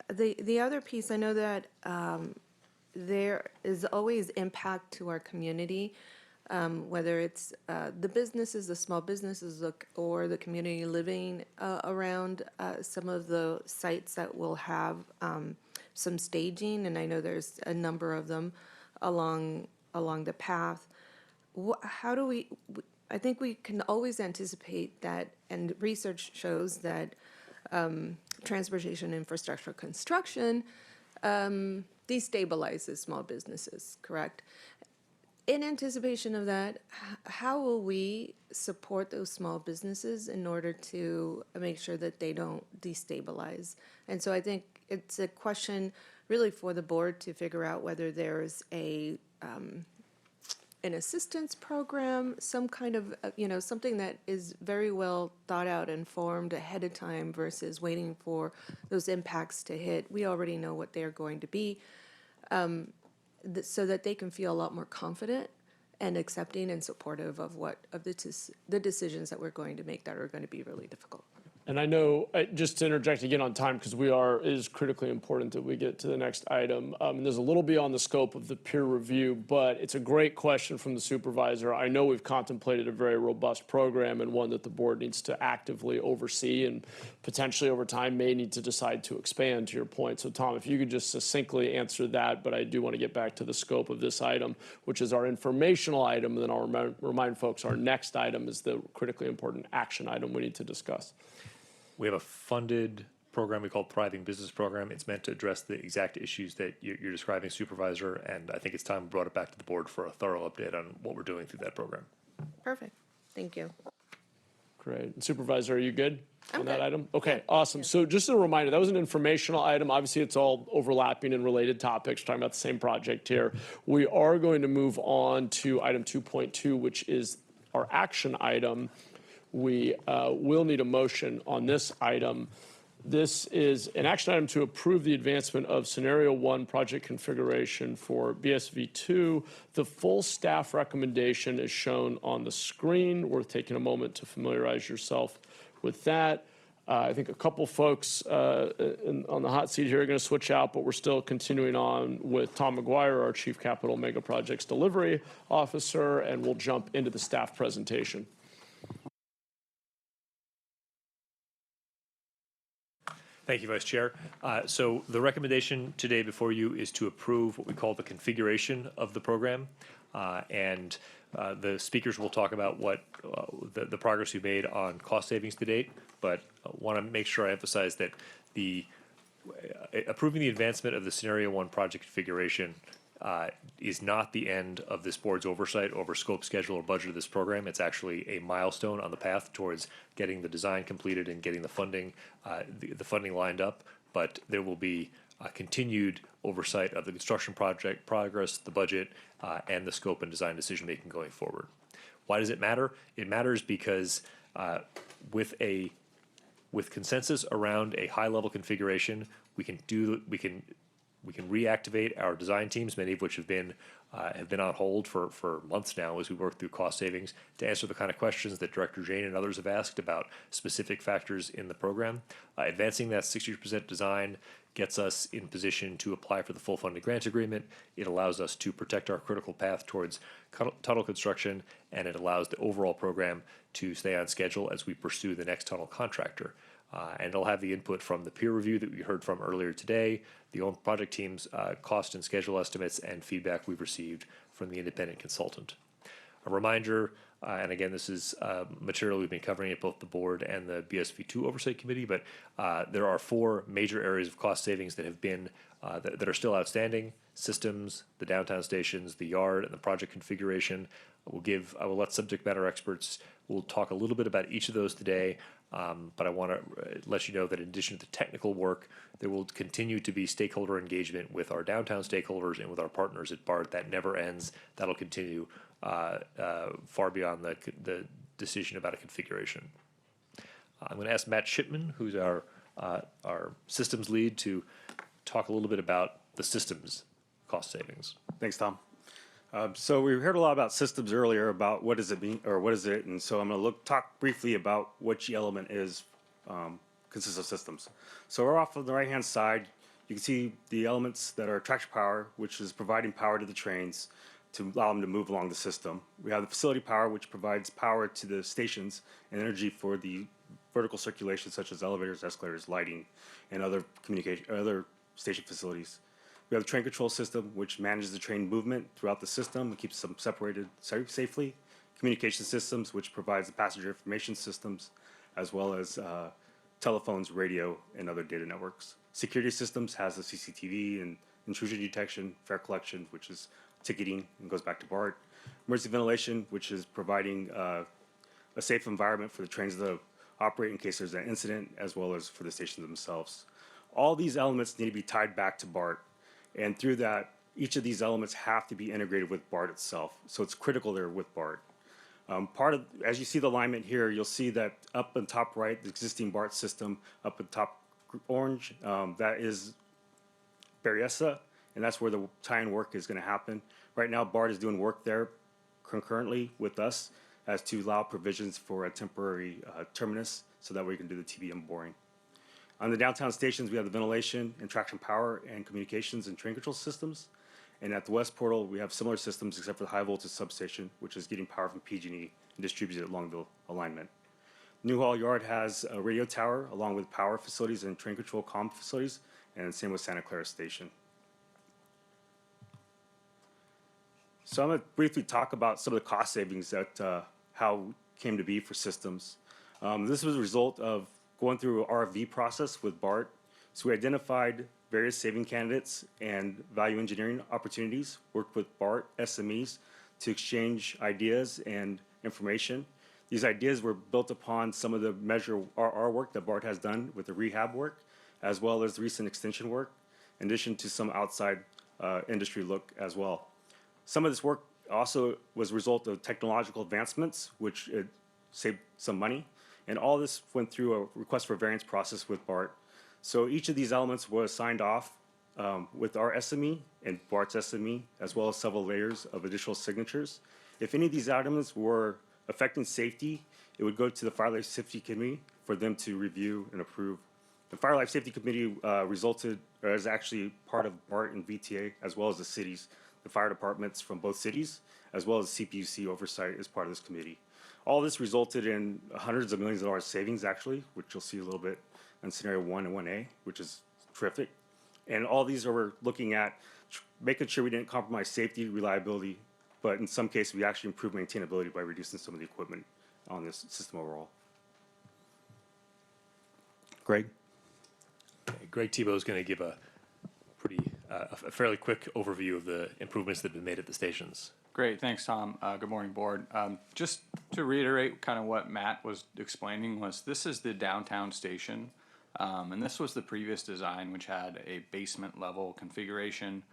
the other piece, I know that there is always impact to our community, whether it's the businesses, the small businesses, or the community living around some of the sites that will have some staging, and I know there's a number of them along the path. How do we, I think we can always anticipate that, and research shows that transportation infrastructure construction destabilizes small businesses, correct? In anticipation of that, how will we support those small businesses in order to make sure that they don't destabilize? And so I think it's a question really for the board to figure out whether there's an assistance program, some kind of, something that is very well thought out and formed ahead of time versus waiting for those impacts to hit. We already know what they're going to be, so that they can feel a lot more confident and accepting and supportive of the decisions that we're going to make that are going to be really difficult.
And I know, just to interject again on time, because it is critically important that we get to the next item. There's a little beyond the scope of the peer review, but it's a great question from the supervisor. I know we've contemplated a very robust program and one that the board needs to actively oversee and potentially over time may need to decide to expand, to your point. So Tom, if you could just succinctly answer that, but I do want to get back to the scope of this item, which is our informational item, and then I'll remind folks our next item is the critically important action item we need to discuss.
We have a funded program we call Thriving Business Program. It's meant to address the exact issues that you're describing, Supervisor, and I think it's time we brought it back to the board for a thorough update on what we're doing through that program.
Perfect. Thank you.
Great. And Supervisor, are you good on that
good.
item? Okay, awesome. So just a reminder, that was an informational item. Obviously, it's all overlapping and related topics. We're talking about the same project here. We are going to move on to item 2.2, which is our action item. We will need a motion on this item. This is an action item to approve the advancement of Scenario 1 project configuration for BSV2. The full staff recommendation is shown on the screen. Worth taking a moment to familiarize yourself with that. I think a couple folks on the hot seat here are going to switch out, but we're still continuing on with Tom McGuire, our Chief Capital Mega Projects Delivery Officer, and we'll jump into the staff presentation.
Thank you, Vice Chair. So the recommendation today before you is to approve what we call the configuration of the program. And the speakers will talk about what the progress we've made on cost savings to date, but I want to make sure I emphasize that approving the advancement of the Scenario 1 project configuration is not the end of this board's oversight over scope, schedule, or budget of this program. It's actually a milestone on the path towards getting the design completed and getting the funding lined up. But there will be continued oversight of the construction project progress, the budget, and the scope and design decision making going forward. Why does it matter? It matters because with consensus around a high level configuration, we can we can reactivate our design teams, many of which have been on hold for months now as we work through cost savings, to answer the kind of questions that Director Jane and others have asked about specific factors in the program. Advancing that 60% design gets us in position to apply for the full funded grant agreement. It allows us to protect our critical path towards tunnel construction, and it allows the overall program to stay on schedule as we pursue the next tunnel contractor. And it'll have the input from the peer review that we heard from earlier today, the own project team's cost and schedule estimates, and feedback we've received from the independent consultant. A reminder, and again, this is material we've been covering at both the board and the BSV2 Oversight Committee, but there are 4 major areas of cost savings that have been, that are still outstanding: systems, the downtown stations, the yard, and the project configuration. I will let subject matter experts, we'll talk a little bit about each of those today, but I want to let you know that in addition to the technical work, there will continue to be stakeholder engagement with our downtown stakeholders and with our partners at BART. That never ends. That'll continue far beyond the decision about a configuration. I'm going to ask Matt Shipman, who's our systems lead, to talk a little bit about the systems cost savings.
Thanks, Tom. So we heard a lot about systems earlier, about what does it mean, or what is it, and so I'm going to talk briefly about what each element is, consists of systems. So we're off on the right-hand side. You can see the elements that are traction power, which is providing power to the trains to allow them to move along the system. We have the facility power, which provides power to the stations and energy for the vertical circulation, such as elevators, escalators, lighting, and other station facilities. We have the train control system, which manages the train movement throughout the system and keeps them separated safely. Communication systems, which provides the passenger information systems, as well as telephones, radio, and other data networks. Security systems has the CCTV and intrusion detection, fare collection, which is ticketing and goes back to BART. Emergency ventilation, which is providing a safe environment for the trains to operate in case there's an incident, as well as for the stations themselves. All these elements need to be tied back to BART. And through that, each of these elements have to be integrated with BART itself. So it's critical they're with BART. As you see the alignment here, you'll see that up on top right, the existing BART system, up at top orange, that is Berryessa, and that's where the tie-in work is going to happen. Right now, BART is doing work there concurrently with us as to allow provisions for a temporary terminus so that we can do the TBM boring. On the downtown stations, we have the ventilation and traction power and communications and train control systems. And at the West Portal, we have similar systems except for the high voltage substation, which is getting power from PG&E and distributed along the alignment. Newhall Yard has a radio tower along with power facilities and train control comm facilities, and same with Santa Clara Station. So I'm going to briefly talk about some of the cost savings that how came to be for systems. This was a result of going through an RFV process with BART. So we identified various saving candidates and value engineering opportunities, worked with BART SMEs to exchange ideas and information. These ideas were built upon some of the Measure RR work that BART has done with the rehab work, as well as recent extension work, in addition to some outside industry look as well. Some of this work also was a result of technological advancements, which saved some money. And all this went through a request for variance process with BART. So each of these elements was signed off with our SME and BART's SME, as well as several layers of additional signatures. If any of these items were affecting safety, it would go to the Fire Life Safety Committee for them to review and approve. The Fire Life Safety Committee is actually part of BART and VTA, as well as the cities, the fire departments from both cities, as well as CPUC oversight as part of this committee. All this resulted in hundreds of millions of dollars savings, actually, which you'll see a little bit in scenario 1 and 1A, which is terrific. And all these are looking at making sure we didn't compromise safety, reliability, but in some cases we actually improved maintainability by reducing some of the equipment on this system overall. Greg?
Okay, Greg Thibault is going to give a fairly quick overview of the improvements that have been made at the stations.
Great, thanks, Tom. Good morning, board. Just to reiterate kind of what Matt was explaining this is the downtown station, and this was the previous design, which had a basement level configuration.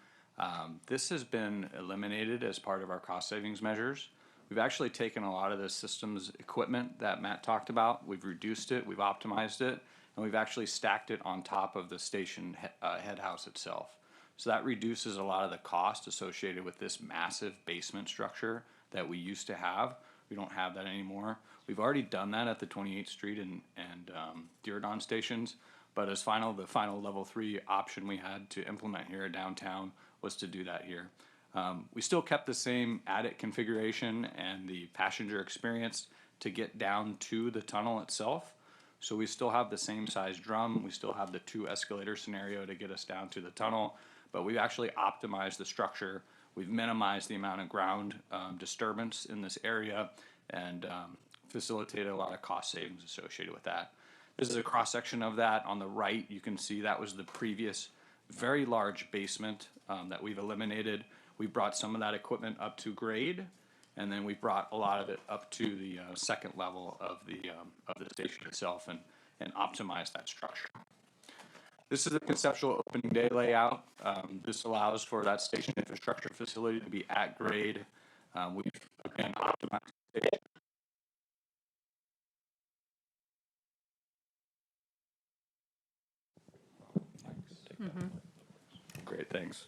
This has been eliminated as part of our cost savings measures. We've actually taken a lot of the systems equipment that Matt talked about. We've reduced it, we've optimized it, and we've actually stacked it on top of the station head house itself. So that reduces a lot of the cost associated with this massive basement structure that we used to have. We don't have that anymore. We've already done that at the 28th Street and Diridon stations, but as the final level 3 option we had to implement here at downtown was to do that here. We still kept the same attic configuration and the passenger experience to get down to the tunnel itself. So we still have the same size drum. We still have the 2 escalator scenario to get us down to the tunnel, but we've actually optimized the structure. We've minimized the amount of ground disturbance in this area and facilitated a lot of cost savings associated with that. This is a cross section of that. On the right, you can see that was the previous very large basement that we've eliminated. We brought some of that equipment up to grade, and then we brought a lot of it up to the second level of the station itself and optimized that structure. This is the conceptual opening day layout. This allows for that station infrastructure facility to be at grade. We've again optimized the station. Great, thanks.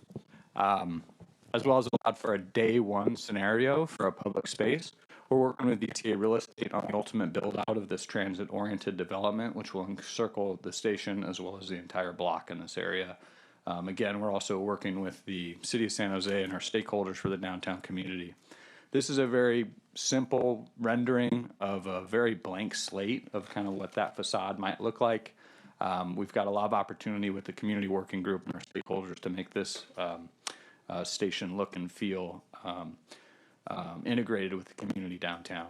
As well as allowed for a day 1 scenario for a public space. We're working with VTA Real Estate on the ultimate build out of this transit-oriented development, which will encircle the station as well as the entire block in this area. Again, we're also working with the City of San Jose and our stakeholders for the downtown community. This is a very simple rendering of a very blank slate of kind of what that facade might look like. We've got a lot of opportunity with the community working group and our stakeholders to make this station look and feel integrated with the community downtown.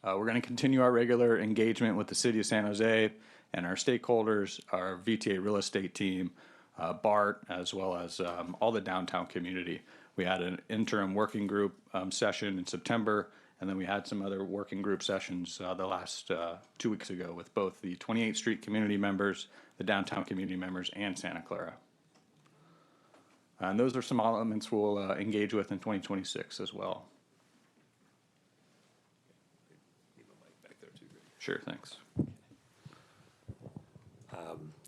We're going to continue our regular engagement with the City of San Jose and our stakeholders, our VTA Real Estate team, BART, as well as all the downtown community. We had an interim working group session in September, and then we had some other working group sessions the last 2 weeks ago with both the 28th Street community members, the downtown community members, and Santa Clara. And those are some elements we'll engage with in 2026 as well. Sure, thanks.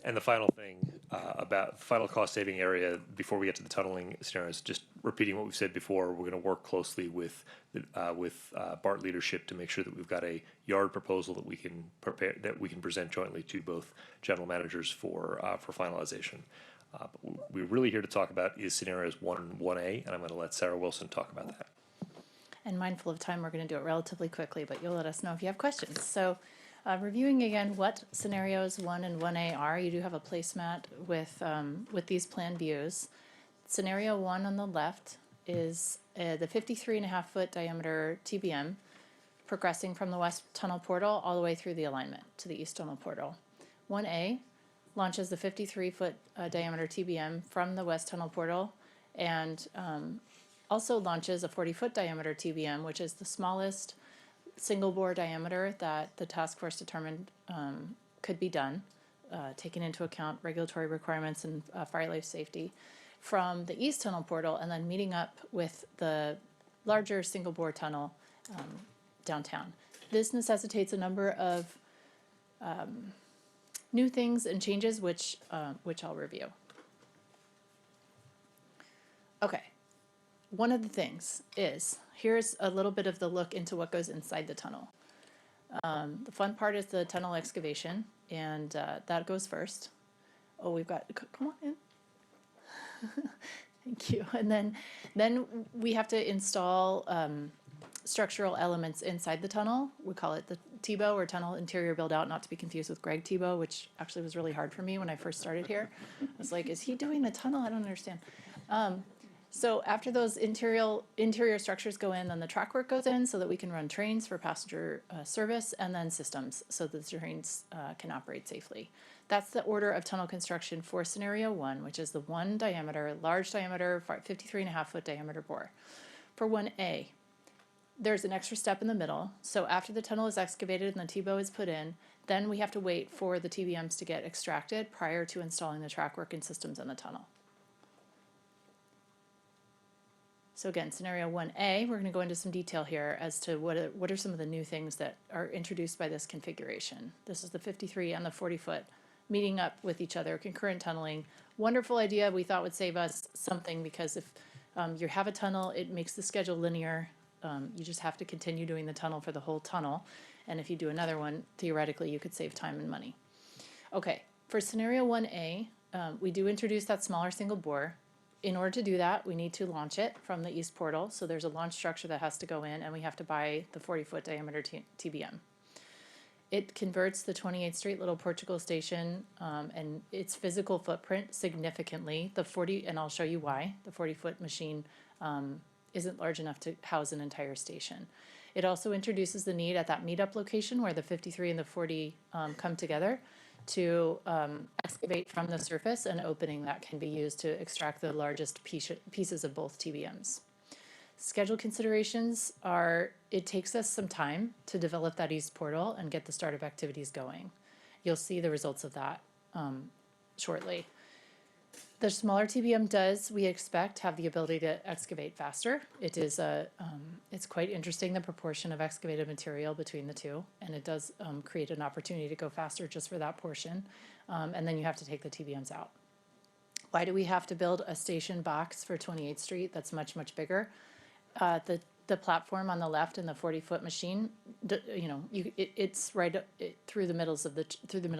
And the final thing about final cost saving area before we get to the tunneling scenarios, just repeating what we've said before, we're going to work closely with BART leadership to make sure that we've got a yard proposal that we can prepare, that we can present jointly to both general managers for finalization. But we're really here to talk about is scenarios 1 and 1A, and I'm going to let Sarah Wilson talk about that.
And mindful of time, we're going to do it relatively quickly, but you'll let us know if you have questions. So reviewing again what scenarios 1 and 1A are, you do have a placemat with these plan views. Scenario 1 on the left is the 53.5-foot diameter TBM progressing from the west tunnel portal all the way through the alignment to the east tunnel portal. 1A launches the 53-foot diameter TBM from the west tunnel portal and also launches a 40-foot diameter TBM, which is the smallest single bore diameter that the task force determined could be done, taking into account regulatory requirements and fire life safety, from the east tunnel portal and then meeting up with the larger single bore tunnel downtown. This necessitates a number of new things and changes, which I'll review. Okay. One of the things is, here's a little bit of the look into what goes inside the tunnel. The fun part is the tunnel excavation, and that goes first. Oh, we've got, come on in. Thank you. And then we have to install structural elements inside the tunnel. We call it the TIBO, or Tunnel Interior Build Out, not to be confused with Greg Thibault, which actually was really hard for me when I first started here. I was like, is he doing the tunnel? I don't understand. So after those interior structures go in, then the track work goes in so that we can run trains for passenger service, and then systems so that the trains can operate safely. That's the order of tunnel construction for scenario 1, which is the large diameter, 53.5-foot diameter bore. For 1A, there's an extra step in the middle. So after the tunnel is excavated and the TIBO is put in, then we have to wait for the TBMs to get extracted prior to installing the track work and systems in the tunnel. So again, scenario 1A, we're going to go into some detail here as to what are some of the new things that are introduced by this configuration. This is the 53 and the 40-foot meeting up with each other, concurrent tunneling. Wonderful idea. We thought would save us something because if you have a tunnel, it makes the schedule linear. You just have to continue doing the tunnel for the whole tunnel. And if you do another one, theoretically, you could save time and money. Okay, for scenario 1A, we do introduce that smaller single bore. In order to do that, we need to launch it from the east portal. So there's a launch structure that has to go in, and we have to buy the 40-foot diameter TBM. It converts the 28th Street Little Portugal station and its physical footprint significantly. And I'll show you why. The 40-foot machine isn't large enough to house an entire station. It also introduces the need at that meetup location where the 53 and the 40 come together to excavate from the surface an opening that can be used to extract the largest pieces of both TBMs. Schedule considerations are, it takes us some time to develop that east portal and get the startup activities going. You'll see the results of that shortly. The smaller TBM does, we expect, have the ability to excavate faster. It is it's quite interesting, the proportion of excavated material between the two, and it does create an opportunity to go faster just for that portion. And then you have to take the TBMs out. Why do we have to build a station box for 28th Street that's much, much bigger? The platform on the left in the 40-foot machine, it's right through the middle of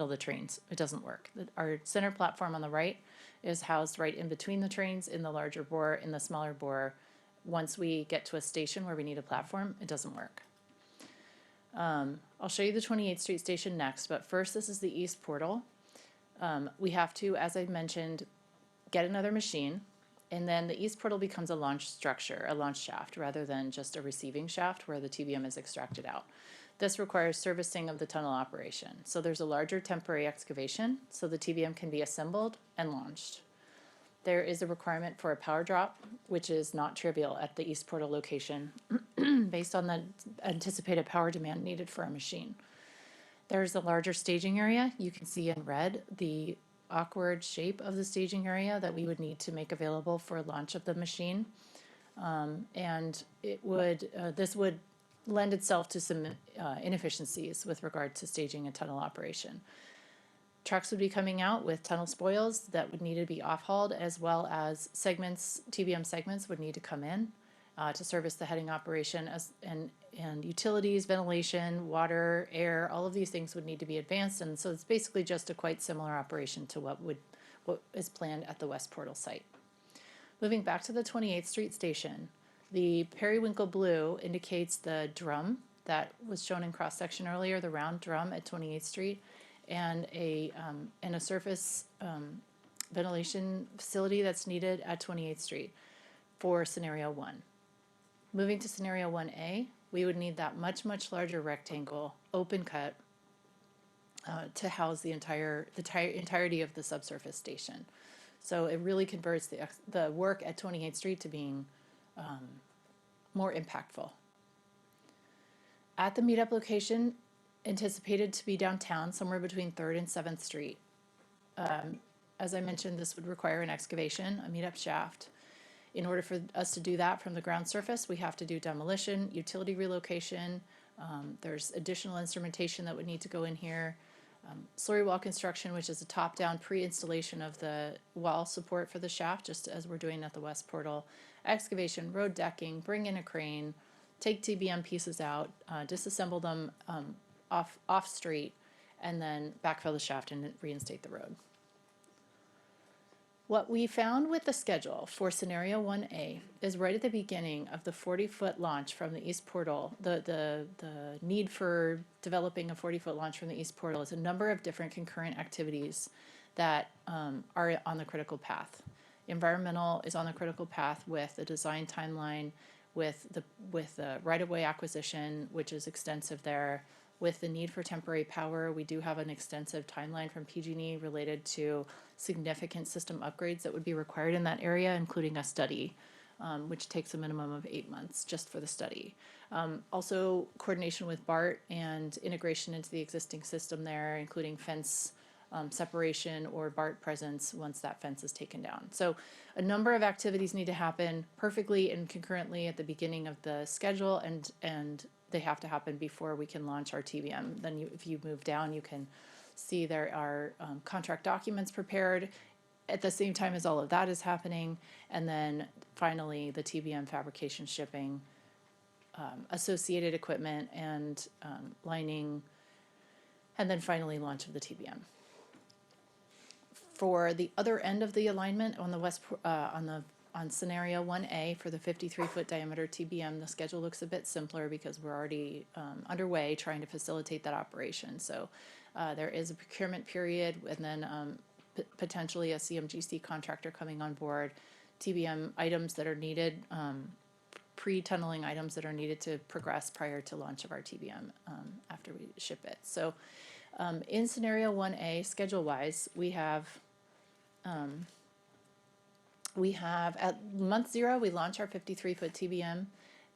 the trains. It doesn't work. Our center platform on the right is housed right in between the trains in the larger bore. In the smaller bore, once we get to a station where we need a platform, it doesn't work. I'll show you the 28th Street station next, but first this is the east portal. We have to, as I mentioned, get another machine. And then the east portal becomes a launch structure, a launch shaft, rather than just a receiving shaft where the TBM is extracted out. This requires servicing of the tunnel operation. So there's a larger temporary excavation so the TBM can be assembled and launched. There is a requirement for a power drop, which is not trivial at the east portal location based on the anticipated power demand needed for a machine. There's a larger staging area. You can see in red the awkward shape of the staging area that we would need to make available for launch of the machine. And this would lend itself to some inefficiencies with regard to staging a tunnel operation. Trucks would be coming out with tunnel spoils that would need to be off-hauled, as well as TBM segments would need to come in to service the heading operation, and utilities, ventilation, water, air, all of these things would need to be advanced. And so it's basically just a quite similar operation to what is planned at the West Portal site. Moving back to the 28th Street station, the periwinkle blue indicates the drum that was shown in cross-section earlier, the round drum at 28th Street, and a surface ventilation facility that's needed at 28th Street for scenario 1. Moving to scenario 1A, we would need that much, much larger rectangle, open cut, to house the entirety of the subsurface station. So it really converts the work at 28th Street to being more impactful. At the meetup location, anticipated to be downtown, somewhere between 3rd and 7th Street. As I mentioned, this would require an excavation, a meetup shaft. In order for us to do that from the ground surface, we have to do demolition, utility relocation. There's additional instrumentation that would need to go in here. Slurry wall construction, which is a top-down pre-installation of the wall support for the shaft, just as we're doing at the West Portal. Excavation, road decking, bring in a crane, take TBM pieces out, disassemble them off-street, and then backfill the shaft and reinstate the road. What we found with the schedule for scenario 1A is right at the beginning of the 40-foot launch from the East Portal, the need for developing a 40-foot launch from the East Portal is a number of different concurrent activities that are on the critical path. Environmental is on the critical path with the design timeline, with the right-of-way acquisition, which is extensive there. With the need for temporary power, we do have an extensive timeline from PG&E related to significant system upgrades that would be required in that area, including a study, which takes a minimum of 8 months just for the study. Also, coordination with BART and integration into the existing system there, including fence separation or BART presence once that fence is taken down. So a number of activities need to happen perfectly and concurrently at the beginning of the schedule, and they have to happen before we can launch our TBM. Then if you move down, you can see there are contract documents prepared at the same time as all of that is happening. And then finally, the TBM fabrication, shipping, associated equipment and lining, and then finally launch of the TBM. For the other end of the alignment on the on scenario 1A for the 53-foot diameter TBM, the schedule looks a bit simpler because we're already underway trying to facilitate that operation. So there is a procurement period and then potentially a CMGC contractor coming on board, TBM items that are needed, pre-tunneling items that are needed to progress prior to launch of our TBM after we ship it. So in scenario 1A, schedule-wise, we have at month 0, we launch our 53-foot TBM.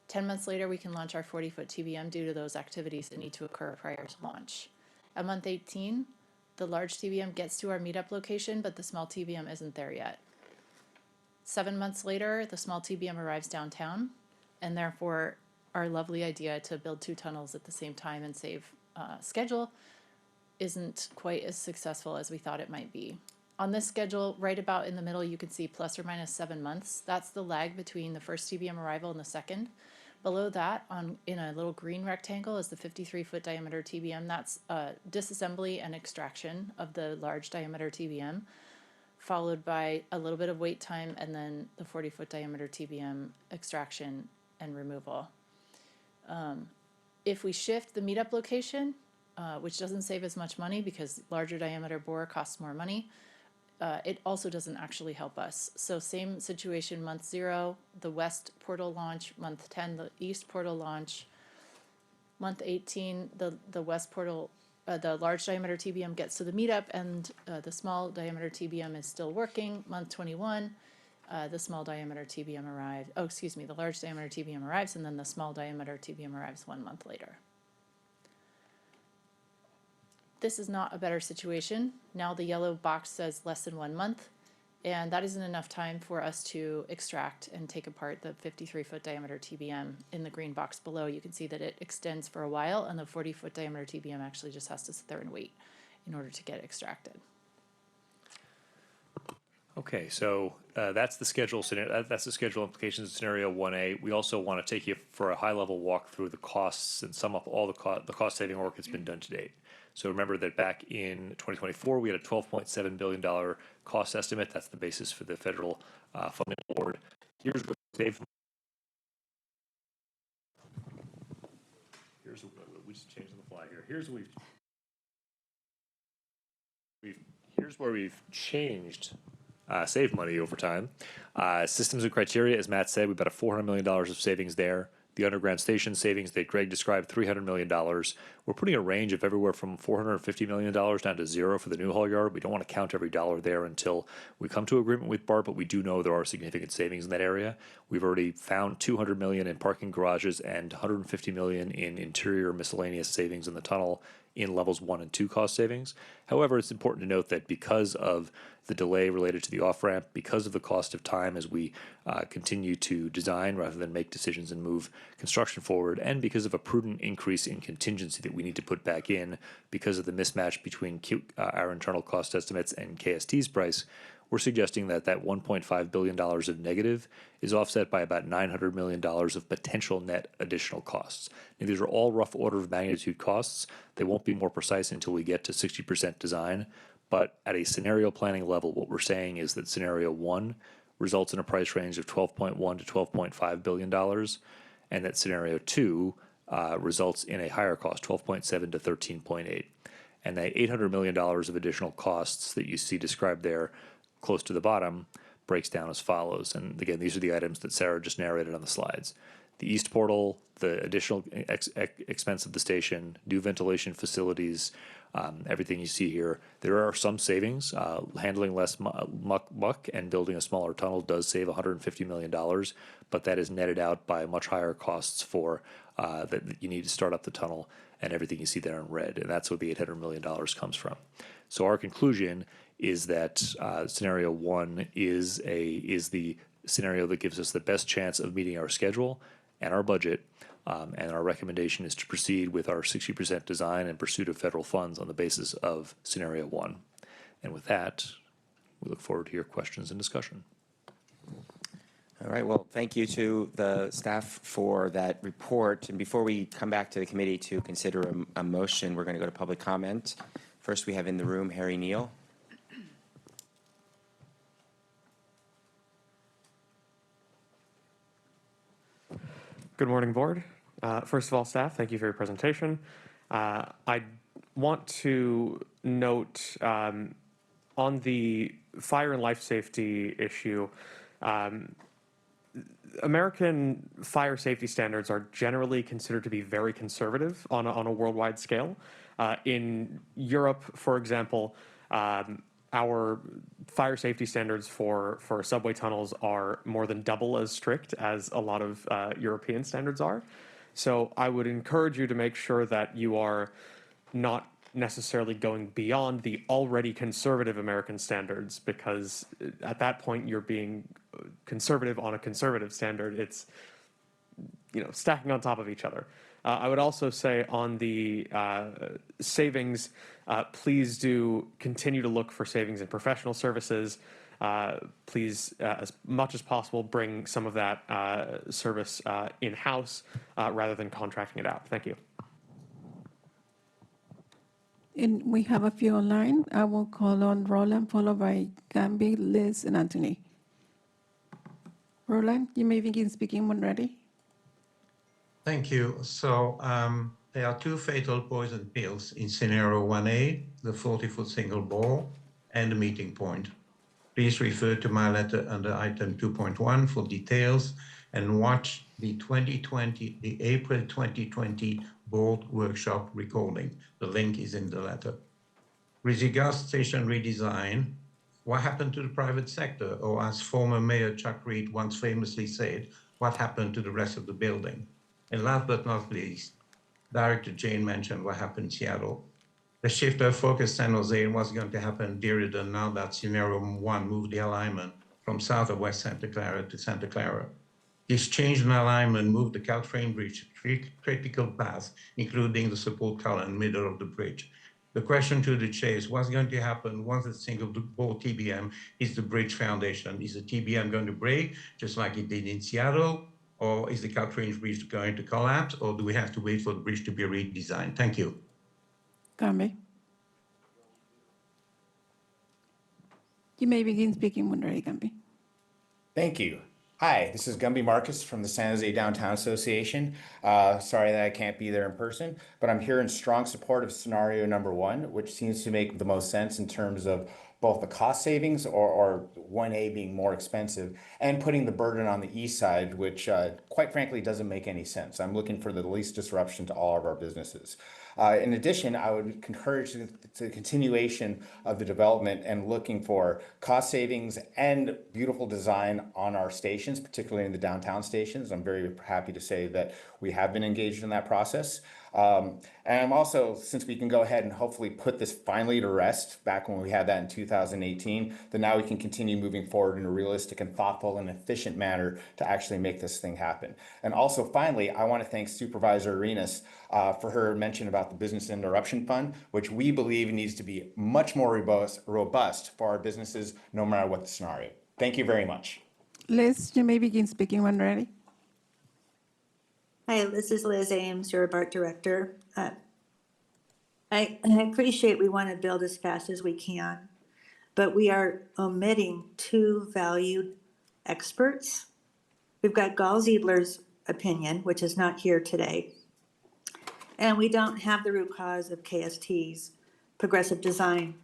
10 months later, we can launch our 40-foot TBM due to those activities that need to occur prior to launch. At month 18, the large TBM gets to our meetup location, but the small TBM isn't there yet. 7 months later, the small TBM arrives downtown, and therefore our lovely idea to build 2 tunnels at the same time and save schedule isn't quite as successful as we thought it might be. On this schedule, right about in the middle, you can see plus or minus 7 months. That's the lag between the first TBM arrival and the second. Below that, in a little green rectangle, is the 53-foot diameter TBM. That's disassembly and extraction of the large diameter TBM, followed by a little bit of wait time, and then the 40-foot diameter TBM extraction and removal. If we shift the meetup location, which doesn't save as much money because larger diameter bore costs more money, it also doesn't actually help us. So same situation, month 0, the west portal launch, month 10, the east portal launch, month 18, the west portal, the large diameter TBM gets to the meetup and the small diameter TBM is still working. Month 21, the small diameter TBM arrives, the large diameter TBM arrives, and then the small diameter TBM arrives 1 month later. This is not a better situation. Now the yellow box says less than 1 month, and that isn't enough time for us to extract and take apart the 53-foot diameter TBM. In the green box below, you can see that it extends for a while, and the 40-foot diameter TBM actually just has to sit there and wait in order to get extracted.
Okay, so that's the schedule. That's the schedule implications of scenario 1A. We also want to take you for a high-level walk through the costs and sum up all the cost-saving work that's been done to date. So remember that back in 2024, we had a $12.7 billion cost estimate. That's the basis for the federal funding award. Here's what we just changed on the fly here. Here's where we've changed. Save money over time. Systems and criteria, as Matt said, we've got a $400 million of savings there. The underground station savings that Greg described, $300 million. We're putting a range of everywhere from $450 million down to 0 for the new haul yard. We don't want to count every dollar there until we come to agreement with BART, but we do know there are significant savings in that area. We've already found $200 million in parking garages and $150 million in interior miscellaneous savings in the tunnel in levels 1 and 2 cost savings. However, it's important to note that because of the delay related to the off-ramp, because of the cost of time as we continue to design rather than make decisions and move construction forward, and because of a prudent increase in contingency that we need to put back in because of the mismatch between our internal cost estimates and KST's price, we're suggesting that that $1.5 billion of negative is offset by about $900 million of potential net additional costs. Now, these are all rough order of magnitude costs. They won't be more precise until we get to 60% design. But at a scenario planning level, what we're saying is that scenario 1 results in a price range of $12.1 to $12.5 billion, and that scenario 2 results in a higher cost, $12.7 to $13.8. And the $800 million of additional costs that you see described there close to the bottom breaks down as follows. And again, these are the items that Sarah just narrated on the slides. The east portal, the additional expense of the station, new ventilation facilities, everything you see here. There are some savings. Handling less muck and building a smaller tunnel does save $150 million, but that is netted out by much higher costs for that you need to start up the tunnel and everything you see there in red. And that's what the $800 million comes from. So our conclusion is that scenario 1 is the scenario that gives us the best chance of meeting our schedule and our budget. And our recommendation is to proceed with our 60% design and pursuit of federal funds on the basis of scenario 1. And with that, we look forward to your questions and discussion.
All right, well, thank you to the staff for that report. And before we come back to the committee to consider a motion, we're going to go to public comment. First, we have in the room Harry Neal.
Good morning, board. First of all, staff, thank you for your presentation. I want to note on the fire and life safety issue, American fire safety standards are generally considered to be very conservative on a worldwide scale. In Europe, for example, our fire safety standards for subway tunnels are more than double as strict as a lot of European standards are. So I would encourage you to make sure that you are not necessarily going beyond the already conservative American standards, because at that point you're being conservative on a conservative standard. It's, stacking on top of each other. I would also say on the savings, please do continue to look for savings in professional services. Please, as much as possible, bring some of that service in-house rather than contracting it out. Thank you.
And we have a few online. I will call on Roland, followed by Gambi, Liz, and Anthony. Roland, you may begin speaking when ready.
Thank you. So there are 2 fatal poison pills in scenario 1A, the 40-foot single bore, and the meeting point. Please refer to my letter under item 2.1 for details and watch the April 2020 board workshop recording. The link is in the letter. With regards to station redesign, what happened to the private sector? Or as former Mayor Chuck Reed once famously said, what happened to the rest of the building? And last but not least, Director Jane mentioned what happened in Seattle. The shift of focus San Jose was going to happen during the now that scenario 1 moved the alignment from south of West Santa Clara to Santa Clara. This change in alignment moved the Caltrain Bridge critical paths, including the support column in the middle of the bridge. The question to the chair is what's going to happen once the single bore TBM is the bridge foundation? Is the TBM going to break just like it did in Seattle? Or is the Caltrain Bridge going to collapse? Or do we have to wait for the bridge to be redesigned? Thank you.
Gambi. You may begin speaking when ready, Gambi.
Thank you. Hi, this is Gumby Marcus from the San Jose Downtown Association. Sorry that I can't be there in person, but I'm here in strong support of scenario number 1, which seems to make the most sense in terms of both the cost savings or 1A being more expensive and putting the burden on the east side, which quite frankly doesn't make any sense. I'm looking for the least disruption to all of our businesses. In addition, I would encourage the continuation of the development and looking for cost savings and beautiful design on our stations, particularly in the downtown stations. I'm very happy to say that we have been engaged in that process. And I'm also, since we can go ahead and hopefully put this finally to rest back when we had that in 2018, then now we can continue moving forward in a realistic and thoughtful and efficient manner to actually make this thing happen. And also, finally, I want to thank Supervisor Arenas for her mention about the Business Interruption Fund, which we believe needs to be much more robust for our businesses, no matter what the scenario. Thank you very much.
Liz, you may begin speaking when ready.
Hi, this is Liz Ames, your BART director. I appreciate we want to build as fast as we can, but we are omitting 2 valued experts. We've got Gall Ziedler's opinion, which is not here today, and we don't have the root cause of KST's progressive design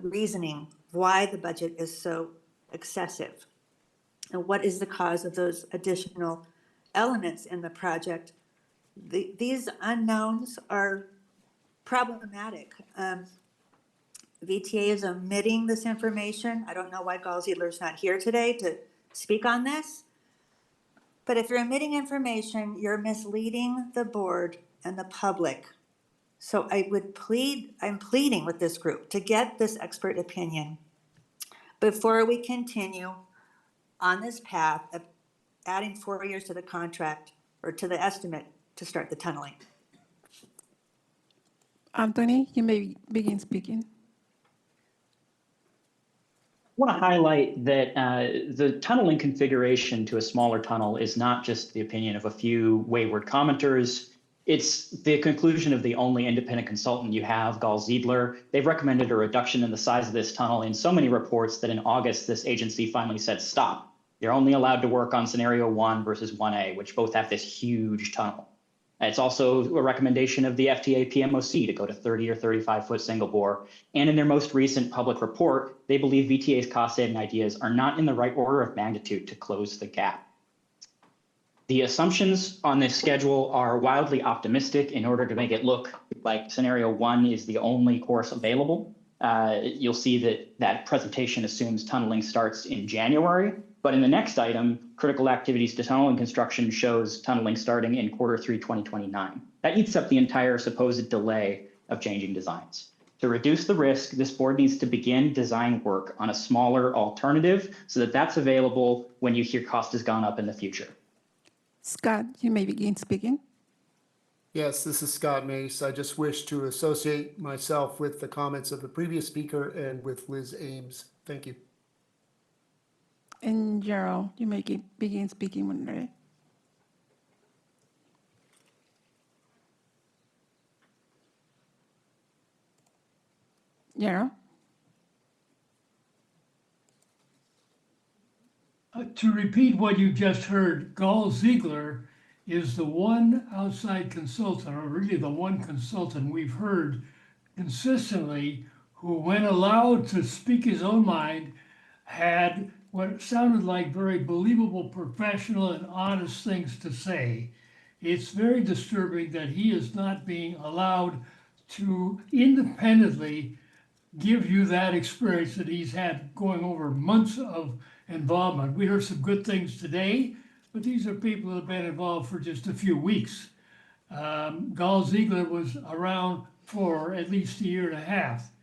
reasoning, why the budget is so excessive, and what is the cause of those additional elements in the project. These unknowns are problematic. VTA is omitting this information. I don't know why Gall Ziedler's not here today to speak on this. But if you're omitting information, you're misleading the board and the public. So I'm pleading with this group to get this expert opinion before we continue on this path of adding 4 years to the contract or to the estimate to start the tunneling.
Anthony, you may begin speaking.
I want to highlight that the tunneling configuration to a smaller tunnel is not just the opinion of a few wayward commenters. It's the conclusion of the only independent consultant you have, Gall Ziedler. They've recommended a reduction in the size of this tunnel in so many reports that in August, this agency finally said, stop. They're only allowed to work on scenario 1 versus 1A, which both have this huge tunnel. It's also a recommendation of the VTA PMOC to go to 30 or 35-foot single bore. And in their most recent public report, they believe VTA's cost-saving ideas are not in the right order of magnitude to close the gap. The assumptions on this schedule are wildly optimistic in order to make it look like scenario 1 is the only course available. You'll see that that presentation assumes tunneling starts in January, but in the next item, critical activities to tunneling construction shows tunneling starting in Q3 2029. That eats up the entire supposed delay of changing designs. To reduce the risk, this board needs to begin design work on a smaller alternative so that that's available when you hear cost has gone up in the future.
Scott, you may begin speaking.
Yes, this is Scott Mace. I just wish to associate myself with the comments of the previous speaker and with Liz Ames. Thank you.
And Gerald, you may begin speaking when ready. Gerald?
To repeat what you just heard, Gall Ziegler is the one outside consultant, or really the one consultant we've heard consistently who, when allowed to speak his own mind, had what sounded like very believable, professional, and honest things to say. It's very disturbing that he is not being allowed to independently give you that experience that he's had going over months of involvement. We heard some good things today, but these are people who have been involved for just a few weeks. Gall Ziegler was around for at least a year and a half,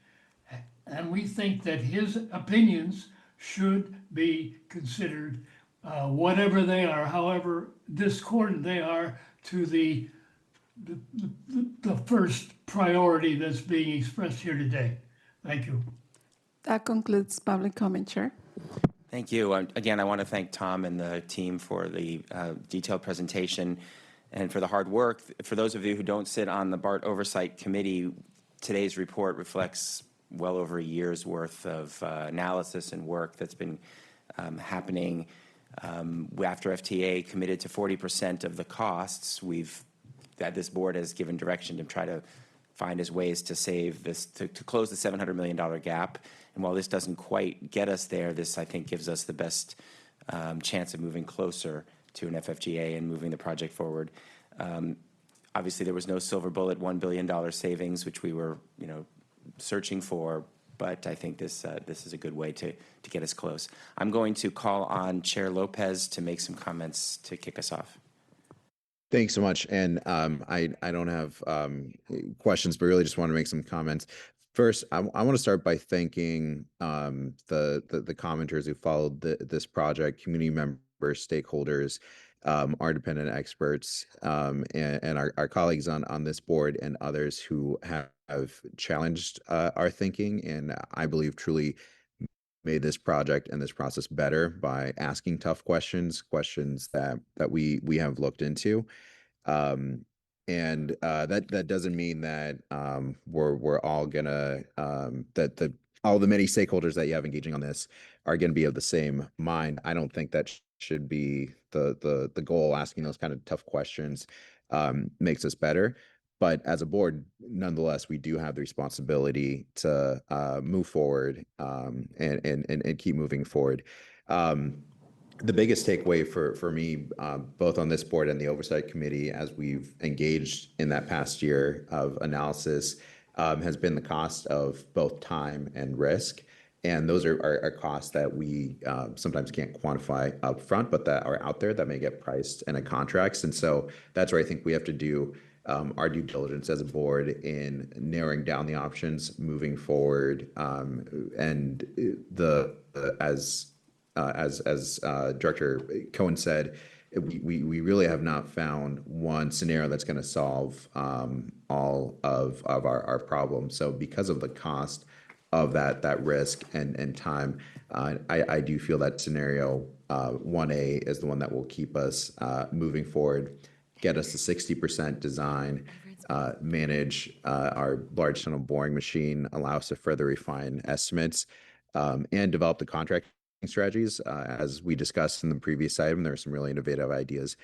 and we think that his opinions should be considered, whatever they are, however discordant they are to the first priority that's being expressed here today. Thank you.
That concludes public comment, Chair.
Thank you. Again, I want to thank Tom and the team for the detailed presentation and for the hard work. For those of you who don't sit on the BART Oversight Committee, today's report reflects well over a year's worth of analysis and work that's been happening. After FTA committed to 40% of the costs, this board has given direction to try to find as ways to save this, to close the $700 million gap. And while this doesn't quite get us there, this, I think, gives us the best chance of moving closer to an FFGA and moving the project forward. Obviously, there was no silver bullet $1 billion savings, which we were, searching for, but I think this is a good way to get us close. I'm going to call on Chair Lopez to make some comments to kick us off.
Thanks so much. And I don't have questions, but really just want to make some comments. First, I want to start by thanking the commenters who followed this project, community members, stakeholders, our dependent experts, and our colleagues on this board and others who have challenged our thinking and I believe truly made this project and this process better by asking tough questions that we have looked into. That doesn't mean that we're all gonna that all the many stakeholders that you have engaging on this are going to be of the same mind. I don't think that should be the goal. Asking those kind of tough questions makes us better. But as a board, nonetheless, we do have the responsibility to move forward and keep moving forward. The biggest takeaway for me, both on this board and the Oversight Committee, as we've engaged in that past year of analysis, has been the cost of both time and risk. And those are costs that we sometimes can't quantify up front, but that are out there that may get priced in a contracts. And so that's where I think we have to do our due diligence as a board in narrowing down the options moving forward. And as Director Cohen said, we really have not found one scenario that's going to solve all of our problems. So because of the cost of that risk and time, I do feel that scenario 1A is the one that will keep us moving forward, get us to 60% design, manage our large tunnel boring machine, allow us to further refine estimates, and develop the contract strategies. As we discussed in the previous item, there are some really innovative ideas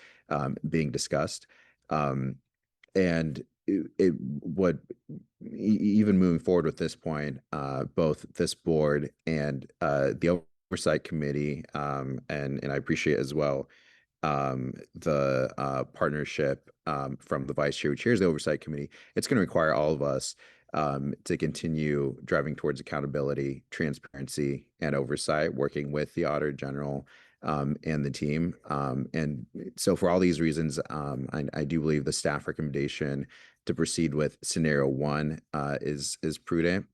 being discussed. And it would, even moving forward with this point, both this board and the oversight committee, and I appreciate as well the partnership from the vice chair who chairs the oversight committee. It's going to require all of us to continue driving towards accountability, transparency, and oversight, working with the Auditor General and the team. And so for all these reasons, I do believe the staff recommendation to proceed with scenario 1 is prudent.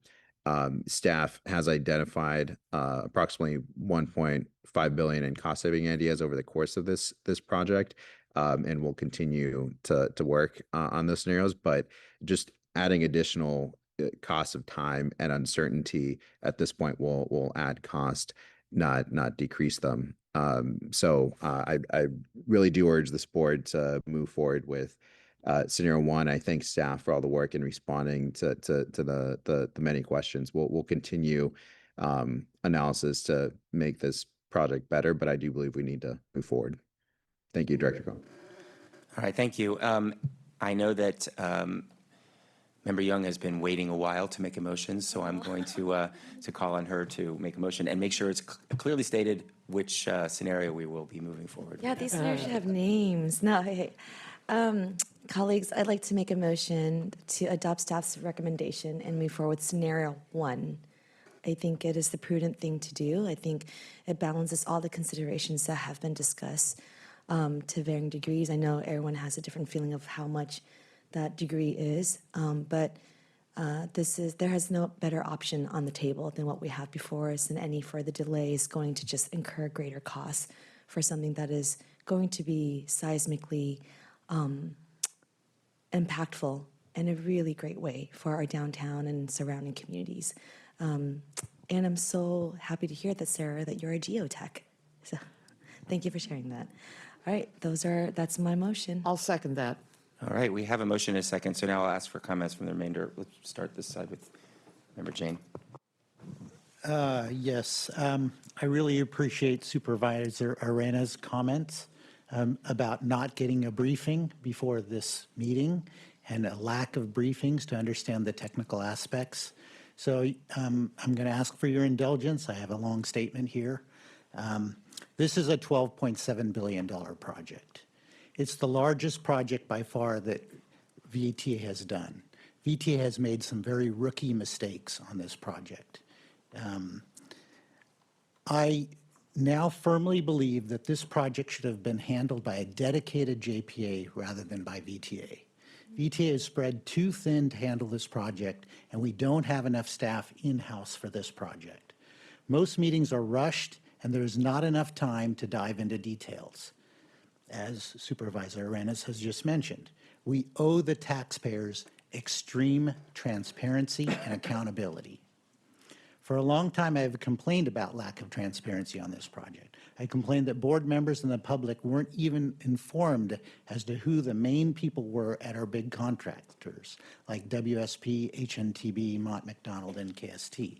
Staff has identified approximately 1.5 billion in cost saving ideas over the course of this project, and will continue to work on those scenarios. But just adding additional costs of time and uncertainty at this point will add cost, not decrease them. So I really do urge this board to move forward with scenario 1. I thank staff for all the work in responding to the many questions. We'll continue analysis to make this project better, but I do believe we need to move forward. Thank you, Director Cohen.
All right, thank you. I know that Member Young has been waiting a while to make a motion, so I'm going to call on her to make a motion and make sure it's clearly stated which scenario we will be moving forward.
Yeah, these scenarios should have names. No, hey. Colleagues, I'd like to make a motion to adopt staff's recommendation and move forward with scenario 1. I think it is the prudent thing to do. I think it balances all the considerations that have been discussed to varying degrees. I know everyone has a different feeling of how much that degree is, but there has no better option on the table than what we have before us, and any further delay is going to just incur greater costs for something that is going to be seismically impactful in a really great way for our downtown and surrounding communities. And I'm so happy to hear that, Sarah, that you're a geotech. So thank you for sharing that. All right, that's my motion.
I'll second that.
All right, we have a motion and a second, so now I'll ask for comments from the remainder. Let's start this side with Member Jane.
Yes, I really appreciate Supervisor Arena's comments about not getting a briefing before this meeting and a lack of briefings to understand the technical aspects. So I'm going to ask for your indulgence. I have a long statement here. This is a $12.7 billion project. It's the largest project by far that VTA has done. VTA has made some very rookie mistakes on this project. I now firmly believe that this project should have been handled by a dedicated JPA rather than by VTA. VTA is spread too thin to handle this project, and we don't have enough staff in-house for this project. Most meetings are rushed, and there's not enough time to dive into details. As Supervisor Arenas has just mentioned, we owe the taxpayers extreme transparency and accountability. For a long time, I have complained about lack of transparency on this project. I complained that board members and the public weren't even informed as to who the main people were at our big contractors, like WSP, HNTB, Mott McDonald, and KST.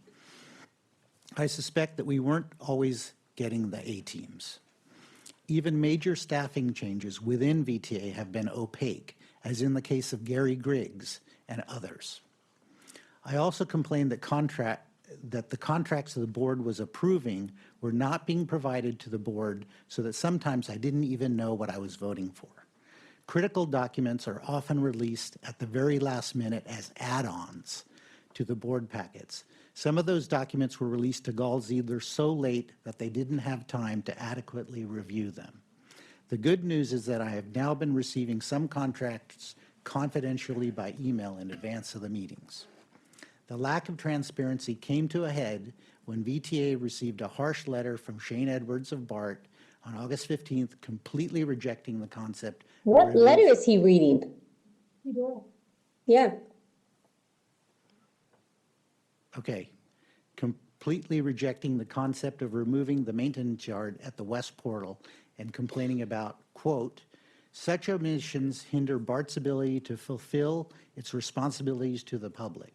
I suspect that we weren't always getting the A-teams. Even major staffing changes within VTA have been opaque, as in the case of Gary Griggs and others. I also complained that the contracts the board was approving were not being provided to the board, so that sometimes I didn't even know what I was voting for. Critical documents are often released at the very last minute as add-ons to the board packets. Some of those documents were released to Gall Ziegler so late that they didn't have time to adequately review them. The good news is that I have now been receiving some contracts confidentially by email in advance of the meetings. The lack of transparency came to a head when VTA received a harsh letter from Shane Edwards of BART on August 15th, completely rejecting the concept.
What letter is he reading? Yeah.
Okay. Completely rejecting the concept of removing the maintenance yard at the west portal and complaining about, quote, such omissions hinder BART's ability to fulfill its responsibilities to the public,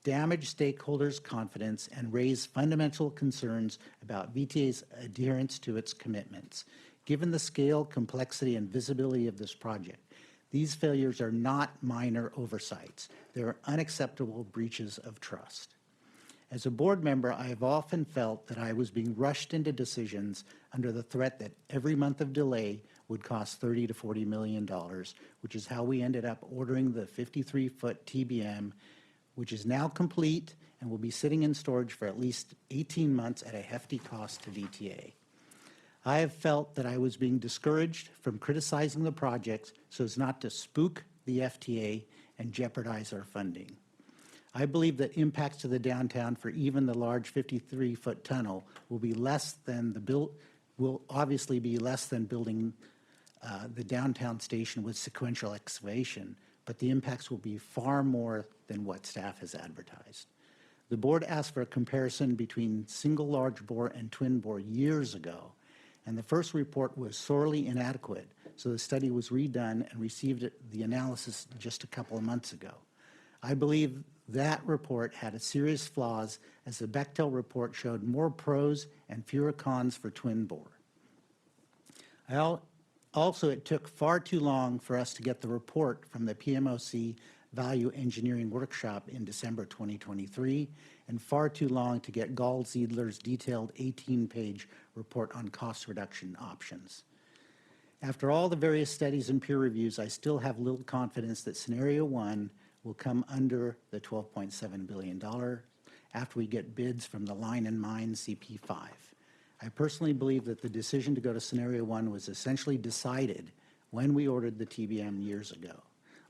damage stakeholders' confidence, and raise fundamental concerns about VTA's adherence to its commitments. Given the scale, complexity, and visibility of this project, these failures are not minor oversights. They are unacceptable breaches of trust. As a board member, I have often felt that I was being rushed into decisions under the threat that every month of delay would cost $30 to $40 million, which is how we ended up ordering the 53-foot TBM, which is now complete and will be sitting in storage for at least 18 months at a hefty cost to VTA. I have felt that I was being discouraged from criticizing the project so as not to spook the FTA and jeopardize our funding. I believe that impacts to the downtown for even the large 53-foot tunnel will be less than will obviously be less than building the downtown station with sequential excavation, but the impacts will be far more than what staff has advertised. The board asked for a comparison between single large bore and twin bore years ago, and the first report was sorely inadequate, so the study was redone and received the analysis just a couple of months ago. I believe that report had serious flaws, as the Bechtel report showed more pros and fewer cons for twin bore. Also, it took far too long for us to get the report from the PMOC Value Engineering Workshop in December 2023, and far too long to get Gall Ziedler's detailed 18-page report on cost reduction options. After all the various studies and peer reviews, I still have little confidence that Scenario 1 will come under the $12.7 billion after we get bids from the Line and Mine CP5. I personally believe that the decision to go to Scenario 1 was essentially decided when we ordered the TBM years ago,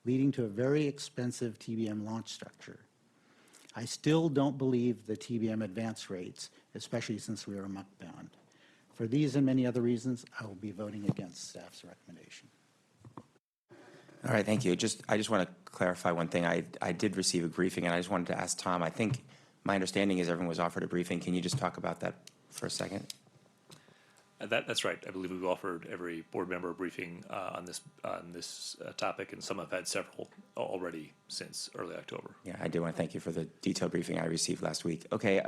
leading to a very expensive TBM launch structure. I still don't believe the TBM advance rates, especially since we are muck-bound. For these and many other reasons, I will be voting against staff's recommendation.
All right, thank you. I just want to clarify one thing. I did receive a briefing, and I just wanted to ask Tom. I think my understanding is everyone was offered a briefing. Can you just talk about that for a second?
That's right. I believe we've offered every board member a briefing on this topic, and some have had several already since early October.
Yeah, I do want to thank you for the detailed briefing I received last week. Okay,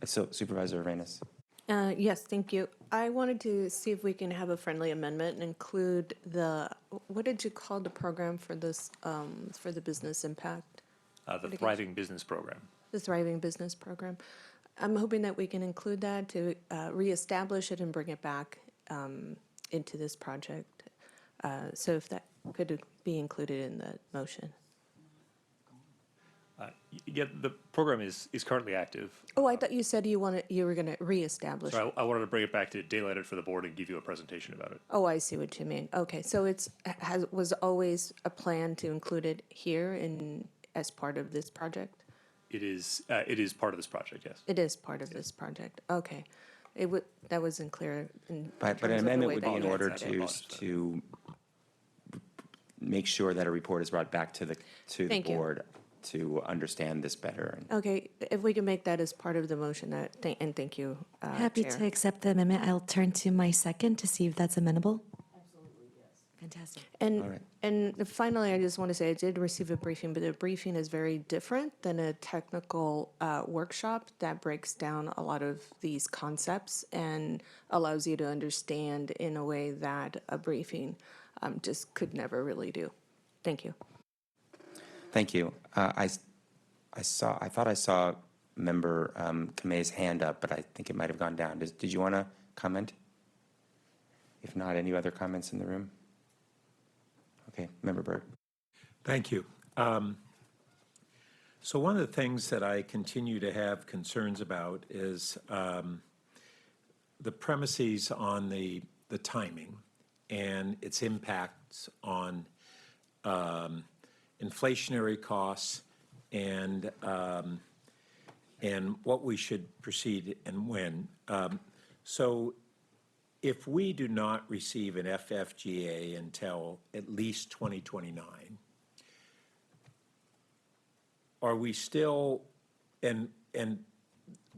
so Supervisor Arenas.
Yes, thank you. I wanted to see if we can have a friendly amendment and include what did you call the program for this, for the business impact?
The Thriving Business Program.
The Thriving Business Program. I'm hoping that we can include that to reestablish it and bring it back into this project. So if that could be included in the motion.
Yeah, the program is currently active.
Oh, I thought you said you were going to reestablish
So
it.
I wanted to bring it back to daylight it for the board and give you a presentation about it.
Oh, I see what you mean. Okay, so was always a plan to include it here as part of this project?
It is part of this project, yes.
It is part of this project. Okay, that wasn't clear.
But an amendment would be in order to make sure that a report is brought back to the board to understand this better.
Okay, if we can make that as part of the motion, and thank you,
Happy
Chair.
to accept the amendment. I'll turn to my second to see if that's amenable. Absolutely, yes. Fantastic.
And finally, I just want to say I did receive a briefing, but the briefing is very different than a technical workshop that breaks down a lot of these concepts and allows you to understand in a way that a briefing just could never really do. Thank you.
Thank you. I thought I saw Member Kamei's hand up, but I think it might have gone down. Did you want to comment? If not, any other comments in the room? Okay, Member Byrd.
Thank you. So one of the things that I continue to have concerns about is the premises on the timing and its impacts on inflationary costs and what we should proceed and when. So if we do not receive an FFGA until at least 2029, are we still, and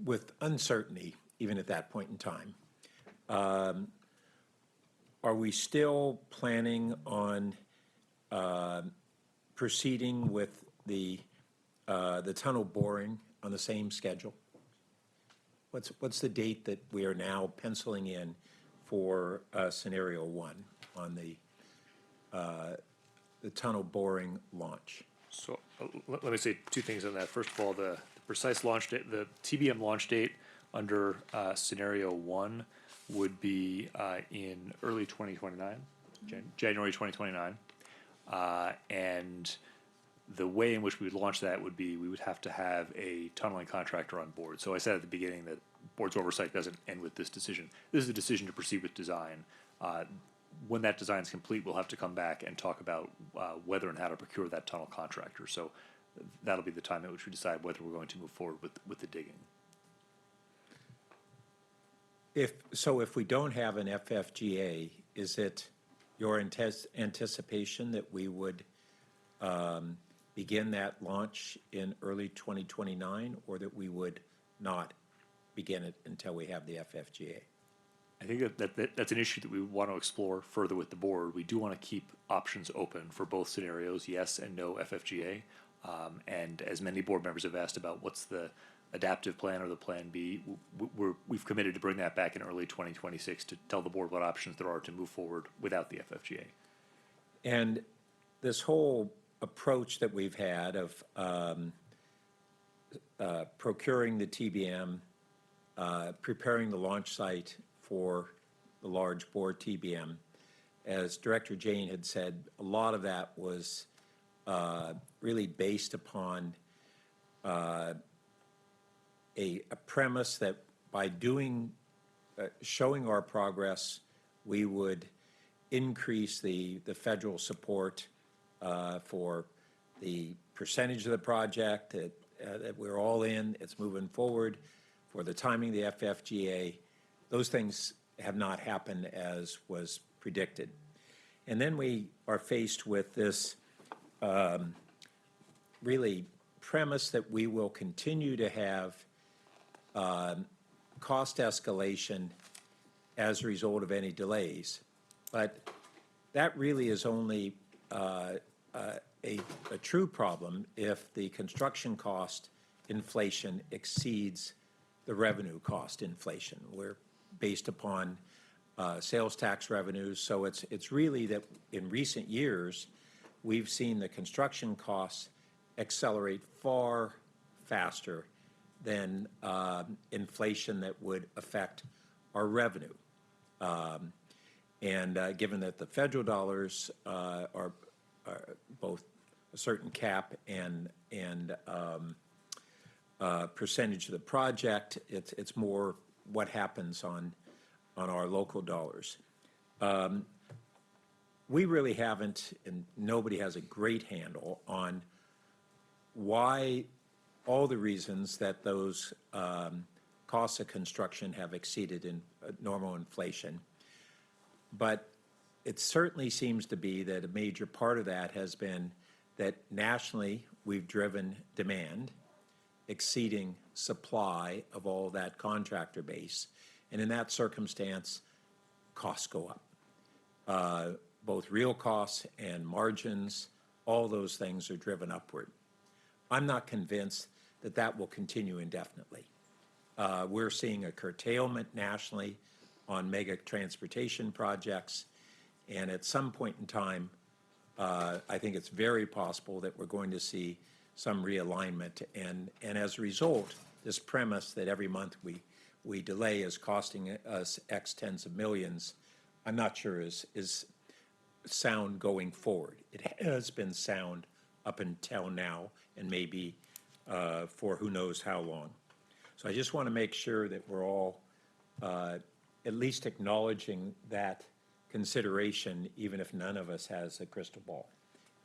with uncertainty, even at that point in time, are we still planning on proceeding with the tunnel boring on the same schedule? What's the date that we are now penciling in for scenario one on the tunnel boring launch?
So let me say two things on that. First of all, the precise launch date, the TBM launch date under scenario one would be in early 2029, January 2029. And the way in which we would launch that would be we would have to have a tunneling contractor on board. So I said at the beginning that board's oversight doesn't end with this decision. This is a decision to proceed with design. When that design is complete, we'll have to come back and talk about whether and how to procure that tunnel contractor. So that'll be the time at which we decide whether we're going to move forward with the digging.
If we don't have an FFGA, is it your anticipation that we would begin that launch in early 2029, or that we would not begin it until we have the FFGA?
I think that's an issue that we want to explore further with the board. We do want to keep options open for both scenarios, yes and no FFGA. And as many board members have asked about what's the adaptive plan or the plan B, we've committed to bring that back in early 2026 to tell the board what options there are to move forward without the FFGA.
And this whole approach that we've had of procuring the TBM, preparing the launch site for the large bore TBM, as Director Jane had said, a lot of that was really based upon a premise that by showing our progress, we would increase the federal support for the percentage of the project that we're all in, it's moving forward, for the timing of the FFGA. Those things have not happened as was predicted. And then we are faced with this really premise that we will continue to have cost escalation as a result of any delays. But that really is only a true problem if the construction cost inflation exceeds the revenue cost inflation. We're based upon sales tax revenues, so it's really that in recent years we've seen the construction costs accelerate far faster than inflation that would affect our revenue. And given that the federal dollars are both a certain cap and percentage of the project, it's more what happens on our local dollars. We really haven't, and nobody has a great handle on why all the reasons that those costs of construction have exceeded in normal inflation. But it certainly seems to be that a major part of that has been that nationally we've driven demand exceeding supply of all that contractor base. And in that circumstance, costs go up. Both real costs and margins, all those things are driven upward. I'm not convinced that that will continue indefinitely. We're seeing a curtailment nationally on mega transportation projects, and at some point in time, I think it's very possible that we're going to see some realignment, and as a result, this premise that every month we delay is costing us X tens of millions, I'm not sure is sound going forward. It has been sound up until now, and maybe for who knows how long. So I just want to make sure that we're all at least acknowledging that consideration, even if none of us has a crystal ball,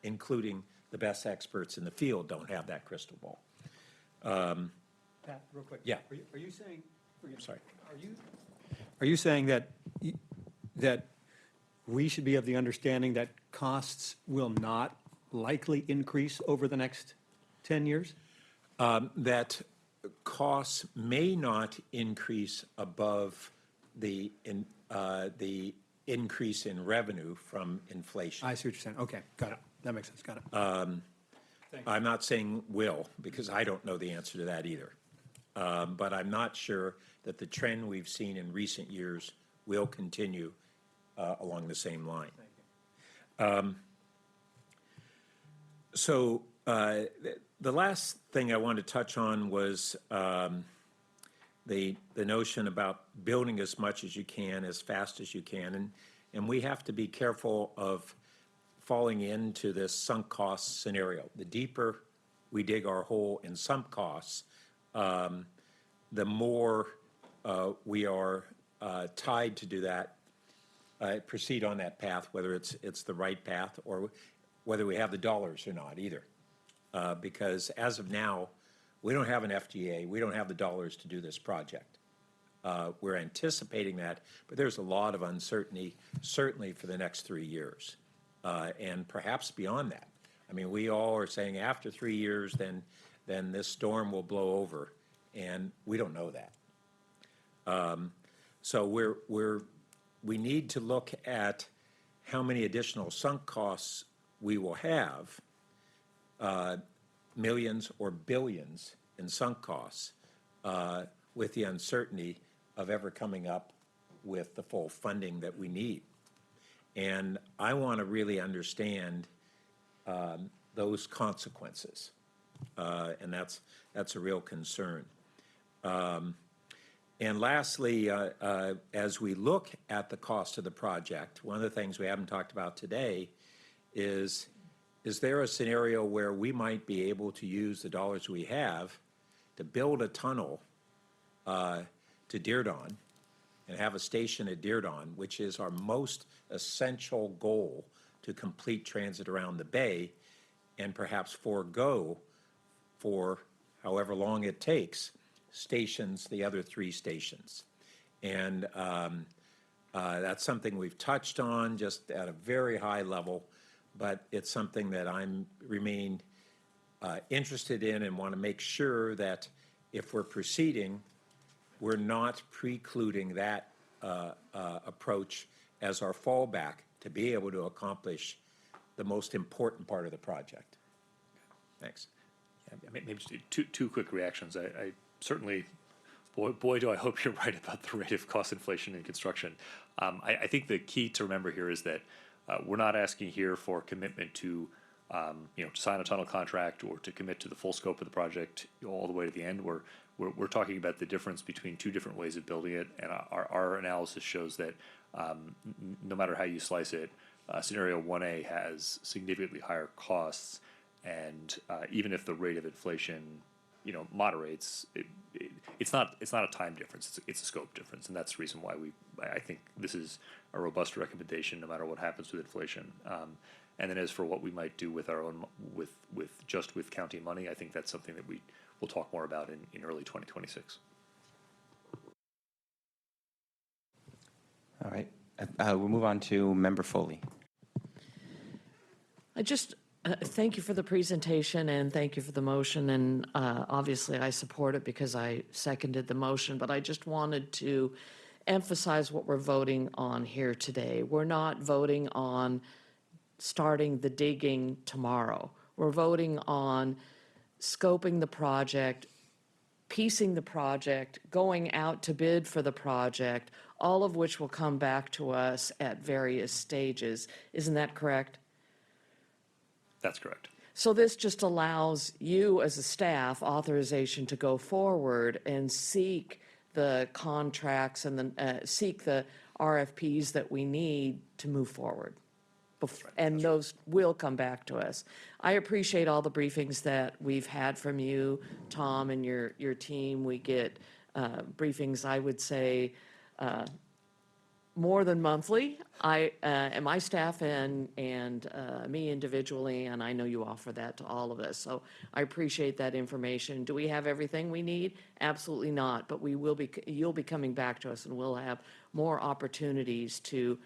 including the best experts in the field don't have that crystal ball.
Pat, real quick.
Yeah.
Are you saying?
I'm sorry.
Are you saying that that we should be of the understanding that costs will not likely increase over the next 10 years?
That costs may not increase above the increase in revenue from inflation.
I see what you're saying. Okay, got it. That makes sense. Got it.
I'm not saying will, because I don't know the answer to that either. But I'm not sure that the trend we've seen in recent years will continue along the same line. So the last thing I wanted to touch on was the notion about building as much as you can, as fast as you can. And we have to be careful of falling into this sunk cost scenario. The deeper we dig our hole in sunk costs, the more we are tied to do that, proceed on that path, whether it's the right path or whether we have the dollars or not either. Because as of now, we don't have an FTA, we don't have the dollars to do this project. We're anticipating that, but there's a lot of uncertainty, certainly for the next 3 years, and perhaps beyond that. I mean, we all are saying after 3 years, then this storm will blow over, and we don't know that. So we need to look at how many additional sunk costs we will have, millions or billions in sunk costs, with the uncertainty of ever coming up with the full funding that we need. And I want to really understand those consequences, and that's a real concern. And lastly, as we look at the cost of the project, one of the things we haven't talked about today is there a scenario where we might be able to use the dollars we have to build a tunnel to Dearborn and have a station at Dearborn, which is our most essential goal to complete transit around the bay, and perhaps forego, for however long it takes, stations, the other 3 stations. And that's something we've touched on just at a very high level, but it's something that I'm remain interested in and want to make sure that if we're proceeding, we're not precluding that approach as our fallback to be able to accomplish the most important part of the project. Thanks.
Yeah, maybe just two quick reactions. I certainly, boy, do I hope you're right about the rate of cost inflation in construction. I think the key to remember here is that we're not asking here for commitment to, to sign a tunnel contract or to commit to the full scope of the project all the way to the end. We're talking about the difference between 2 different ways of building it, and our analysis shows that no matter how you slice it, scenario 1A has significantly higher costs, and even if the rate of inflation, moderates, it's not a time difference; it's a scope difference, and that's the reason why I think this is a robust recommendation, no matter what happens with inflation. And then as for what we might do with our own, with county money, I think that's something that we'll talk more about in early 2026.
All right, we'll move on to Member Foley.
I just thank you for the presentation and thank you for the motion. And obviously I support it because I seconded the motion, but I just wanted to emphasize what we're voting on here today. We're not voting on starting the digging tomorrow. We're voting on scoping the project, piecing the project, going out to bid for the project, all of which will come back to us at various stages. Isn't that correct?
That's correct.
So this just allows you as a staff authorization to go forward and seek the contracts and seek the RFPs that we need to move forward. And those will come back to us. I appreciate all the briefings that we've had from you, Tom, and your team. We get briefings, I would say, more than monthly. And my staff and me individually, and I know you offer that to all of us. So I appreciate that information. Do we have everything we need? Absolutely not. But you'll be coming back to us, and we'll have more opportunities to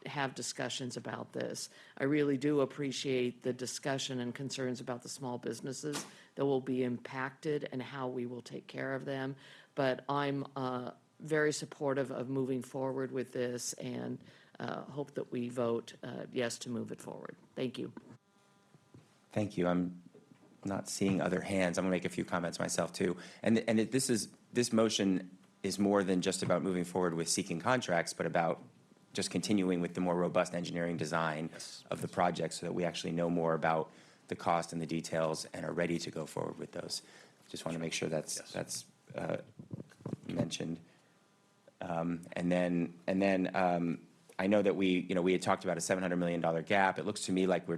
have discussions about this. I really do appreciate the discussion and concerns about the small businesses that will be impacted and how we will take care of them. But I'm very supportive of moving forward with this and hope that we vote yes to move it forward. Thank you.
Thank you. I'm not seeing other hands. I'm going to make a few comments myself too. This motion is more than just about moving forward with seeking contracts, but about just continuing with the more robust engineering design of the project so that we actually know more about the cost and the details and are ready to go forward with those. Just want to make sure that's mentioned. I know that we had talked about a $700 million gap. It looks to me like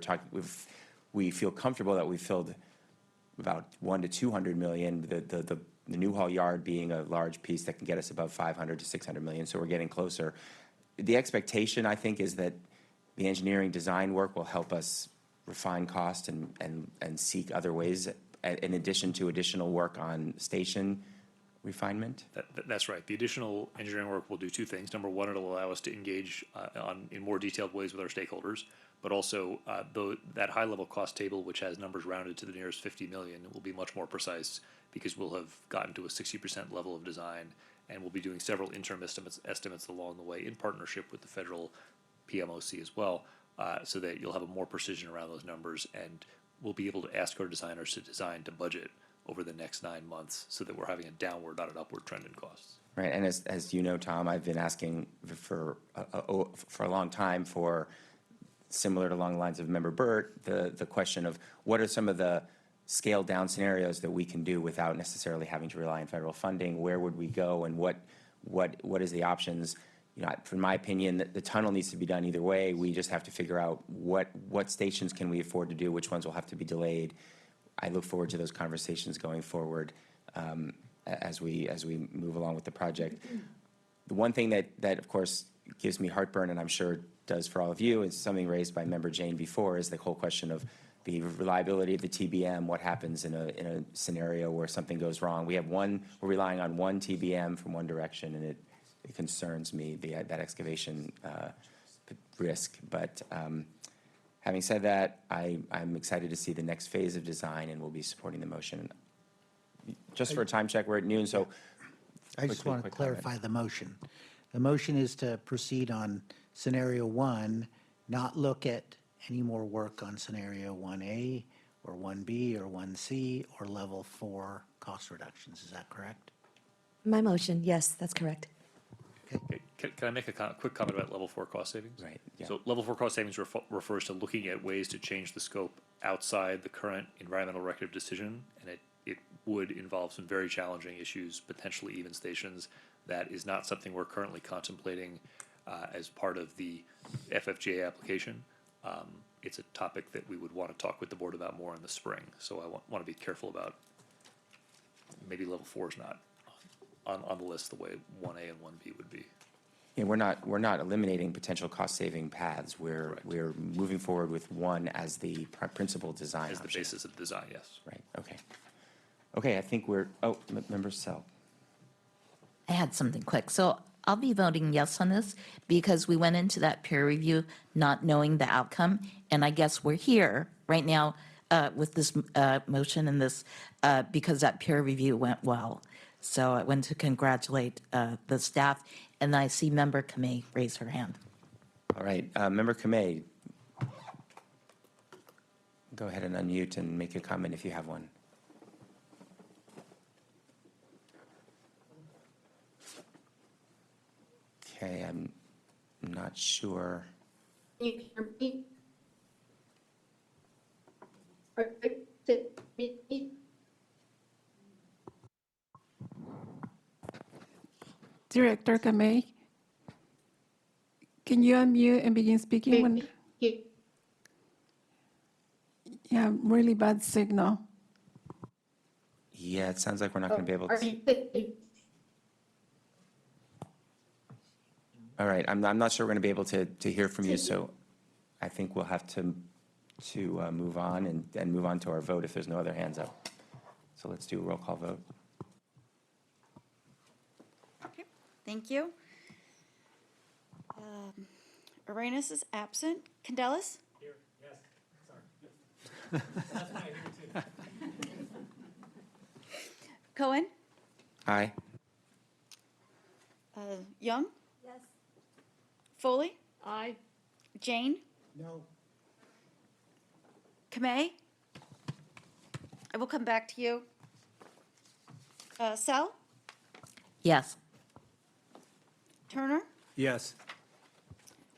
we feel comfortable that we filled about $100 to $200 million. The Newhall Yard being a large piece that can get us above $500 to $600 million. So we're getting closer. The expectation, I think, is that the engineering design work will help us refine cost and seek other ways in addition to additional work on station refinement?
That's right. The additional engineering work will do two things. Number one, it'll allow us to engage in more detailed ways with our stakeholders, but also that high-level cost table, which has numbers rounded to the nearest 50 million, will be much more precise because we'll have gotten to a 60% level of design, and we'll be doing several interim estimates along the way in partnership with the federal PMOC as well, so that you'll have a more precision around those numbers, and we'll be able to ask our designers to design to budget over the next 9 months so that we're having a downward, not an upward trend in costs.
Right, and as you know, Tom, I've been asking for a long time for, similar to along the lines of Member Burt, the question of what are some of the scaled down scenarios that we can do without necessarily having to rely on federal funding? Where would we go, and what is the options? From my opinion, the tunnel needs to be done either way. We just have to figure out what stations can we afford to do, which ones will have to be delayed. I look forward to those conversations going forward as we move along with the project. The one thing that of course gives me heartburn, and I'm sure does for all of you, is something raised by Member Jane before, is the whole question of the reliability of the TBM. What happens in a scenario where something goes wrong? We're relying on one TBM from one direction, and it concerns me, that excavation risk. But having said that, I'm excited to see the next phase of design, and we'll be supporting the motion. Just for a time check, we're at noon, so.
I just want to clarify the motion. The motion is to proceed on scenario 1, not look at any more work on scenario 1A or 1B or 1C or level 4 cost reductions. Is that correct?
My motion, yes, that's correct.
Okay. Can I make a quick comment about level 4 cost savings?
Right. Yeah.
So level 4 cost savings refers to looking at ways to change the scope outside the current environmental record of decision, and it would involve some very challenging issues, potentially even stations. That is not something we're currently contemplating as part of the FFGA application. It's a topic that we would want to talk with the board about more in the spring. So I want to be careful about maybe level 4 is not on the list the way 1A and 1B would be.
Yeah, we're not eliminating potential cost saving paths. We're moving forward with one as the principal design
As the
option.
basis of the design, yes.
Right. Okay. I think Member Sell.
I had something quick. So I'll be voting yes on this because we went into that peer review not knowing the outcome. And I guess we're here right now with this motion and this because that peer review went well. So I want to congratulate the staff. And I see Member Kamei raise her hand.
All right. Member Kamei, go ahead and unmute and make a comment if you have one. Okay, I'm not sure.
Can you hear me?
Director Kamei, can you unmute and begin speaking? When yeah, really bad signal.
Yeah, it sounds like we're not going to be able to. All right, I'm not sure we're going to be able to hear from you, so I think we'll have to move on and move on to our vote if there's no other hands up. So let's do a roll call vote.
Okay, thank you. Arenas is absent. Candelas?
Here, yes, sorry.
Cohen?
Aye.
Young?
Yes.
Foley?
Aye.
Jane?
No.
Kamei? I will come back to you. Sel?
Yes.
Turner?
Yes.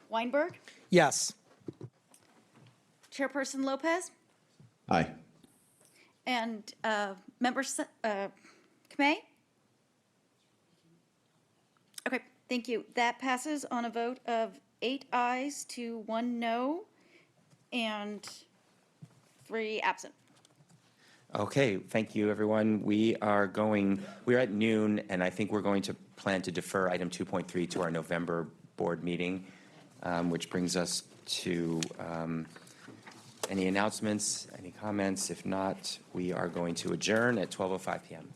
Weinberg?
Yes.
Chairperson Lopez?
Aye.
And Member Kamei? Okay, thank you. That passes on a vote of 8 ayes to 1 no and 3 absent.
Okay, thank you, everyone. We're at noon, and I think we're going to plan to defer item 2.3 to our November board meeting, which brings us to any announcements, any comments? If not, we are going to adjourn at 12:05 p.m.